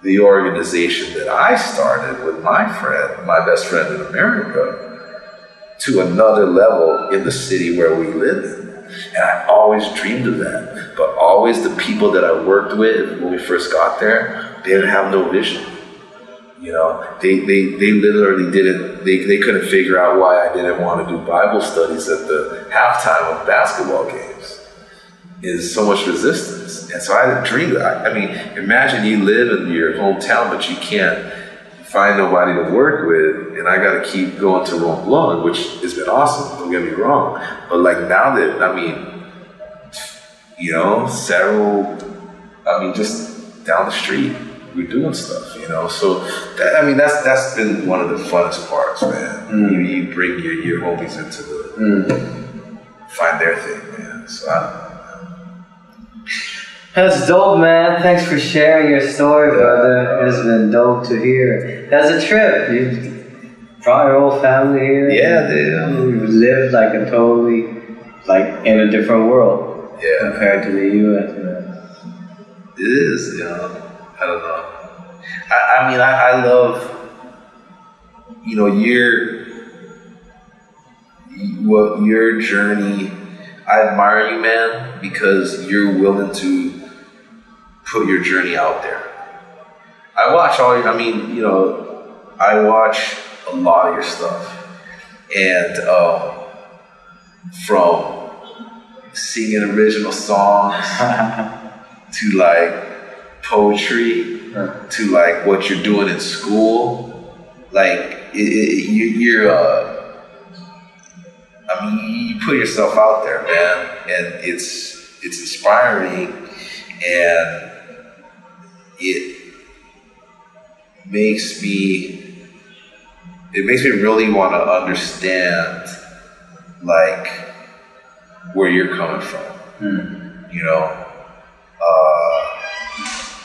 the organization that I started with my best friend in America, to another level in the city where we live in. And I always dreamed of that. But always the people that I worked with when we first got there, they didn't have no vision. You know, they literally didn't, they couldn't figure out why I didn't want to do Bible studies at the halftime of basketball games. Is so much resistance. And so I had a dream. I mean, imagine you live in your hometown, but you can't find nobody to work with, and I got to keep going to Romblon, which has been awesome, don't get me wrong. But like now that, I mean, you know, just down the street, we're doing stuff, you know? So, that's been one of the funnest parts, man. You bring your homies into find their thing, man. So I don't know. That's dope, man. Thanks for sharing your story, brother. It's been dope to hear. That's a trip. You brought your whole family here. Yeah, they you lived like a totally, like in a different world. Yeah. Compared to the U.S. Man. It is, you know. I don't know. I mean, I love, you know, your journey. I admire you, man, because you're willing to put your journey out there. I watch a lot of your stuff. And from singing original songs to like poetry to like what you're doing in school, like you put yourself out there, man, and it's inspiring, and it makes me really want to understand like where you're coming from. You know,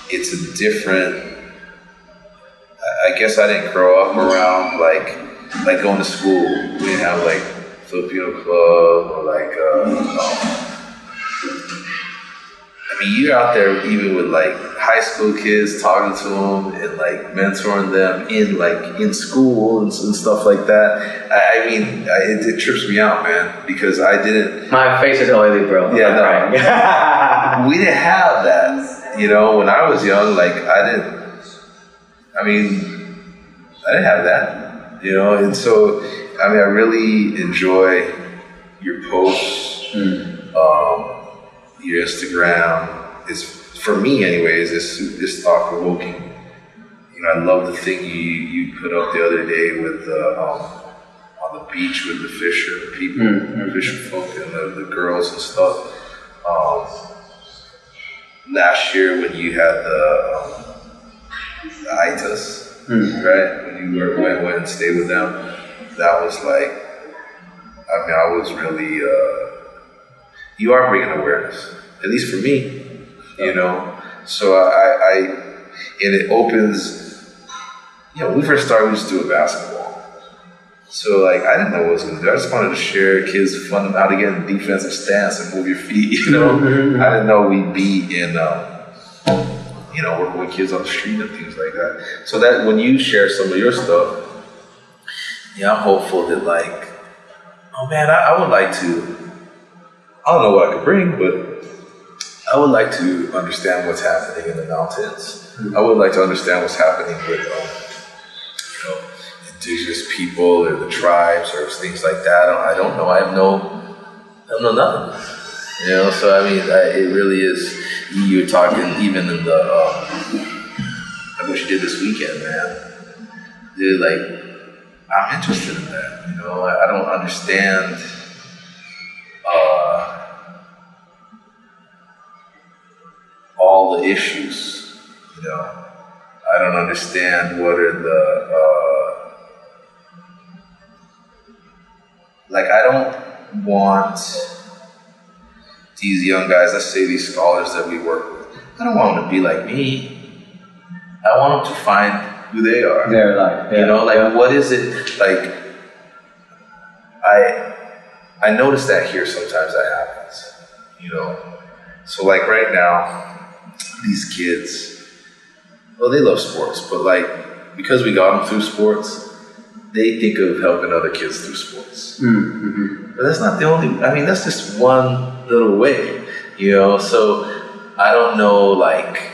it's a different. I guess I didn't grow up around like going to school. We didn't have like Filipino club or like I mean, you're out there even with like high school kids, talking to them and like mentoring them in school and stuff like that. I mean, it trips me out, man, because I didn't. My face is oily, bro. Yeah, no. We didn't have that, you know. When I was young, like I didn't have that. You know, and so I mean, I really enjoy your posts, your Instagram. It's, for me, anyways, it's thought provoking. You know, I love the thing you put up the other day with on the beach with the fisher people, fisher folk, and the girls and stuff. Last year when you had the ITAs, right? When you went and stayed with them, that was like, I mean, I was really, you are bringing awareness, at least for me, you know. So and it opens, you know, when we first started, we just do a basketball. So like, I didn't know what I was going to do. I just wanted to share kids fun how to get in the defensive stance and move your feet, you know. I didn't know we'd be in, you know, working with kids on the street and things like that. So that when you share some of your stuff, yeah, I'm hopeful that like, oh man, I would like to, I don't know what I could bring, but I would like to understand what's happening in the mountains. I would like to understand what's happening with, you know, indigenous people or the tribes or things like that. I don't know. I know nothing. You know, so I mean, it really is. You were talking even in the like what you did this weekend, man. Dude, like, I'm interested in that. You know, I don't understand. All the issues. You know, I don't understand what are the. Like, I don't want these young guys, let's say these scholars that we work with, I don't want them to be like me. I want them to find who they are. Their life. Yeah. You know, like, what is it? Like, I notice that here sometimes that happens, you know? So, like, right now, these kids, well, they love sports, but, like, because we got them through sports, they think of helping other kids through sports. But that's not the only, I mean, that's just one little way, you know? So I don't know, like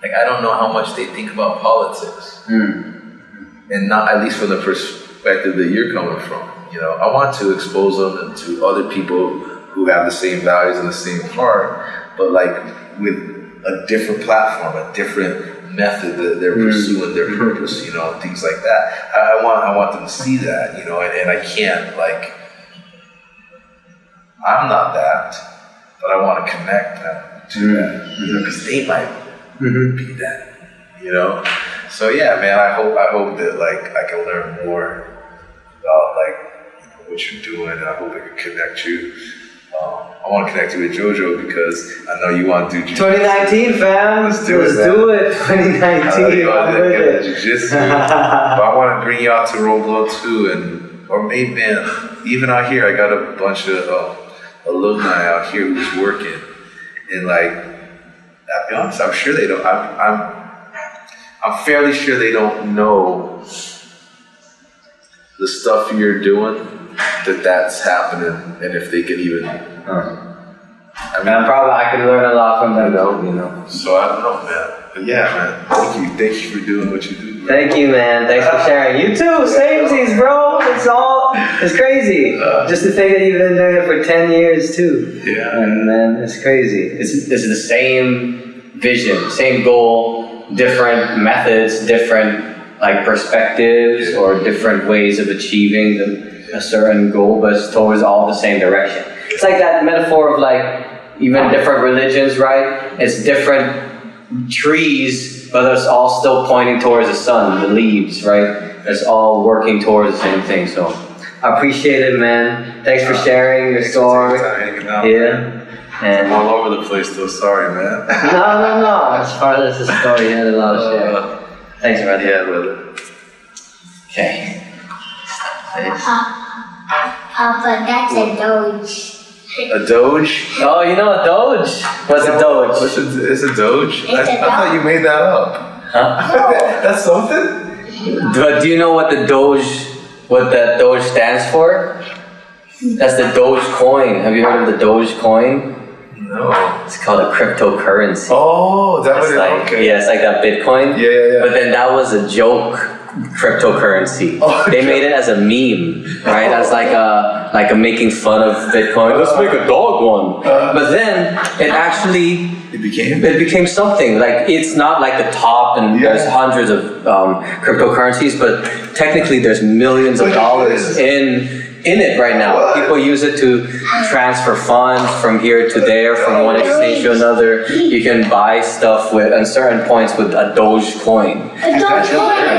I don't know how much they think about politics. And not, at least from the perspective that you're coming from, you know? I want to expose them to other people who have the same values and the same heart, but like with a different platform, a different method that they're pursuing their purpose, you know, and things like that. I want them to see that, you know, and I can't, like, I'm not that, but I want to connect them to that, you know, because they might be that, you know. So yeah, man, I hope that like I can learn more about like, you know, what you're doing, and I hope I can connect you. I want to connect you with JoJo because I know you want to do Jiu-Jitsu. 2019, fam. Let's do it. 2019. I'm with it. Jiu-Jitsu. But I want to bring you out to Romblon too, or maybe, man, even out here, I got a bunch of alumni out here who's working, and like, I'll be honest, I'm sure they don't. I'm fairly sure they don't know the stuff you're doing. That's happening, and if they can even, I mean, I could learn a lot from them, though, you know. So I don't know, man. But yeah, man, thank you for doing what you do. Man. Thank you, man. Thanks for sharing. You too, samesies, bro. It's crazy. Just to think that you've been doing it for 10 years too. Yeah. And man, it's crazy. It's the same vision, same goal, different methods, different like perspectives, or different ways of achieving a certain goal, but it's towards all the same direction. It's like that metaphor of like even different religions, right? It's different trees, but it's all still pointing towards the sun, the leaves, right? It's all working towards the same thing. So I appreciate it, man. Thanks for sharing your story. Yeah. And I'm all over the place though, sorry, man. No. As far as the story, you had a lot of share. Thanks, brother. Yeah, brother. Okay. Papa, that's a Doge. A Doge? Oh, you know a Doge? What's a Doge? It's a Doge? It's a I thought you made that up. Huh? That's something? Do you know what that Doge stands for? That's the Doge coin. Have you heard of the Doge coin? No. It's called a cryptocurrency. Oh, is that what it is? Like, okay. Yeah, it's like that Bitcoin. Yeah. But then that was a joke cryptocurrency. Oh, They made it as a meme, right? As like a making fun of Bitcoin. Let's make a dog one. But then it actually It became. it became something. Like it's not like the top, and there's hundreds of cryptocurrencies, but technically there's millions of dollars in it right now. People use it to transfer funds from here to there, from one exchange to another. You can buy stuff with at certain points with a Dogecoin. A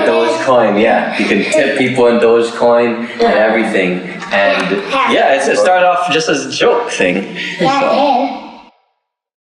A Dogecoin, yeah. You can tip people in Dogecoin and everything. And yeah, it started off just as a joke thing. Yeah,